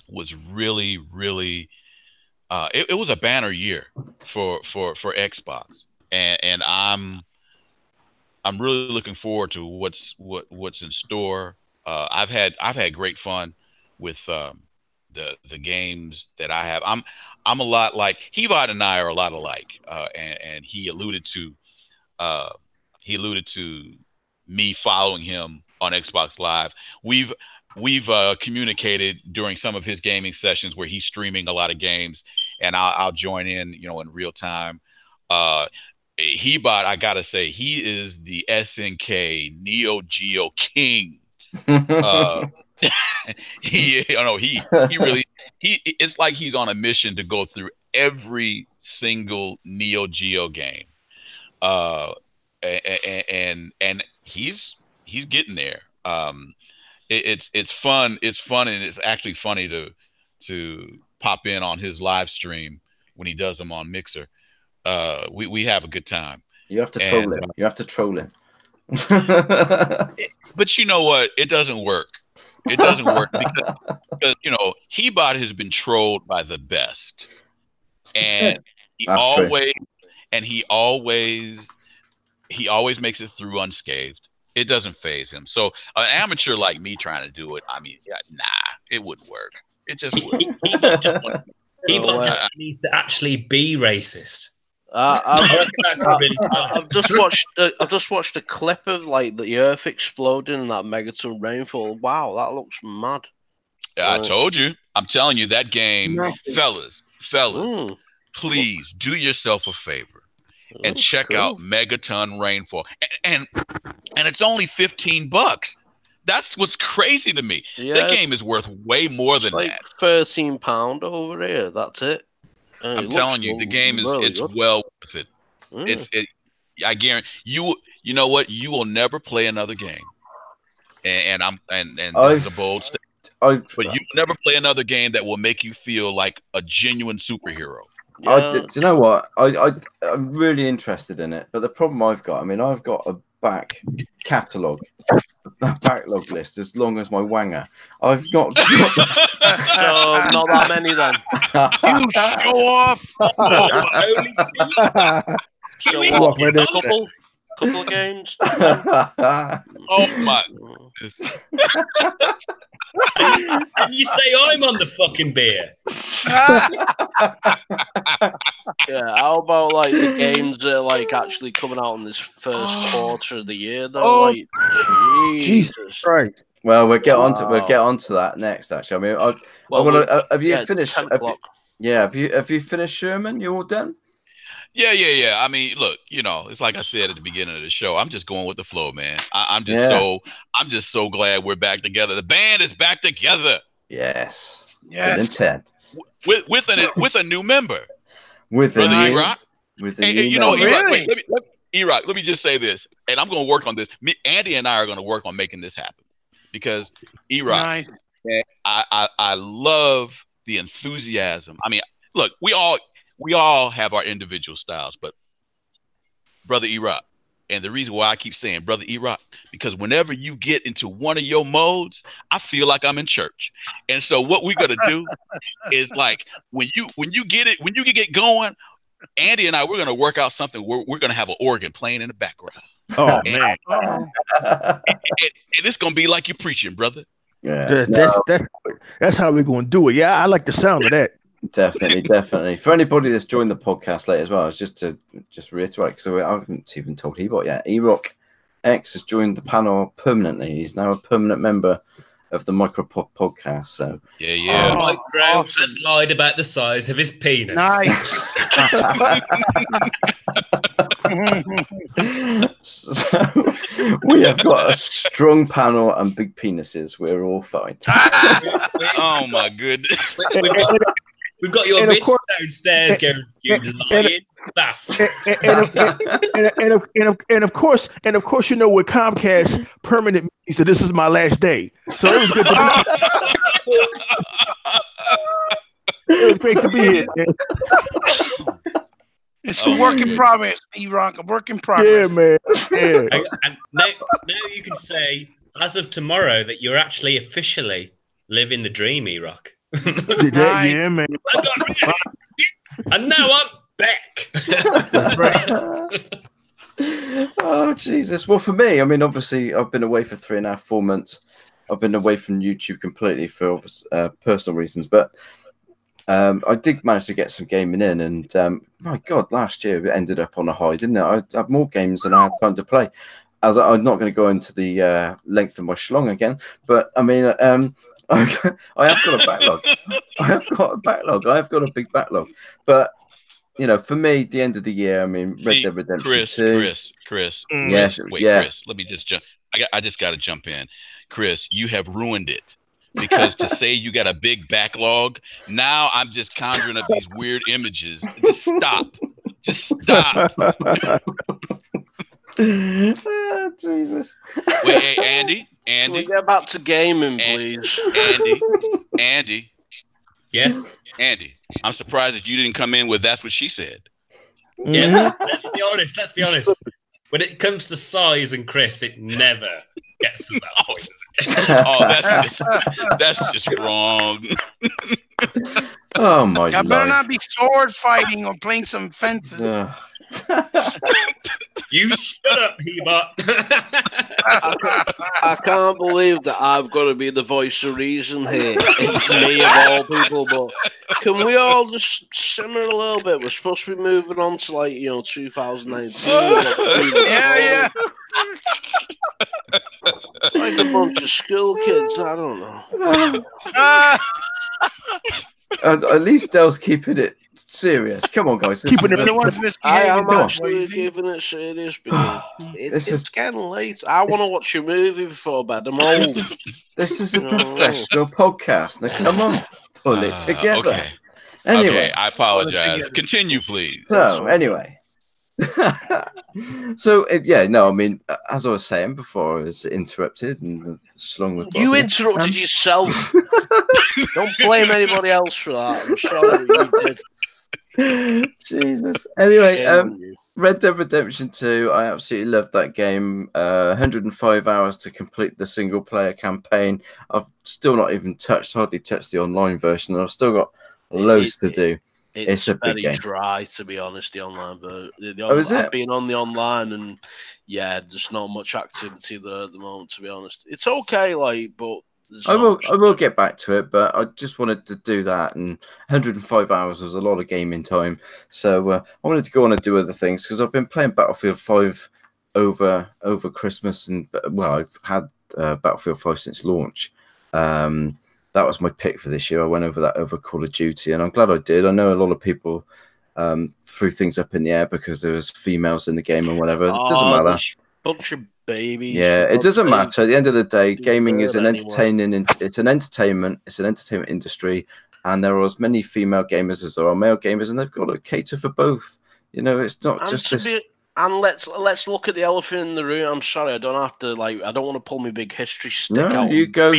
was really, really it was a banner year for Xbox, and I'm really looking forward to what's in store. I've had great fun with the games that I have. I'm a lot like Hebot, and I are a lot alike, and he alluded to me following him on Xbox Live. We've communicated during some of his gaming sessions where he's streaming a lot of games, and I'll join in, in real time. Hebot, I gotta say, he is the SNK Neo Geo king. It's like he's on a mission to go through every single Neo Geo game. And he's getting there. It's fun. It's fun, and it's actually funny to pop in on his live stream when he does them on Mixer. We have a good time. You have to troll him. You have to troll him. But you know what? It doesn't work. It doesn't work because Hebot has been trolled by the best, and he always makes it through unscathed. It doesn't faze him. So an amateur like me trying to do it, I mean, it wouldn't work. It just wouldn't. Hebot just needs to actually be racist. I've just watched a clip of the Earth exploding and that megaton rainfall. Wow, that looks mad. I told you. I'm telling you, that game, fellas, please do yourself a favor and check out Megaton Rainfall. And it's only $15. That's what's crazy to me. Yeah, that game is worth way more than that. £13 over here. That's it. I'm telling you, the game is well worth it. I guarantee you. You know what? You will never play another game. And this is a bold statement. But you will never play another game that will make you feel like a genuine superhero. Yeah. Do you know what? I'm really interested in it, but the problem I've got a back catalogue, a backlog list as long as my wanger. I've got so not that many then. You show off. Couple of games. Oh my! And you say I'm on the fucking beer. Yeah, how about like the games that are like actually coming out in this first quarter of the year though? Oh, Like, Jesus Jesus. Christ. Well, we'll get onto Wow. that next. Actually, I mean, I Well, want to. Have you yeah, it's finished? 10 o'clock. Have you finished Sherman? You all done? Yeah. I mean, look, it's like I said at the beginning of the show. I'm just going with the flow, man. I'm just so glad we're back together. The band is back together. Yes. yes. With a new member. With Brother a Erok. with a Hey, new Erok, Really? Erok, let me just say this, and I'm going to work on this. Andy and I are going to work on making this happen because Erok, Nice. I love the enthusiasm. I mean, look, we all have our individual styles, but Brother Erok, and the reason why I keep saying Brother Erok, because whenever you get into one of your modes, I feel like I'm in church. And so what we're gonna do is like when you get going, Andy and I, we're gonna work out something. We're gonna have an organ playing in the background. Oh And, man. and it's gonna be like you're preaching, brother. Yeah. That's how we're gonna do it. Yeah, I like the sound of that. Definitely. For anybody that's joined the podcast late as well, it's just to reiterate, because I haven't even told Ebot yet. Erok X has joined the panel permanently. He's now a permanent member of the MicroPod podcast. So Yeah. Micro just lied about the size of his penis. Nice. so we have got a strong panel and big penises. We're all fine. Oh my goodness. We've got your And of miss course- downstairs going, you lying bastard. And of course, with Comcast, permanent means that this is my last day. So it was good to be. It was great to be here. Man. It's a work in progress, Erok. A work in progress. Yeah, man. Yeah. And now you can say, as of tomorrow, that you're actually officially living the dream, Erok. Yeah, man. I got rid of it, and now I'm back. That's right. Oh Jesus! Well, for me, I mean, obviously, I've been away for 3.5, 4 months. I've been away from YouTube completely for personal reasons, but I did manage to get some gaming in, and my God, last year it ended up on a high, didn't it? I had more games than I had time to play. I'm not going to go into the length of my schlong again, but I mean, I have got a backlog. I have got a big backlog. But for me, the end of the year, I mean, Red Dead Redemption 2. Chris. Wait, yeah. Chris, let me just jump. I just got to jump in. Chris, you have ruined it. Because to say you got a big backlog, now I'm just conjuring up these weird images. Just stop. Jesus. Wait, hey, Andy. Can we get back to gaming, please? Andy. Yes. Andy, I'm surprised that you didn't come in with that's what she said. Yeah. Let's be honest. When it comes to size and Chris, it never gets to that point. Oh, that's just wrong. Oh my I better not be sword fighting or playing some fences. You shut up, Hebot. I can't believe that I've got to be the voice of reason here. It's me of all people, but can we all just simmer a little bit? We're supposed to be moving on to 2019. Yeah. Like a bunch of school kids, I don't know. At least Dell's keeping it serious. Come on, guys. I am actually keeping it serious because it's getting late. I want to watch a movie before bed. I'm old. This is a professional podcast. Now, come on, pull it together. Okay. Anyway, okay, I apologize. Continue, please. So, anyway. I mean, as I was saying before, I was interrupted and slung with. You interrupted yourself. Don't blame anybody else for that. I'm sorry you did. Jesus. Anyway, Red Dead Redemption 2. I absolutely loved that game. 105 hours to complete the single player campaign. I've still not even hardly touched the online version, and I've still got loads to do. It's a big game. Dry, to be honest, the online version. Is it? I've been on the online, and there's not much activity there at the moment, to be honest. It's okay, but I will get back to it, but I just wanted to do that, and 105 hours was a lot of gaming time. So I wanted to go on and do other things because I've been playing Battlefield 5 over Christmas, and well, I've had Battlefield 5 since launch. That was my pick for this year. I went over that over Call of Duty, and I'm glad I did. I know a lot of people threw things up in the air because there was females in the game and whatever. It doesn't matter. Bunch of babies. Yeah, it doesn't matter. At the end of the day, gaming is an entertainment. It's an entertainment industry, and there are as many female gamers as there are male gamers, and they've got to cater for both. You know, it's not just this. And let's look at the elephant in the room. I'm sorry, I don't have to I don't want to pull my big history stick out. You go.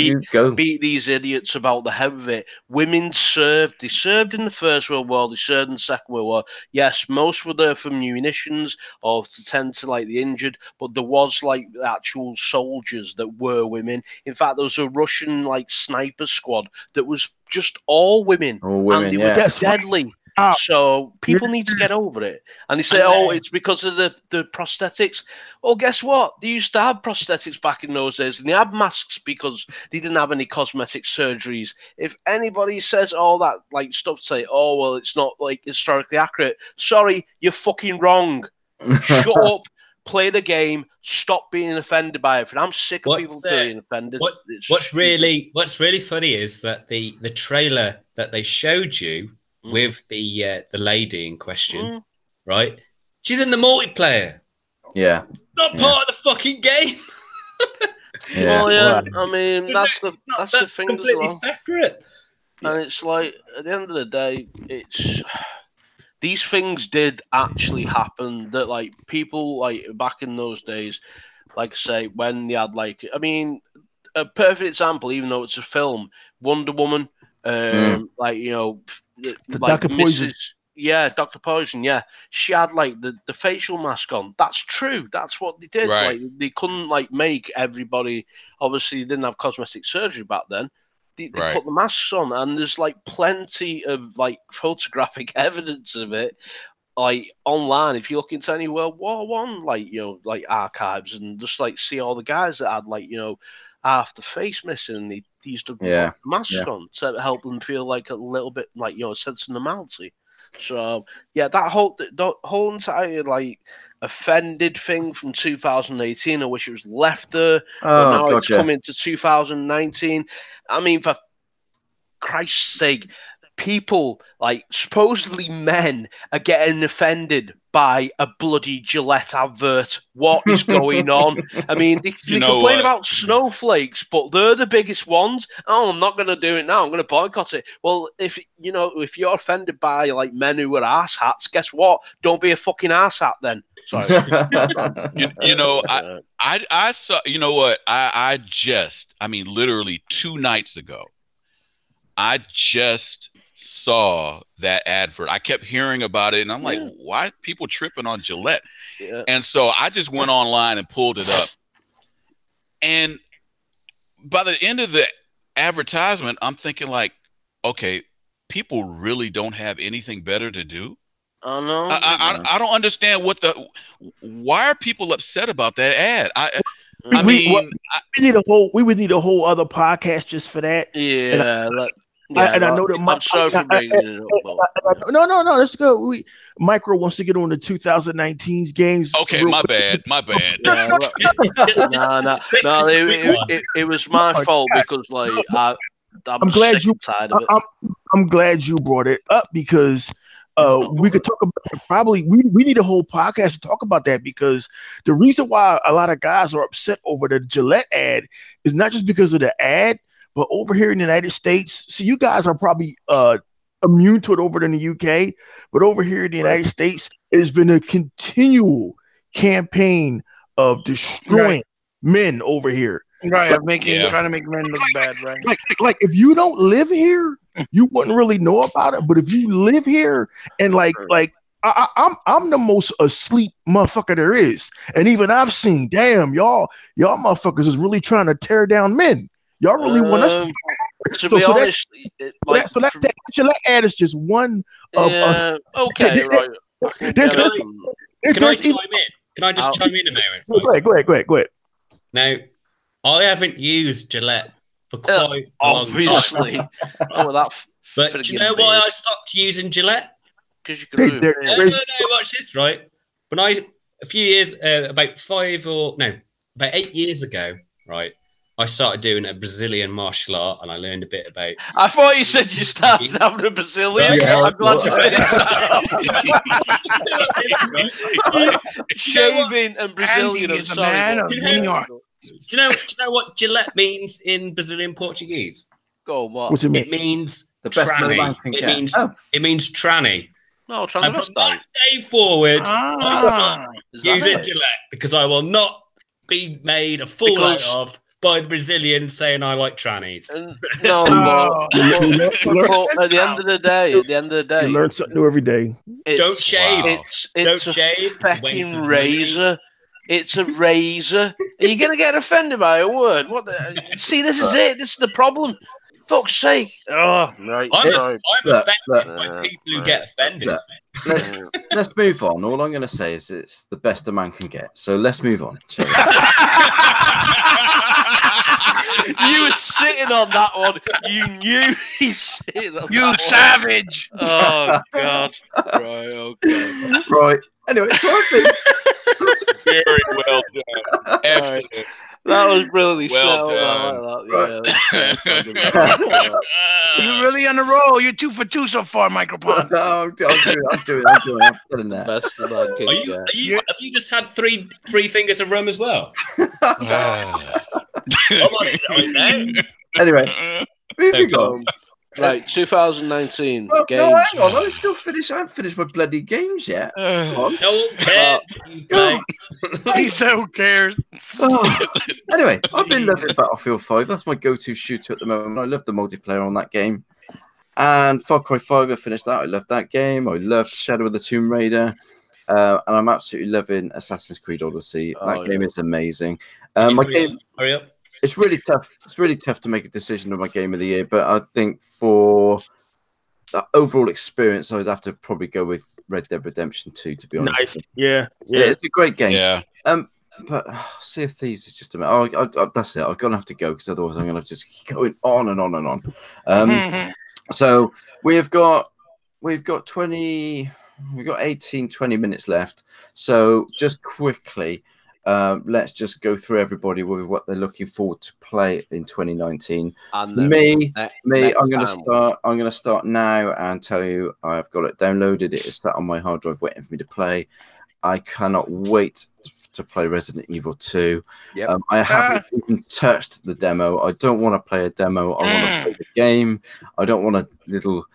Beat these idiots about the head of it. Women served. They served in the First World War. They served in the Second World War. Yes, most were there for munitions or to tend to the injured, but there was actual soldiers that were women. In fact, there was a Russian sniper squad that was just all women. All women, and they were deadly. So people need to get over it. And they say, it's because of the prosthetics. Well, guess what? They used to have prosthetics back in those days, and they had masks because they didn't have any cosmetic surgeries. If anybody says all that stuff, say, well, it's not historically accurate. Sorry, you're fucking wrong. Shut up. Play the game. Stop being offended by everything. I'm sick of people being offended. What's really funny is that the trailer that they showed you with the lady in question, right? She's in the multiplayer. Yeah. Not part of the fucking game. Yeah. Well, yeah. I mean, that's the thing as completely well. separate. And it's at the end of the day, it's these things did actually happen. That people back in those days, I say, when they had I mean, a perfect example, even though it's a film, Wonder Woman, Dr. Poison. Yeah, Dr. Poison, yeah. She had the facial mask on. That's true. That's what they did. Right. They couldn't make everybody, obviously they didn't have cosmetic surgery back then. They put the masks on, and there's plenty of photographic evidence of it online. If you look into any World War One archives and just see all the guys that had half the face missing, they used to put the mask on to help them feel a little bit a sense of normality. So yeah, that whole entire offended thing from 2018, I wish it was left there. But now it's coming to 2019. I mean, for Christ's sake, people supposedly men are getting offended by a bloody Gillette advert. What is going on? I mean, they complain about snowflakes, but they're the biggest ones. Oh, I'm not going to do it now. I'm going to boycott it. Well, if you're offended by men who wear ass hats, guess what? Don't be a fucking ass hat then. Sorry. I saw. You know what? I mean, literally 2 nights ago, I just saw that advert. I kept hearing about it, and I'm like, why are people tripping on Gillette? Yeah. And so I just went online and pulled it up. And by the end of the advertisement, I'm thinking okay, people really don't have anything better to do. Oh no. I don't understand why are people upset about that ad? We would need a whole other podcast just for that. Yeah. I know that I'm sorry for bringing it up. No, that's good. Micro wants to get on the 2019's games. Okay, my bad. It was my fault because I'm glad you tired of it. I'm glad you brought it up because we could talk about probably we need a whole podcast to talk about that, because the reason why a lot of guys are upset over the Gillette ad is not just because of the ad, but over here in the United States. So you guys are probably immune to it over in the UK, but over here in the United States, it has been a continual campaign of destroying men over here. Right, trying to make men look bad, right? Like if you don't live here, you wouldn't really know about it. But if you live here and I'm the most asleep motherfucker there is, and even I've seen, damn, y'all motherfuckers is really trying to tear down men. Y'all really want us to be honest. That Gillette ad is just one of us. Okay, right. Can I chime in? Can I just chime in a moment? Right? Go ahead. Now, I haven't used Gillette for quite a long time. Obviously. Oh, that But do you know why I stopped using Gillette? Because you grew. No, watch this, right? When a few years, about 8 years ago, right, I started doing a Brazilian martial art, and I learned a bit about. I thought you said you started having a Brazilian. Yeah, I'm glad you finished. Shaving and Brazilian. Andy is a man of many arts. Do you know what Gillette means in Brazilian Portuguese? Go on, what? What's it mean? It means The best tranny. man can get. It means tranny. No, And from transvestite. that day forward, I Is use that it Gillette because I will not be made a fool out of by the Brazilians saying I like trannies. No, but at the end of the day, You learn something new every day. Don't shave. It's Don't a shave. It's a waste of fucking money. razor. It's a razor. Are you gonna get offended by a word? What? See, this is it. This is the problem. Fuck's sake. Oh, right. I'm sorry. offended by people who get offended. Let's move on. All I'm going to say is it's the best a man can get. So let's move on. shall we? You were sitting on that one. You knew he's sitting on You that savage! one. Oh, God. Right, okay. Right. Anyway, so I've been. Very well done. Excellent. That was brilliantly Well settled. done. I like that. You're really on the roll. You're 2 for 2 so far, MicroPod. No, I'm doing. I'm getting there. Best of that kid, Have you just had three fingers of rum as well? Ah. I'm on it right now. Anyway, moving on. Right, 2019 Well, games. no, hang on. I haven't finished my bloody games yet. Hang on. No one cares. You play. He said, who cares? Oh. Anyway, I've been loving Battlefield 5. That's my go-to shooter at the moment. I love the multiplayer on that game. And Far Cry 5, I finished that. I loved that game. I loved Shadow of the Tomb Raider. And I'm absolutely loving Assassin's Creed Odyssey. That game is amazing. Hurry up. It's really tough. It's really tough to make a decision on my game of the year, but I think for the overall experience, I'd have to probably go with Red Dead Redemption 2. To be honest, Nice. Yeah. It's a great game. Yeah. But Sea of Thieves is just that's it. I'm gonna have to go because otherwise I'm gonna just keep going on and on and on. So we've got 20 minutes left. So just quickly. Let's just go through everybody with what they're looking forward to play in 2019. And Me, I'm going to start now and tell you I've got it downloaded. It is sat on my hard drive waiting for me to play. I cannot wait to play Resident Evil 2. Yep. I haven't even touched the demo. I don't want to play a demo. I want to play the game. I don't want a little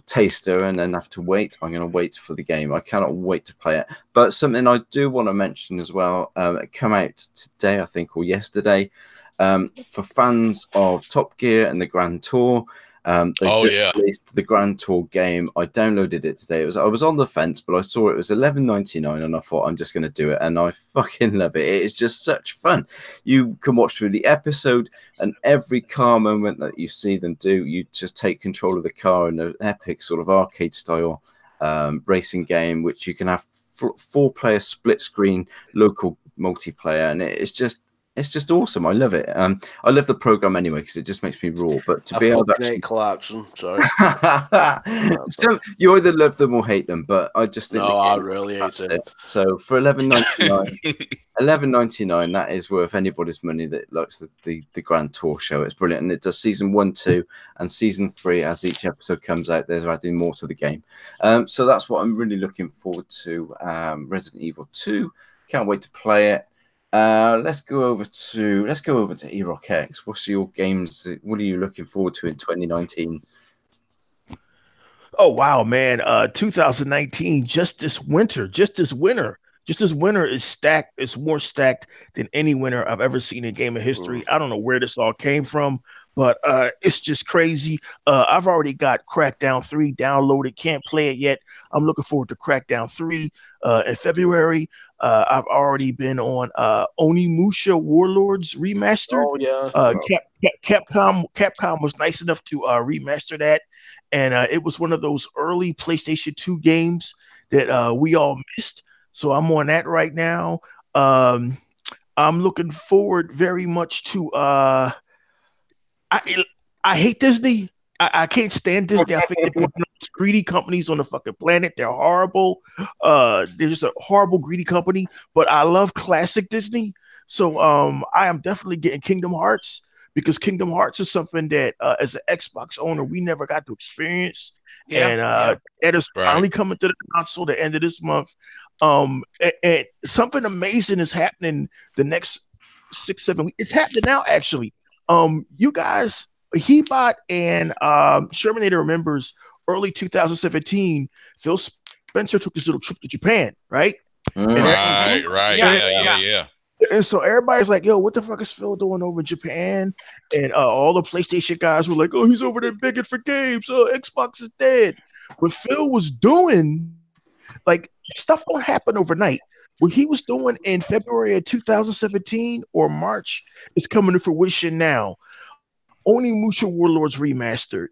taster and then have to wait. I'm going to wait for the game. I cannot wait to play it. But something I do want to mention as well, it came out today, I think, or yesterday, for fans of Top Gear and the Grand Tour. They released the Grand Tour game. I downloaded it today. I was on the fence, but I saw it was $11.99 and I thought I'm just going to do it. And I fucking love it. It is just such fun. You can watch through the episode and every car moment that you see them do, you just take control of the car in an epic sort of arcade style racing game, which you can have 4-player split screen local multiplayer. And it's just awesome. I love it. I love the program anyway because it just makes me raw. But to be able to actually collapsing, sorry. So you either love them or hate them. But I just think I really hate it. So for $11.99, that is worth anybody's money that likes the Grand Tour show. It's brilliant, and it does season 1, 2, and season 3. As each episode comes out, there's adding more to the game. So that's what I'm really looking forward to. Resident Evil 2. Can't wait to play it. Let's go over to Erok X. What's your games? What are you looking forward to in 2019? Oh wow, man! 2019, just this winter is stacked. It's more stacked than any winter I've ever seen in game of history. I don't know where this all came from, but it's just crazy. I've already got Crackdown 3 downloaded. Can't play it yet. I'm looking forward to Crackdown 3 in February. I've already been on Onimusha Warlords Remastered. Oh yeah. Capcom was nice enough to remaster that, and it was one of those early PlayStation 2 games that we all missed. So I'm on that right now. I'm looking forward very much to I hate Disney. I can't stand Disney. I think they're one of the most greedy companies on the fucking planet. They're horrible. They're just a horrible, greedy company. But I love classic Disney. So I am definitely getting Kingdom Hearts because Kingdom Hearts is something that as an Xbox owner we never got to experience. And that is finally coming to the console the end of this month. And something amazing is happening the next 6-7 weeks. It's happening now, actually. You guys, Hebot and Sherminator remembers early 2017. Phil Spencer took this little trip to Japan, right? Right. Yeah. And so everybody's like, "Yo, what the fuck is Phil doing over in Japan?" And all the PlayStation guys were like, "Oh, he's over there begging for games. Oh, Xbox is dead." What Phil was doing, like, stuff don't happen overnight. What he was doing in February of 2017 or March is coming to fruition now. Onimusha Warlords Remastered,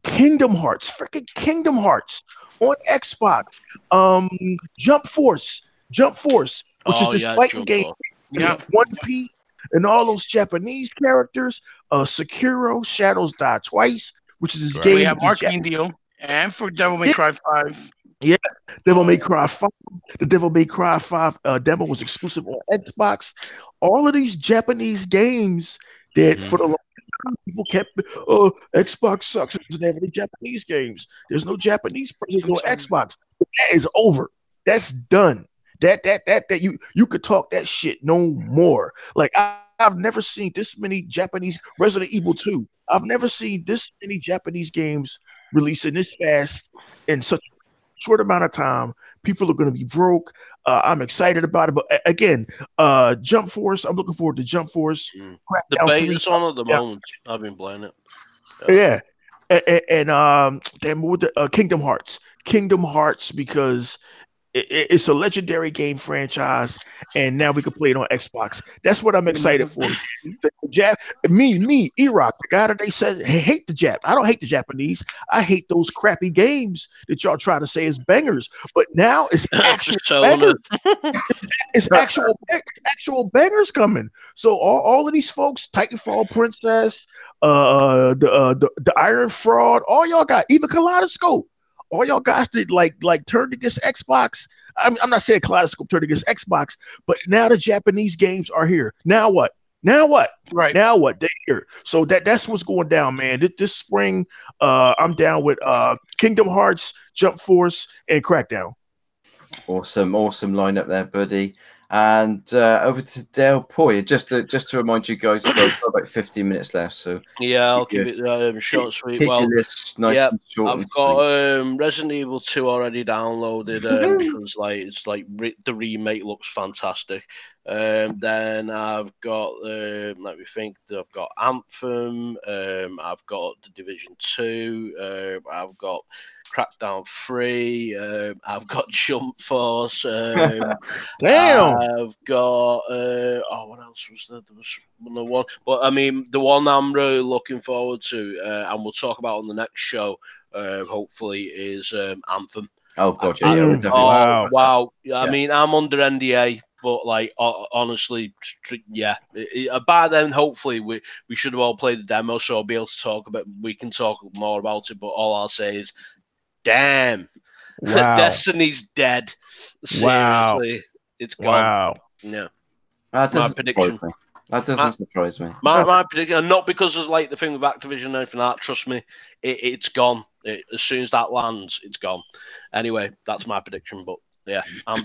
Kingdom Hearts, freaking Kingdom Hearts on Xbox, Jump Force, which is this fighting game, One Piece, and all those Japanese characters, Sekiro, Shadows Die Twice, which is this game. We have Archangel, and for Devil May Cry 5. Yeah, Devil May Cry 5. The Devil May Cry 5 demo was exclusive on Xbox. All of these Japanese games that for the long time people kept, Xbox sucks. There's never any Japanese games. There's no Japanese person on Xbox. That is over. That's done. That you could talk that shit no more. Like I've never seen this many Japanese Resident Evil 2. I've never seen this many Japanese games releasing this fast in such a short amount of time. People are going to be broke. I'm excited about it. But again, Jump Force. I'm looking forward to Jump Force. The beta's on at the moment. I've been playing it. Yeah. And then with the Kingdom Hearts, because it's a legendary game franchise, and now we can play it on Xbox. That's what I'm excited for. Me, Erok, the guy that they said hate the Jap. I don't hate the Japanese. I hate those crappy games that y'all try to say is bangers. But now it's actual bangers. It's actual bangers coming. So all of these folks, Titanfall Princess, the Iron Fraud, all y'all got, even Kaleidoscope. All y'all guys that like turned against Xbox. I'm not saying Kaleidoscope turned against Xbox, but now the Japanese games are here. Now what? Right. Now what? They're here. So that's what's going down, man. This spring, I'm down with Kingdom Hearts, Jump Force, and Crackdown. Awesome lineup there, buddy. And over to Delpo. Just to remind you guys, we've got about 15 minutes left. So yeah, I'll keep it short and sweet. Well, list nice and short. I've got Resident Evil 2 already downloaded because the remake looks fantastic. Then I've got let me think. I've got Anthem. I've got The Division 2. I've got Crackdown 3. I've got Jump Force. Damn. I've got what else was there? There was another one, but I mean the one I'm really looking forward to, and we'll talk about on the next show, hopefully, is Anthem. Oh god, yeah, we're definitely. Wow. Yeah. I mean, I'm under NDA, but like honestly, yeah. By then, hopefully, we should have all played the demo, so I'll be able to talk about. We can talk more about it. But all I'll say is, damn, Destiny's dead. Seriously, it's gone. Wow. Yeah. That doesn't surprise me. That doesn't surprise me. My prediction, and not because of like the thing with Activision and anything like that. Trust me, it's gone. As soon as that lands, it's gone. Anyway, that's my prediction. But yeah, a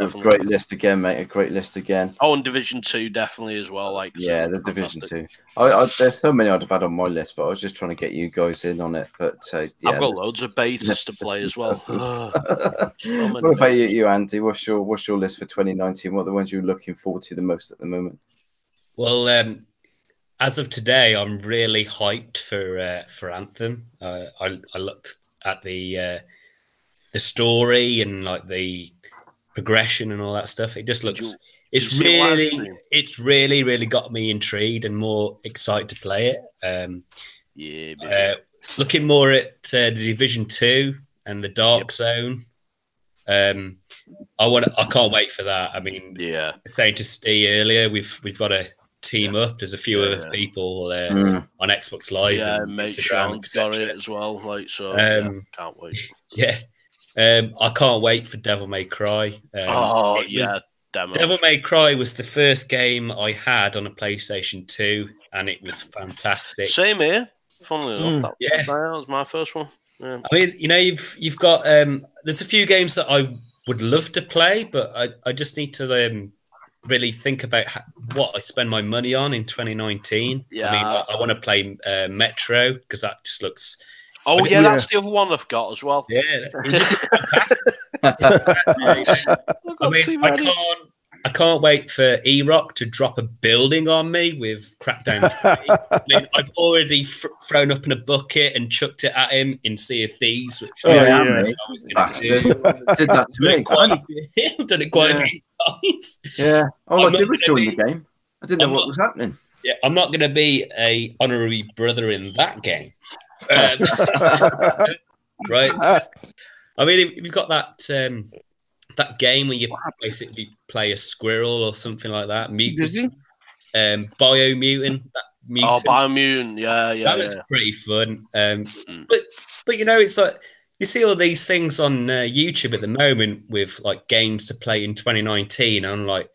great list again, mate. A great list again. Oh, and Division 2 definitely as well. Like yeah, the Division 2. There's so many I'd have had on my list, but I was just trying to get you guys in on it. But yeah, I've got loads of betas to play as well. What about you, Andy? What's your list for 2019? What are the ones you're looking forward to the most at the moment? Well, as of today, I'm really hyped for Anthem. I looked at the story and like the progression and all that stuff. It just looks. It's really got me intrigued and more excited to play it. Looking more at the Division 2 and the Dark Zone. I can't wait for that. I mean, saying to Steve earlier, we've got to team up. There's a few other people on Xbox Live and mate, Instagram, Sean's got etc. it as well. Like, so can't wait. Yeah, I can't wait for Devil May Cry. Devil May Cry was the first game I had on a PlayStation 2, and it was fantastic. Same here. Funnily enough, that was my first one. Yeah. I mean, you know, you've got there's a few games that I would love to play, but I just need to really think about what I spend my money on in 2019. Yeah, I mean, I want to play Metro because that just looks. Oh yeah, that's the other one I've got as well. Yeah, it just looks fantastic. I mean, I can't wait for Erok to drop a building on me with Crackdown 3. I mean, I've already thrown up in a bucket and chucked it at him in Sea of Thieves, which I was going to do. Did that to me. I've done it quite a few times. Yeah. Oh, I did join the game. I didn't know what was happening. Yeah, I'm not going to be a honorary brother in that game. Right. I mean, you've got that game where you basically play a squirrel or something like that. Biomutant. Biomutant. Yeah. That looks pretty fun. But you know, it's like you see all these things on YouTube at the moment with like games to play in 2019. I'm like,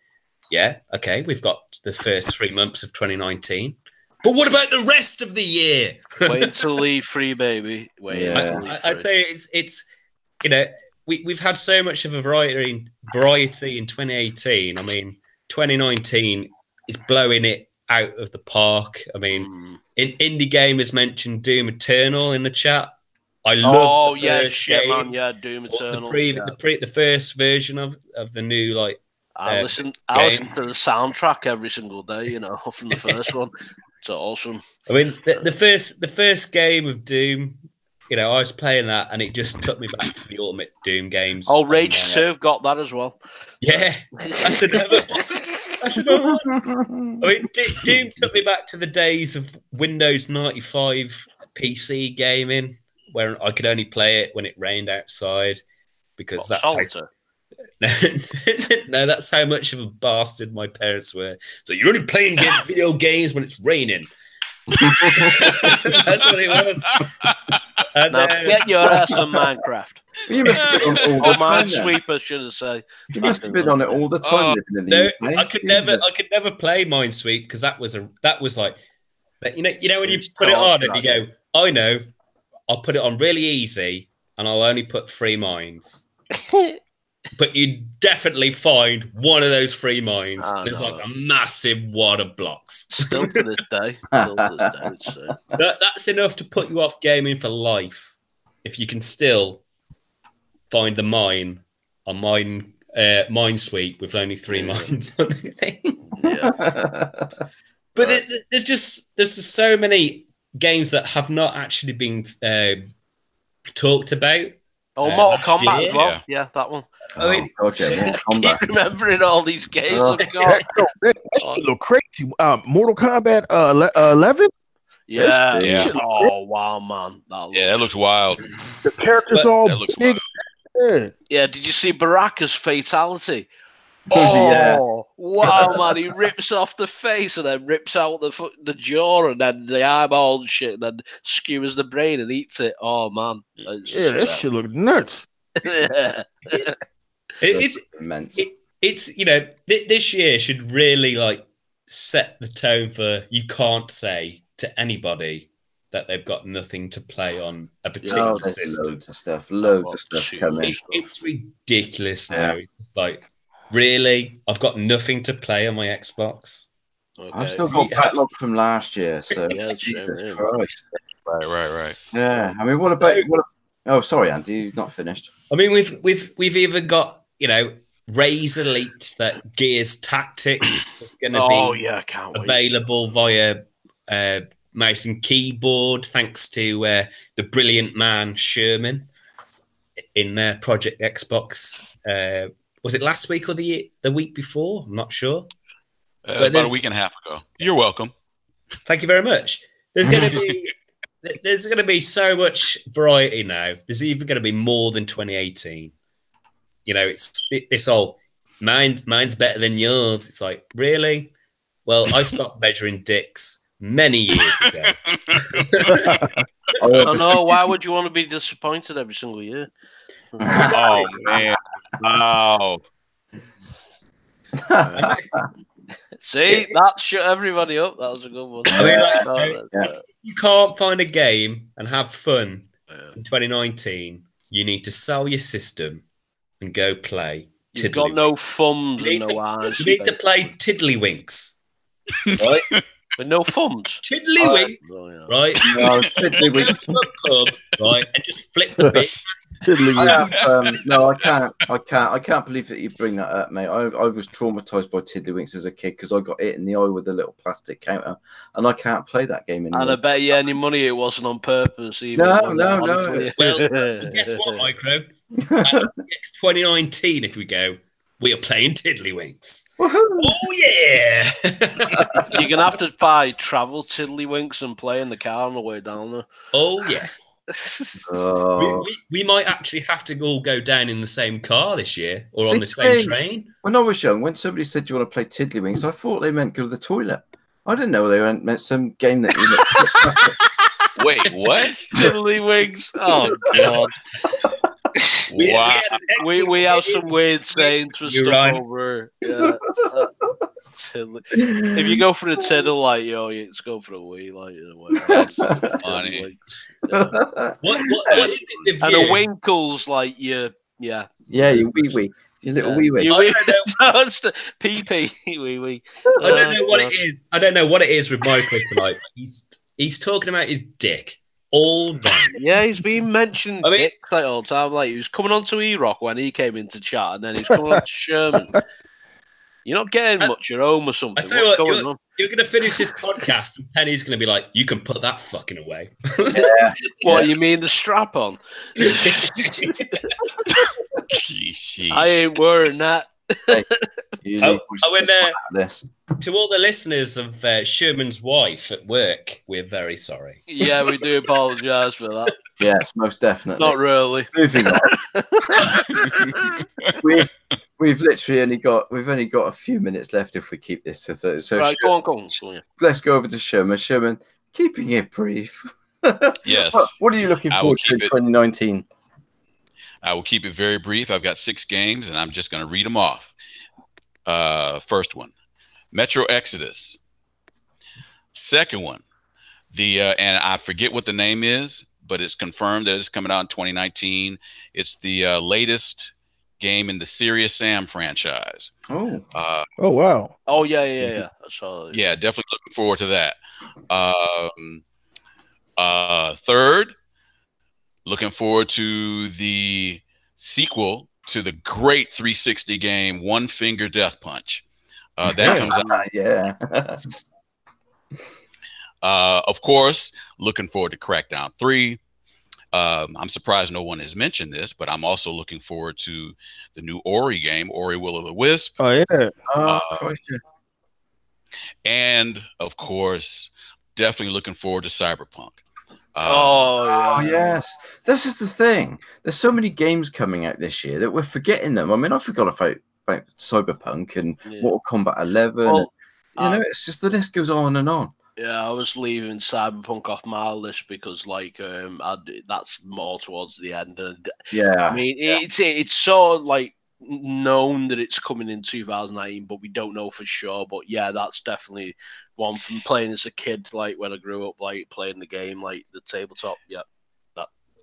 yeah, okay, we've got the first 3 months of 2019. But what about the rest of the year? Wait until E3, baby. I'd say it's you know, we've had so much of a variety in 2018. I mean, 2019 is blowing it out of the park. I mean, Indie Gamers mentioned Doom Eternal in the chat. I love the first game. Man, Doom Eternal. The first version of the new I listen to the soundtrack every single day, you know, from the first one. It's awesome. I mean, the first game of Doom, you know, I was playing that and it just took me back to the Ultimate Doom games. Oh, Rage 2 got that as well. Yeah, that's another one. That's another one. I mean, Doom took me back to the days of Windows 95 PC gaming, where I could only play it when it rained outside because that's Solitaire? No, that's how much of a bastard my parents were. So you're only playing video games when it's raining. That's what it was. And, now get your ass on Minecraft. You must have been on all the time. Minesweeper, should I say? You must have been on it all the time. I could never play Minesweep because that was like, you know when you put it on and you go, I know, I'll put it on really easy and I'll only put 3 mines. But you definitely find one of those 3 mines. There's like a massive wad of blocks. Still to this day. That's enough to put you off gaming for life. If you can still find the mine on Minesweep with only 3 mines on the thing. But there's just so many games that have not actually been talked about. Oh, Mortal Kombat as well. Yeah, that one. I mean, keep remembering all these games I've got. That's a little crazy. Mortal Kombat 11? Yeah. Oh, wow, man. That looks wild. The characters all big. Yeah, did you see Baraka's fatality? Oh, wow, man. He rips off the face and then rips out the jaw and then the eyeball and shit and then skewers the brain and eats it. Oh, man. That shit look nuts. It's immense. It's you know, this year should really set the tone for you can't say to anybody that they've got nothing to play on a particular system. Loads of stuff coming. It's ridiculous now. Really? I've got nothing to play on my Xbox. Okay. I've still got backlog from last year, so Jesus Christ. Right. Yeah. I mean, what about oh, sorry, Andy, you're not finished. I mean, we've even got, you know, Razer leaked that Gears Tactics is going to be available via mouse and keyboard, thanks to the brilliant man Sherman in Project Xbox. Was it last week or the week before? I'm not sure. About a week and a half ago. You're welcome. Thank you very much. There's going to be so much variety now. There's even going to be more than 2018. You know, it's all mine's better than yours. It's like, really? Well, I stopped measuring dicks many years ago. Oh no! Why would you want to be disappointed every single year? Oh man! Wow. See, that shut everybody up. That was a good one. I mean, like, Yeah. you can't find a game and have fun Yeah. in 2019. You need to sell your system and go play. You've got no thumbs You and need no to- eyes. You need to play Tiddlywinks, right? with no thumbs. Tiddlywink, Oh, yeah. right? No, Go Tiddlywinks. to a pub, right, and just flip the bit. Tiddlywinks. No, I can't believe that you bring that up, mate. I was traumatized by Tiddlywinks as a kid because I got hit in the eye with a little plastic counter, and I can't play that game anymore. And I bet you any money it wasn't on purpose. Even No. Well, guess what, Micro? Next 2019, if we go, we are playing Tiddlywinks. Oh yeah! You're gonna have to buy travel Tiddlywinks and play in the car on the way down there. Oh yes. Oh. We might actually have to all go down in the same car this year, or See, on the same Twin, train. When I was young, when somebody said, "Do you want to play Tiddlywinks?" I thought they meant go to the toilet. I didn't know they meant some game that. Wait, what? Tiddlywinks. Oh god. Wow. We have some weird sayings for You're stuff right. over. Yeah. If you go for the tiddle, like you just go for a wee, like That's funny. Yeah. What is it with And you? a winkles, like you, yeah. Yeah, you wee, your little wee. You I wee. don't know. Just pee wee. I don't know what it is. I don't know what it is with Michael tonight. He's talking about his dick all night. Yeah, he's been mentioned I mean- dicks like all the time. Like he was coming on to Erok when he came into chat, and then he's coming on to Sherman. You're not getting much at home or something. I tell you What's what, going on? you're going to finish this podcast, and Penny's going to be like, "You can put that fucking away." What you mean the strap on? Sheesh. I ain't wearing that. You Oh, need to oh, and, stick with this. To all the listeners of Sherman's wife at work, we're very sorry. Yeah, we do apologise for that. Yes, most definitely. Not really. Moving on. we've literally only got a few minutes left if we keep this to 30. So Right, go on. let's go over to Sherman. Sherman, keeping it brief. Yes. What are you looking I will forward to in keep it- 2019? I will keep it very brief. I've got 6 games, and I'm just going to read them off. First one, Metro Exodus. Second one, and I forget what the name is, but it's confirmed that it's coming out in 2019. It's the latest game in the Serious Sam franchise. Oh, Oh wow. Oh yeah. I saw it. Yeah, definitely looking forward to that. Third, looking forward to the sequel to the great 360 game One Finger Death Punch. That comes out. Yeah. Of course, looking forward to Crackdown 3. I'm surprised no one has mentioned this, but I'm also looking forward to the new Ori game, Ori Will of the Wisp. Oh yeah. Christ, yeah. And, of course, definitely looking forward to Cyberpunk. Oh yes, this is the thing. There's so many games coming out this year that we're forgetting them. I mean, I forgot about Cyberpunk and Mortal Kombat 11. Well, It's just the list goes on and on. Yeah, I was leaving Cyberpunk off my list because, that's more towards the end. And Yeah, I mean, it's sort of like known that it's coming in 2019, but we don't know for sure. But yeah, that's definitely one from playing as a kid, like when I grew up, like playing the game, like the tabletop. Yeah.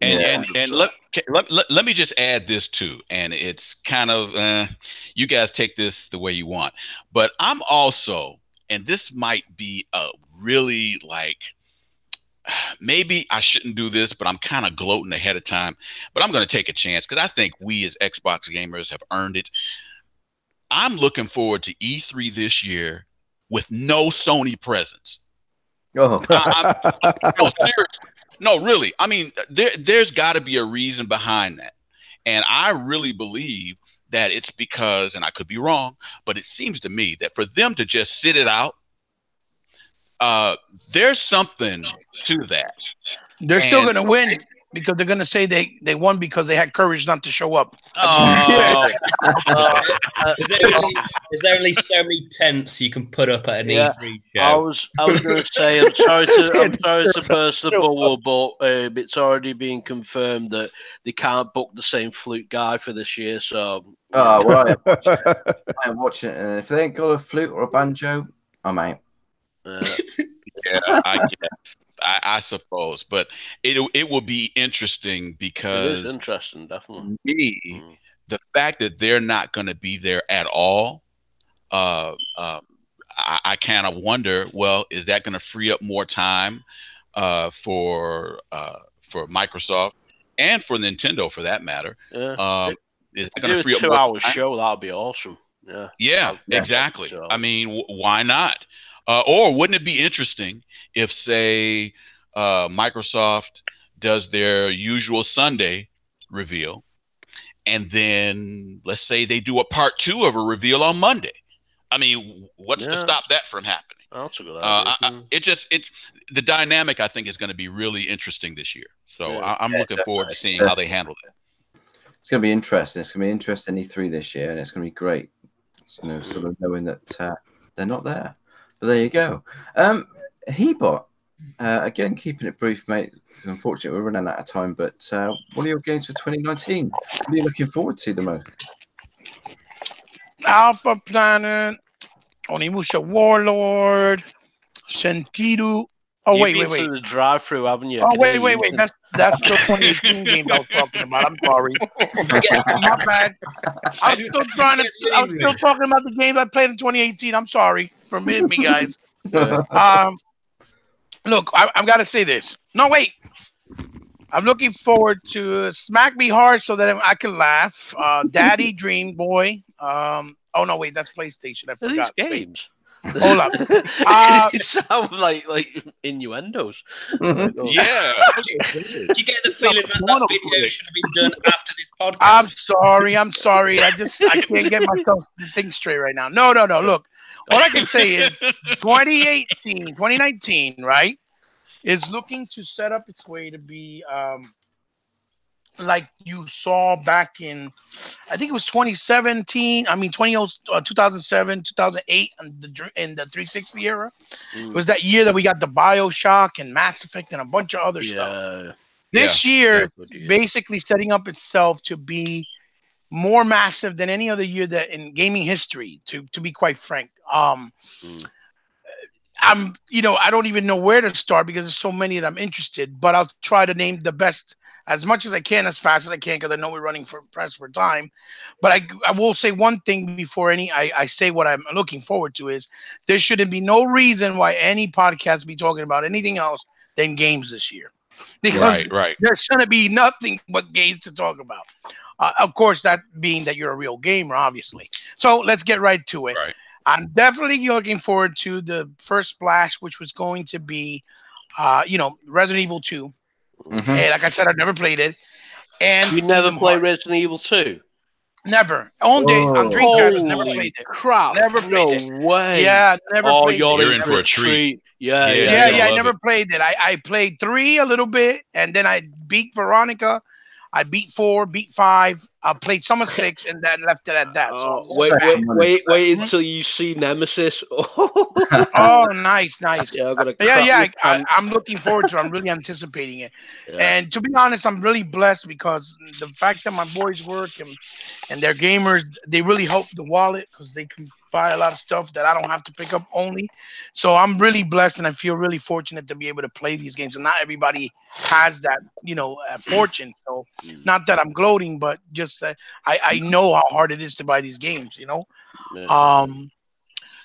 And let me just add this too, and it's kind of you guys take this the way you want, but I'm also, and this might be a really maybe I shouldn't do this, but I'm kind of gloating ahead of time, but I'm going to take a chance because I think we as Xbox gamers have earned it. I'm looking forward to E3 this year with no Sony presence. Oh, No, seriously. No, really. I mean, there's got to be a reason behind that. And I really believe that it's because, and I could be wrong, but it seems to me that for them to just sit it out, there's something to that. They're still going to win. because they're gonna say they won because they had courage not to show up. Oh, Is there only so many tents you can put up at an Yeah, E3 I show? was going to say I'm sorry to burst the bubble, but it's already been confirmed that they can't book the same flute guy for this year. So Oh, well, I am watching it, and if they ain't got a flute or a banjo, I'm out. Yeah, I guess. I suppose, but it will be interesting it because is interesting, definitely. the fact that they're not going to be there at all, I kind of wonder. Well, is that going to free up more time for Microsoft and for Nintendo, for that matter? Yeah. Is it Do going to a free up more 2-hour time? show. That'd be awesome. Yeah, exactly. I mean, why not? Or wouldn't it be interesting if, say, Microsoft does their usual Sunday reveal, and then let's say they do a part 2 of a reveal on Monday? I mean, what's to stop that from happening? That's a good idea. The dynamic, I think, is going to be really interesting this year. So I'm looking forward to seeing how they handle it. It's going to be interesting. It's going to be interesting E3 this year, and it's going to be great. Sort of knowing that they're not there. But there you go. Hebot, again, keeping it brief, mate. Unfortunately, we're running out of time. But what are your games for 2019? What are you looking forward to the most? Alpha Planet, Onimusha Warlord, Senkiru. Oh, wait. To the drive-through, haven't you? Oh, wait. That's the 2018 game I was talking about. I'm sorry. My bad. I'm still talking about the games I played in 2018. I'm sorry. Forgive me, guys. Look, I've got to say this. No, wait. I'm looking forward to Smack Me Hard so that I can laugh. Daddy Dream Boy. Oh no, wait, that's PlayStation. I forgot. These games. Hold up. It sounds like innuendos. Yeah. Do you get the feeling that video should have been done after this podcast? I'm sorry. I can't get myself to think straight right now. No. Look, all I can say is 2019, right, is looking to set up its way to be like you saw back in, I think it was 2007, 2008, in the 360 era. It was that year that we got the BioShock and Mass Effect and a bunch of other stuff. This year, basically setting up itself to be more massive than any other year that in gaming history, to be quite frank. I don't even know where to start because there's so many that I'm interested, but I'll try to name the best as much as I can, as fast as I can, because I know we're running for time. But I will say one thing before I say what I'm looking forward to is there shouldn't be no reason why any podcast be talking about anything else than games this year. Because there's going to be nothing but games to talk about. Of course, that being that you're a real gamer, obviously. So let's get right to it. I'm definitely looking forward to the first splash, which was going to be, Resident Evil 2. Hey, like I said, I've never played it. And you never played Resident Evil 2? Never. On Dreamcast, never played it. Crap! Never played it. Way. Yeah, never played it. You're in for a treat. Yeah. I never played it. I played 3 a little bit, and then I beat Veronica. I beat 4, beat 5. I played some of 6, and then left it at that. So wait until you see Nemesis. Oh, nice. Yeah, I'm looking forward to it. I'm really anticipating it. Yeah. And to be honest, I'm really blessed because the fact that my boys work and they're gamers, they really help the wallet because they can buy a lot of stuff that I don't have to pick up only. So I'm really blessed, and I feel really fortunate to be able to play these games. And not everybody has that, fortune. So not that I'm gloating, but just that I know how hard it is to buy these games,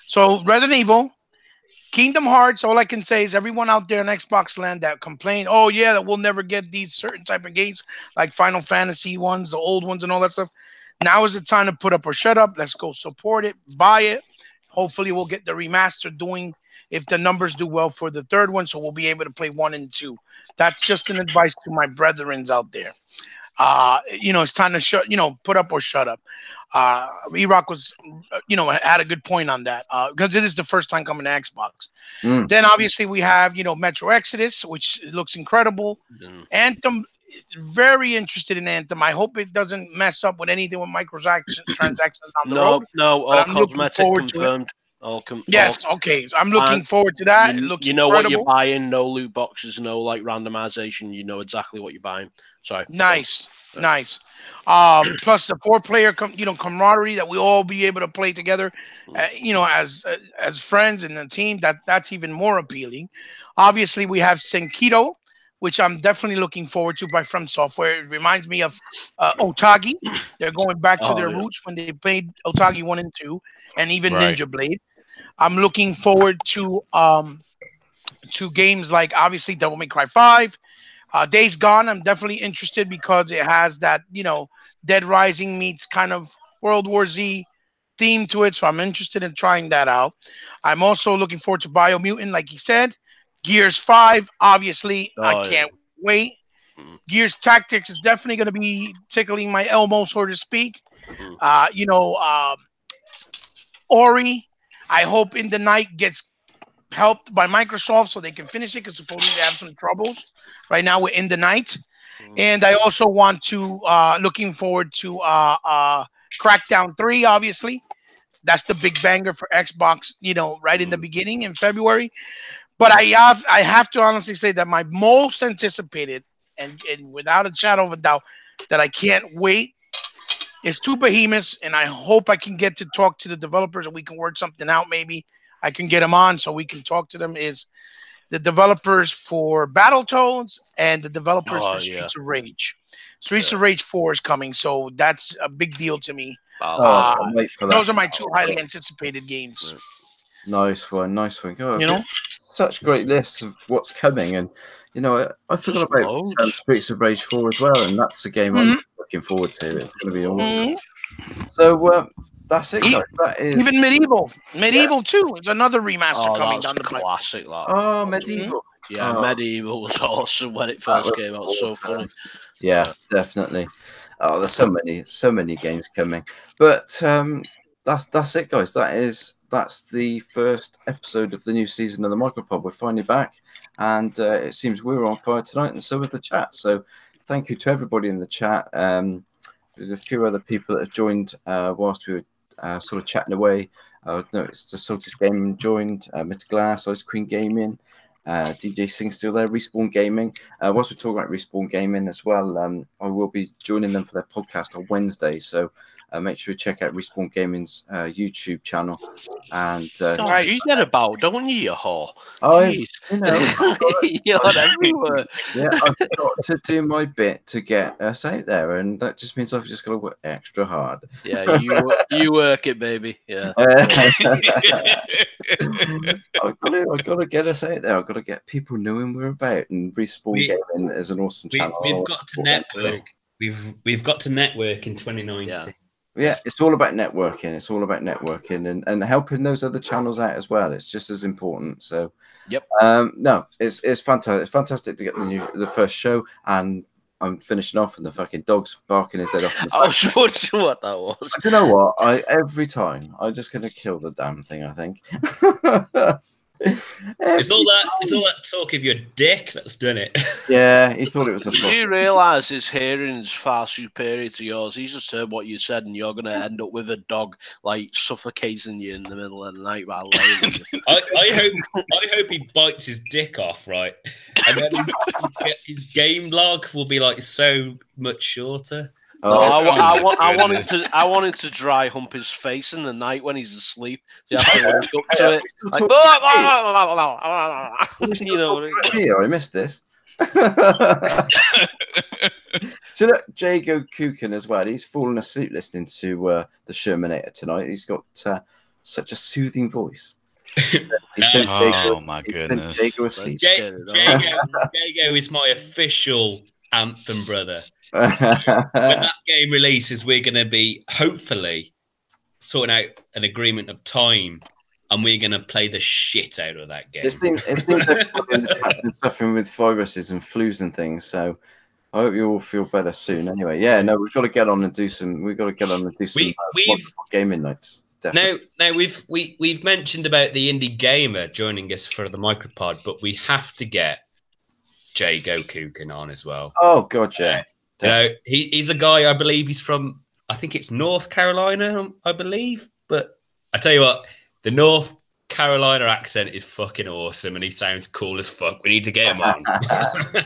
So Resident Evil, Kingdom Hearts, all I can say is everyone out there in Xbox land that complain, that we'll never get these certain type of games like Final Fantasy ones, the old ones and all that stuff. Now is the time to put up or shut up. Let's go support it, buy it. Hopefully we'll get the remaster doing if the numbers do well for the third one, so we'll be able to play 1 and 2. That's just an advice to my brethrens out there. It's time to put up or shut up. Erok was, had a good point on that because it is the first time coming to Xbox. Then obviously we have, Metro Exodus, which looks incredible. Anthem very interested in Anthem. I hope it doesn't mess up with anything with microtransactions down the No, road. no, but all I'm looking cosmetic forward to it. confirmed. Yes, okay. So I'm looking forward to that. It looks you know what you're incredible. buying. No loot boxes, no like randomization. You know exactly what you're buying. Sorry. Nice. Plus the 4-player, camaraderie that we all be able to play together, as friends in the team. That's even more appealing. Obviously, we have Senkido, which I'm definitely looking forward to by From Software. It reminds me of Otagi. They're going back to their roots when they played Otagi 1 and 2, and even Right. Ninja Blade. I'm looking forward to games like obviously Devil May Cry 5. Days Gone, I'm definitely interested because it has that, Dead Rising meets kind of World War Z theme to it. So I'm interested in trying that out. I'm also looking forward to Biomutant, like you said. Gears 5, obviously, I can't wait. Gears Tactics is definitely going to be tickling my elbow, so to speak. Ori, I hope In the Night gets helped by Microsoft so they can finish it because supposedly they have some troubles right now with In the Night. And I also want to looking forward to Crackdown 3, obviously. That's the big banger for Xbox, right in the beginning in February. But I have to honestly say that my most anticipated and without a shadow of a doubt that I can't wait is Two Behemoths, and I hope I can get to talk to the developers and we can work something out. Maybe I can get them on so we can talk to them. Is the developers for Battletoads and the developers for Streets of Rage. Streets of Rage 4 is coming, so that's a big deal to me. Wait for that. Those are my two highly anticipated games. Nice one. God, such great lists of what's coming, and I forgot about Streets of Rage 4 as well, and that's a game I'm looking forward to. It's going to be awesome. So that's it. That is even Medieval 2 is another remaster coming down the pipe. Classic. That. Oh, Medieval. Yeah, Medieval was awesome when it first came out. So funny. Yeah, definitely. Oh, there's so many games coming, but that's it, guys. That's the first episode of the new season of the MicroPod. We're finally back, and it seems we're on fire tonight, and so is the chat. So thank you to everybody in the chat. There's a few other people that have joined whilst we were sort of chatting away. I noticed the Saltis Gaming joined, Mr. Glass, Ice Queen Gaming, DJ Sing still there, Respawn Gaming. Whilst we're talking about Respawn Gaming as well, I will be joining them for their podcast on Wednesday. So make sure you check out Respawn Gaming's YouTube channel. And you get about, don't you, you whore? You're everywhere. Yeah, I've got to do my bit to get us out there, and that just means I've just got to work extra hard. Yeah, you work it, baby. Yeah. I've got to get us out there. I've got to get people knowing we're about, and Respawn Gaming is an awesome channel. We've got to network. We've got to network in 2019. Yeah, it's all about networking. It's all about networking and helping those other channels out as well. It's just as important. So, no, it's fantastic. It's fantastic to get the first show, and I'm finishing off, and the fucking dog's barking his head off. I was wondering what that was. Do you know what? Every time I'm just gonna kill the damn thing. I think. It's all that talk of your dick that's done it. Yeah, he thought it was a Do you realise his hearing is far superior to yours? He's just heard what you said, and you're going to end up with a dog like suffocating you in the middle of the night while laying you. I hope he bites his dick off, right? And then his game log will be like so much shorter. I wanted to dry hump his face in the night when he's asleep. So you have to wake up to it. Like, I missed this. So look, Jago Kukin as well. He's fallen asleep listening to the Sherminator tonight. He's got such a soothing voice. My goodness. Jago asleep. Jago is my official anthem brother. When that game releases, we're going to be hopefully sorting out an agreement of time, and we're going to play the shit out of that game. It seems like suffering with viruses and flus and things. So I hope you all feel better soon. Anyway, we've got to get on and do some. We've got to get on and do some gaming nights. Definitely. Now we've mentioned about the indie gamer joining us for the MicroPod, but we have to get Jay Gokukin on as well. Oh God, yeah. You know, he's a guy, I believe he's from, I think it's North Carolina, I believe. But I tell you what, the North Carolina accent is fucking awesome, and he sounds cool as fuck. We need to get him on.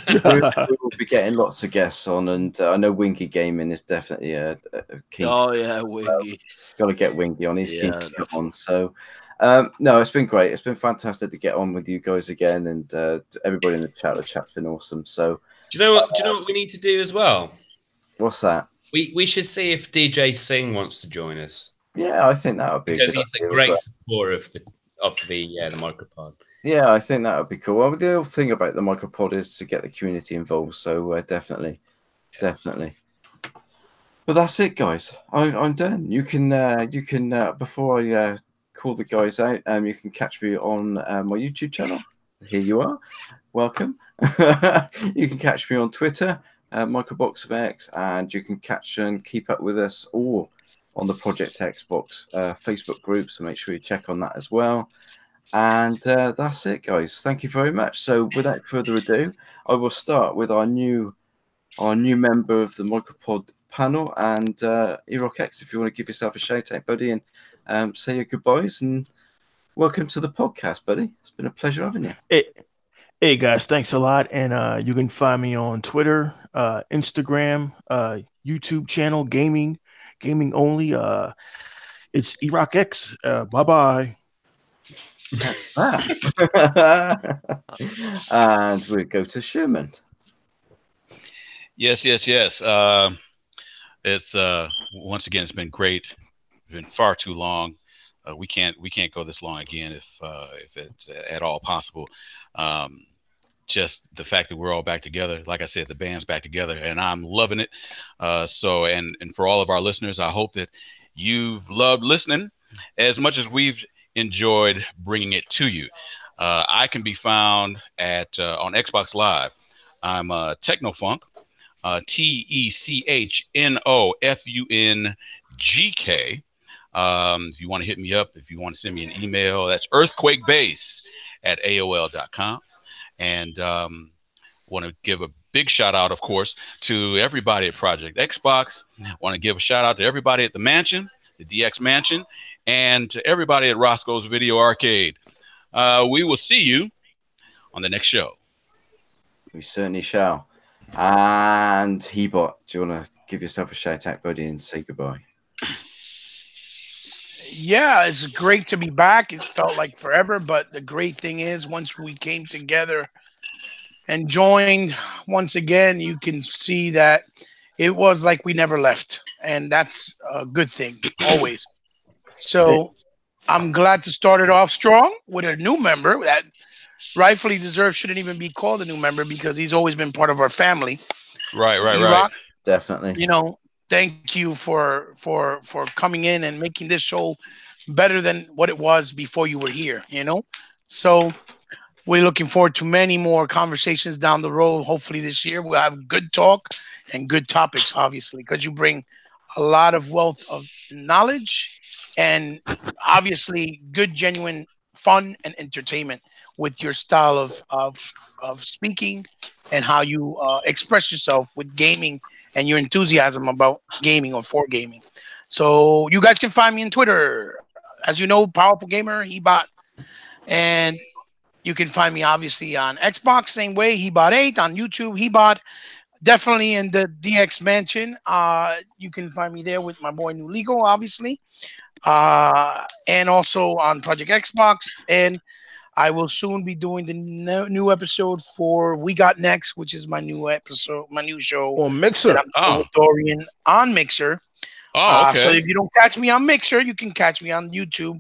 we will be getting lots of guests on, and I know Winky Gaming is definitely a keen. Oh yeah, Wingy. Got to get Winky on. He's keen to Yeah, get on. So, no, it's been great. It's been fantastic to get on with you guys again, and everybody in the chat. The chat's been awesome. So, Do you know what we need to do as well? what's that? We should see if DJ Singh wants to join us, Yeah, I think that would be because a good he's a idea, great but- supporter of the MicroPod. Yeah, I think that would be cool. Well, the whole thing about the MicroPod is to get the community involved. So definitely. But that's it, guys. I'm done. You can before I call the guys out, you can catch me on my YouTube channel. Here you are. Welcome. You can catch me on Twitter, Microbox of X, and you can catch and keep up with us all on the Project Xbox Facebook group. So make sure you check on that as well. And that's it, guys. Thank you very much. So without further ado, I will start with our new member of the MicroPod panel, and Erok X, if you want to give yourself a shout out, buddy, and say your goodbyes, and welcome to the podcast, buddy. It's been a pleasure having you. Hey guys, thanks a lot. And you can find me on Twitter, Instagram, YouTube channel, gaming only. It's Erok X. Bye-bye. And we go to Sherman. Yes. It's once again, it's been great. It's been far too long. We can't go this long again if it's at all possible. Just the fact that we're all back together, like I said, the band's back together, and I'm loving it. So, and for all of our listeners, I hope that you've loved listening as much as we've enjoyed bringing it to you. I can be found at on Xbox Live. I'm Technofunk, TECHNOFUNGK. If you want to hit me up, if you want to send me an email, that's earthquakebase@AOL.com. And want to give a big shout out, of course, to everybody at Project Xbox. Want to give a shout out to everybody at the Mansion, the DX Mansion, and to everybody at Roscoe's Video Arcade. We will see you on the next show. We certainly shall. And Hebot, do you want to give yourself a shout out, buddy, and say goodbye? Yeah, it's great to be back. It felt like forever, but the great thing is once we came together and joined once again, you can see that it was like we never left. And that's a good thing, always. So I'm glad to start it off strong with a new member that rightfully deserves, shouldn't even be called a new member because he's always been part of our family. Right. Erok, Definitely. you know, thank you for coming in and making this show better than what it was before you were here, you know? So we're looking forward to many more conversations down the road. Hopefully this year we'll have good talk and good topics, obviously, because you bring a lot of wealth of knowledge and obviously good, genuine fun and entertainment with your style of speaking and how you express yourself with gaming and your enthusiasm about gaming or for gaming. So you guys can find me on Twitter. As you know, Powerful Gamer, Hebot. And you can find me obviously on Xbox, same way, Hebot8, on YouTube, Hebot. Definitely in the DX Mansion. You can find me there with my boy New Legal, obviously. And also on Project Xbox. And I will soon be doing the new episode for We Got Next, which is my new episode, my new show On Mixer. I'm with Dorian on Mixer. Oh, okay. So if you don't catch me on Mixer, you can catch me on YouTube,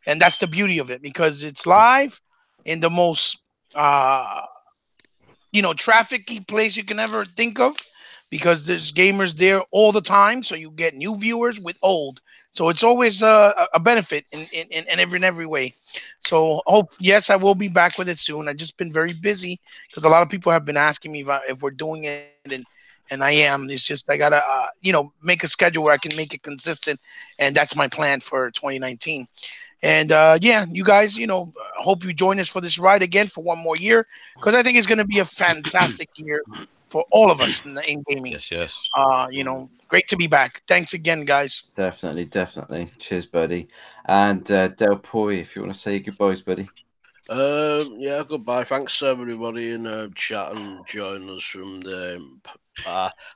and that's the beauty of it because it's live in the most trafficky place you can ever think of, because there's gamers there all the time, so you get new viewers with old. So it's always a benefit in every way. So yes, I will be back with it soon. I've just been very busy because a lot of people have been asking me if we're doing it, and I am. It's just I gotta make a schedule where I can make it consistent, and that's my plan for 2019. And yeah, you guys, hope you join us for this ride again for one more year, because I think it's going to be a fantastic year for all of us in gaming. Yes. Great to be back. Thanks again, guys. Definitely. Cheers, buddy. And Delpo, if you want to say goodbyes, buddy. Yeah, goodbye. Thanks everybody in chat and joining us from the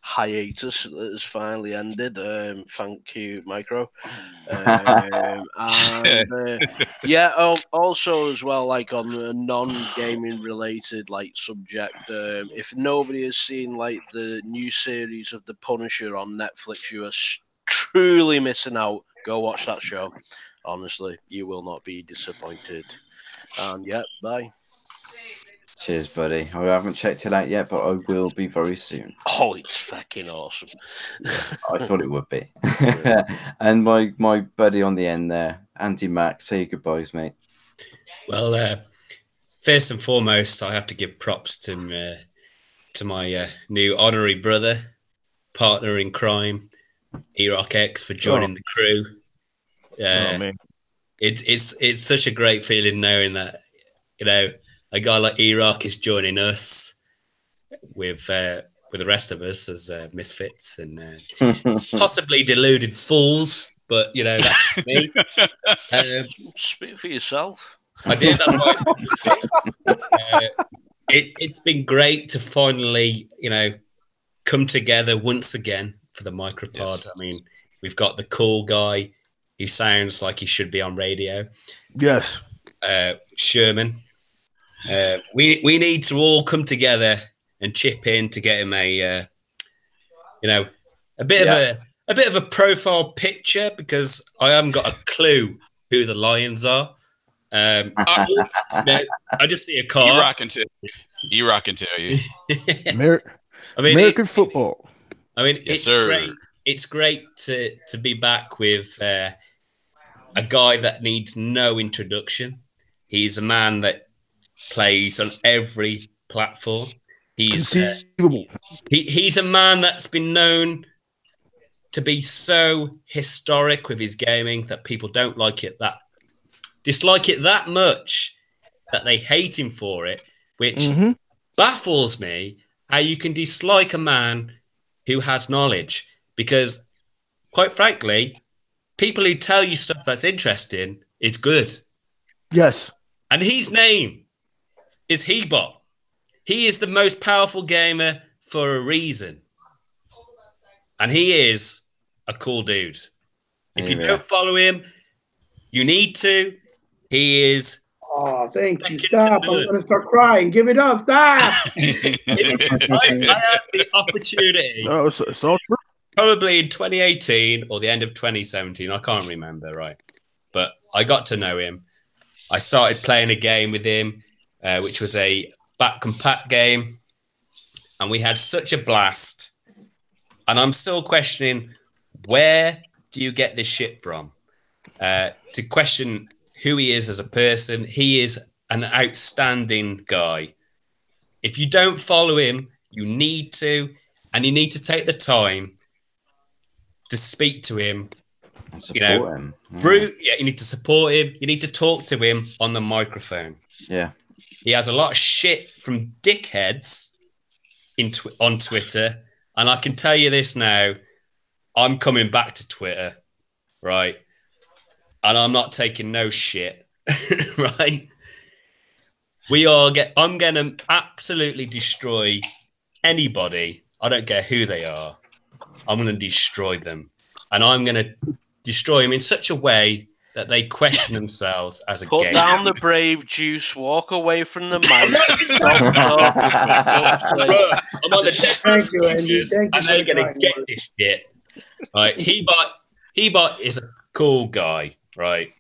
hiatus that has finally ended. Thank you, Micro. Also as well, like on a non-gaming related subject, if nobody has seen the new series of The Punisher on Netflix, you are truly missing out. Go watch that show. Honestly, you will not be disappointed. And yeah, bye. Cheers, buddy. I haven't checked it out yet, but I will be very soon. Oh, it's fucking awesome. I thought it would be. And my buddy on the end there, Andy Mac, say your goodbyes, mate. Well, first and foremost, I have to give props to my new honorary brother, partner in crime, Erok X, for joining the crew. Man. It's such a great feeling knowing that a guy like Erok is joining us with the rest of us as misfits and possibly deluded fools, but that's me. Speak for yourself. I did. That's why it's been great to finally come together once again for the MicroPod. Yes. I mean, we've got the cool guy who sounds like he should be on radio. Yes. Sherman. We need to all come together and chip in to get him a bit of a profile picture, because I haven't got a clue who the Lions are. I just see a car. E-Rock can tell you. American football. I mean, yes, it's sir. great. It's great to be back with a guy that needs no introduction. He's a man that plays on every platform. He's he's a man that's been known to be so historic with his gaming that people don't dislike it that much that they hate him for it, which baffles me how you can dislike a man who has knowledge, because quite frankly, people who tell you stuff that's interesting is good. Yes. And his name is Hebot. He is the most powerful gamer for a reason. And he is a cool dude. If you don't follow him, you need to. He is... Oh, thank you. Stop. I'm going to start crying. Give it up. Stop. I had the opportunity. No, it's all true. Probably in 2018 or the end of 2017. I can't remember, right? But I got to know him. I started playing a game with him, which was a back compact game. And we had such a blast. And I'm still questioning, where do you get this shit from? To question who he is as a person. He is an outstanding guy. If you don't follow him, you need to, and you need to take the time to speak to him. And support him. You need to support him. You need to talk to him on the microphone. Yeah. He has a lot of shit from dickheads on Twitter. And I can tell you this now, I'm coming back to Twitter, right? And I'm not taking no shit, right? I'm going to absolutely destroy anybody. I don't care who they are. I'm going to destroy them. And I'm going to destroy them in such a way that they question themselves as a gamer. Put down the brave juice, walk away from the mic. I'm on the Thank you, Andy. Thank you. And they're going to get this shit. Right? Hebot is a cool guy, right?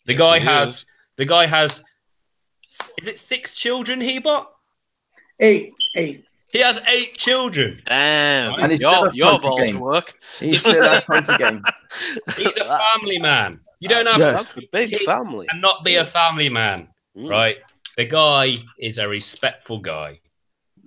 The guy has, is it 6 children, Hebot? 8. He has 8 children. Damn. And he's your balls work. He still has time to game. He's a family man. You don't have That's a big family. and not be a family man, right? The guy is a respectful guy.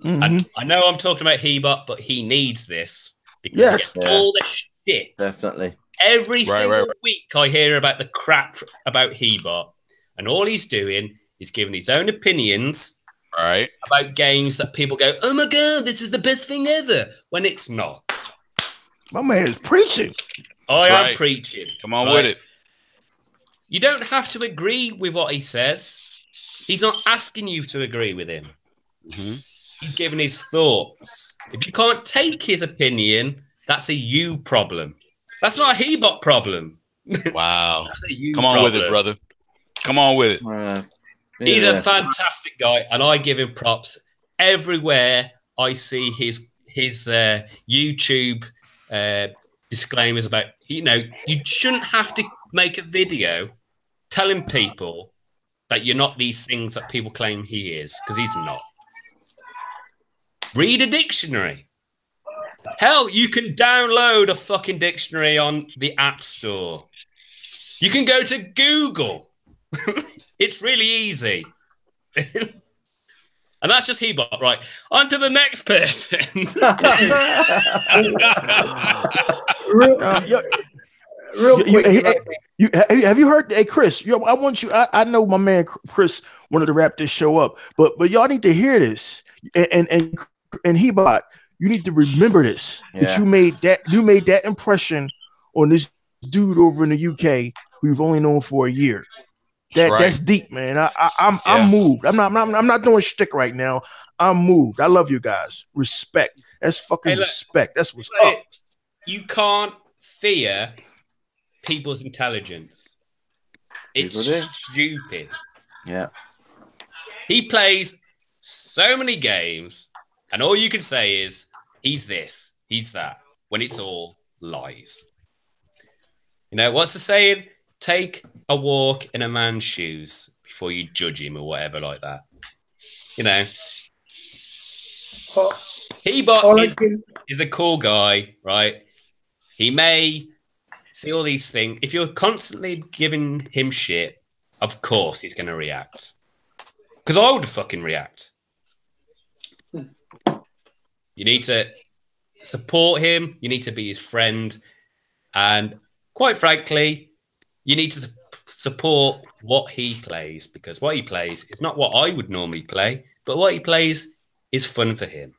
And I know I'm talking about Hebot, but he needs this because he gets all the shit Definitely. Every single week I hear about the crap about Hebot, and all he's doing is giving his own opinions about games that people go, oh my God, this is the best thing ever, when it's not. My man is preaching. I am preaching. Come on with it. You don't have to agree with what he says. He's not asking you to agree with him. Mm-hmm. He's giving his thoughts. If you can't take his opinion, that's a you problem. That's not a Hebot problem. Wow. That's a you Come on with it, brother. Come on with it. He's a fantastic guy, and I give him props everywhere I see his YouTube disclaimers about, you shouldn't have to make a video telling people that you're not these things that people claim he is, because he's not. Read a dictionary. Hell, you can download a fucking dictionary on the App Store. You can go to Google. It's really easy. And that's just Hebot. Right. On to the next person. Real quick. Have you heard? Hey, Chris, I want you. I know my man Chris wanted to wrap this show up, but y'all need to hear this. And Hebot, you need to remember this. That you made that impression on this dude over in the UK who you've only known for a year. That's deep, man. I'm moved. I'm not doing shtick right now. I'm moved. I love you guys. Respect. That's fucking respect. That's what's up. You can't fear people's intelligence. It's stupid. Yeah. He plays so many games, and all you can say is he's this, he's that, when it's all lies. What's the saying? Take a walk in a man's shoes before you judge him or whatever like that. Hebot is a cool guy, right? He may see all these things. If you're constantly giving him shit, of course he's going to react. Because I would fucking react. You need to support him. You need to be his friend. And quite frankly, you need to support what he plays, because what he plays is not what I would normally play, but what he plays is fun for him.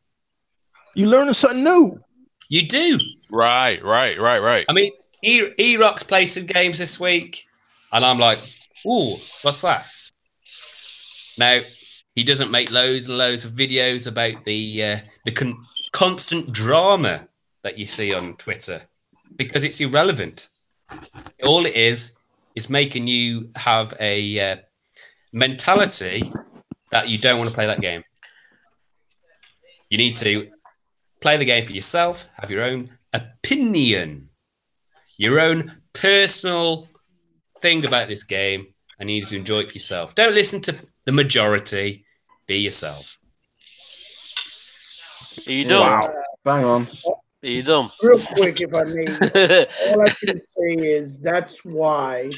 You learning something new. You do. Right. I mean, Erok's played some games this week, and I'm like, ooh, what's that? Now, he doesn't make loads and loads of videos about the constant drama that you see on Twitter, because it's irrelevant. All it is making you have a mentality that you don't want to play that game. You need to play the game for yourself, have your own opinion, your own personal thing about this game, and you need to enjoy it for yourself. Don't listen to the majority. Be yourself. Are you done? Wow. Bang on. Are you done? Real quick, if I may, all I can say is that's why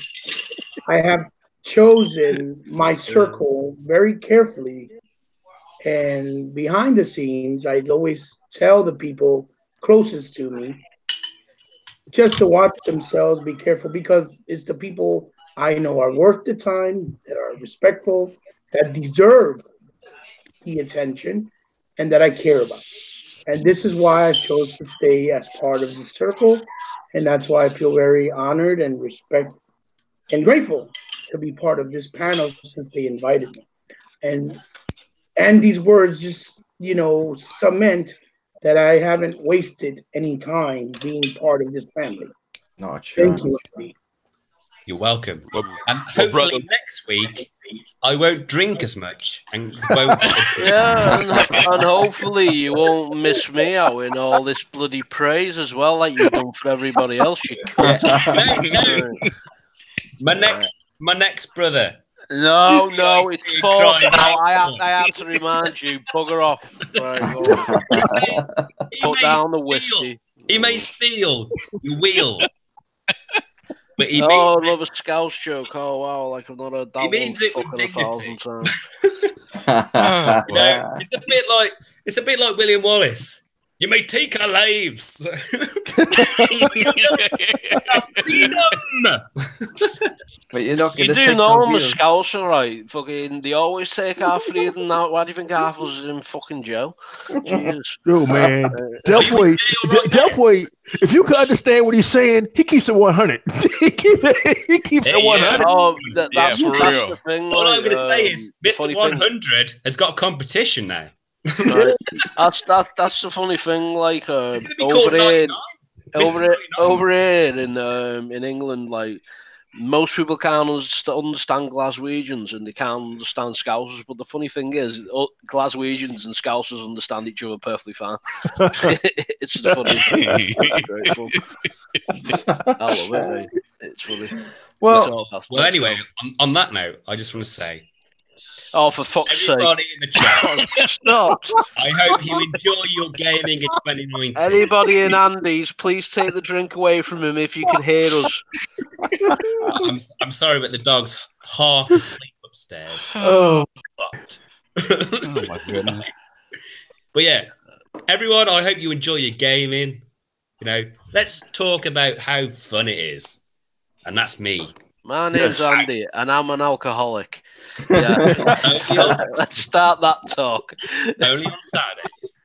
I have chosen my circle very carefully. And behind the scenes, I'd always tell the people closest to me just to watch themselves, be careful, because it's the people I know are worth the time, that are respectful, that deserve the attention, and that I care about. And this is why I chose to stay as part of the circle. And that's why I feel very honored and respect and grateful to be part of this panel since they invited me. And these words just, cement that I haven't wasted any time being part of this family. Not a chance. Thank you, Andy. You're welcome. And hopefully next week, I won't drink as much and won't. And hopefully you won't miss me out in all this bloody praise as well, like you've done for everybody else. You No. My next brother. No, it's forced now. I had to remind you. Bugger off. Right, put down the whiskey. He may steal. You will. But he I love a Scouse joke. Oh wow, like I've not heard that. He means it with dignity. It's a bit like William Wallace. You may take our lives. But you're not going You to do take know our I'm a wheel. Scouser, right? Fucking, they always take our freedom now. Why do you think half of us is in fucking jail? Jesus. Yo, man, You Delpo, if you can understand what he's saying, he keeps it 100. he keeps it 100. Oh, Yeah, that's for that's real. the thing. All I'm like, going to say is the Mr. funny 100 has got competition now. thing- right, that's the funny thing. Like It's going to be called 99. over here in England, like most people can't understand Glaswegians and they can't understand Scousers. But the funny thing is, Glaswegians and Scousers understand each other perfectly fine. It's the funny thing. It's great fun. I love it, mate. It's funny. Well, Well, anyway, on that note, I just want to say, oh, for fuck's sake! everybody in the chat, Stop. I hope you enjoy your gaming in 2019. Anybody in Andy's, please take the drink away from him if you can hear us. I'm sorry, but the dog's half asleep upstairs. Oh, But, Oh my goodness. but yeah, everyone, I hope you enjoy your gaming. You know, let's talk about how fun it is, and that's me. My name's Yes. Andy, and I'm an alcoholic. Yeah, let's start that talk. Only on Saturdays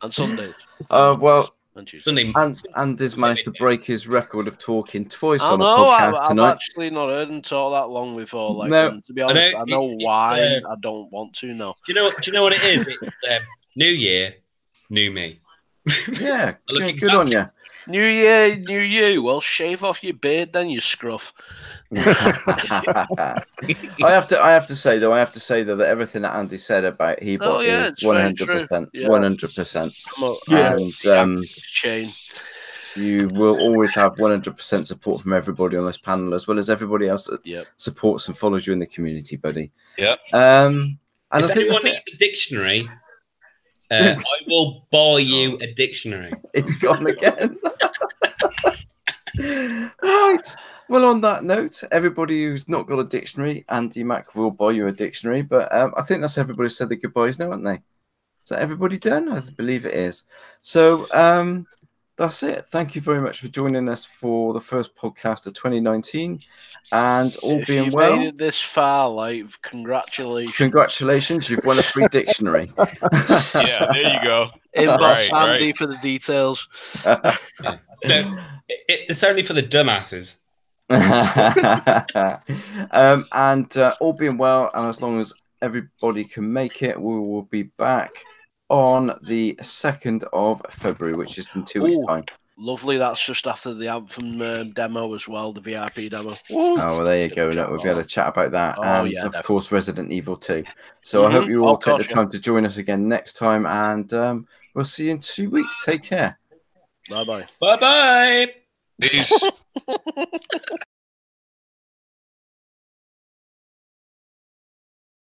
And Sundays. well, And Tuesdays. Sunday. Andy's managed to break his record of talking twice I on a know, podcast I've tonight. actually not heard him talk that long before. Like, No. and to be honest, I know it's, why. I don't want to now. Do you know what it is? It's New Year, new me. Yeah, I look yeah, good exactly- on you. New year, new you. Well, shave off your beard, then you scruff. I have to say though that everything that Andy said about Hebot Oh, yeah, is it's very true. 100%, Yeah. 100%. Yeah. And Chain. you will always have 100% support from everybody on this panel, as well as everybody else that Yep. supports and follows you in the community, buddy. Yep. And I If think anyone that's it. needs a dictionary, I will buy you a dictionary. It's gone again. Right. Well, on that note, everybody who's not got a dictionary, Andy Mac will buy you a dictionary. But I think that's everybody said their goodbyes now, haven't they? Is that everybody done? I believe it is. So that's it. Thank you very much for joining us for the first podcast of 2019. And all If being you've well, made it this far, like, congratulations. congratulations, you've won a free dictionary. Yeah, there you go. Inbox Right, Andy right. for the details. It's only for the dumbasses. And all being well, and as long as everybody can make it, we will be back on the 2nd of February, which is in 2 weeks' Ooh. time. Lovely. That's just after the Anthem demo as well, the VIP demo. Oh, well, there you go. Look, we'll be able to chat about that. Oh, and, yeah, of definitely. course, Resident Evil 2. So I hope you all take the time to join us again next time. And we'll see you in 2 weeks. Take care. Bye-bye. Bye-bye. Peace.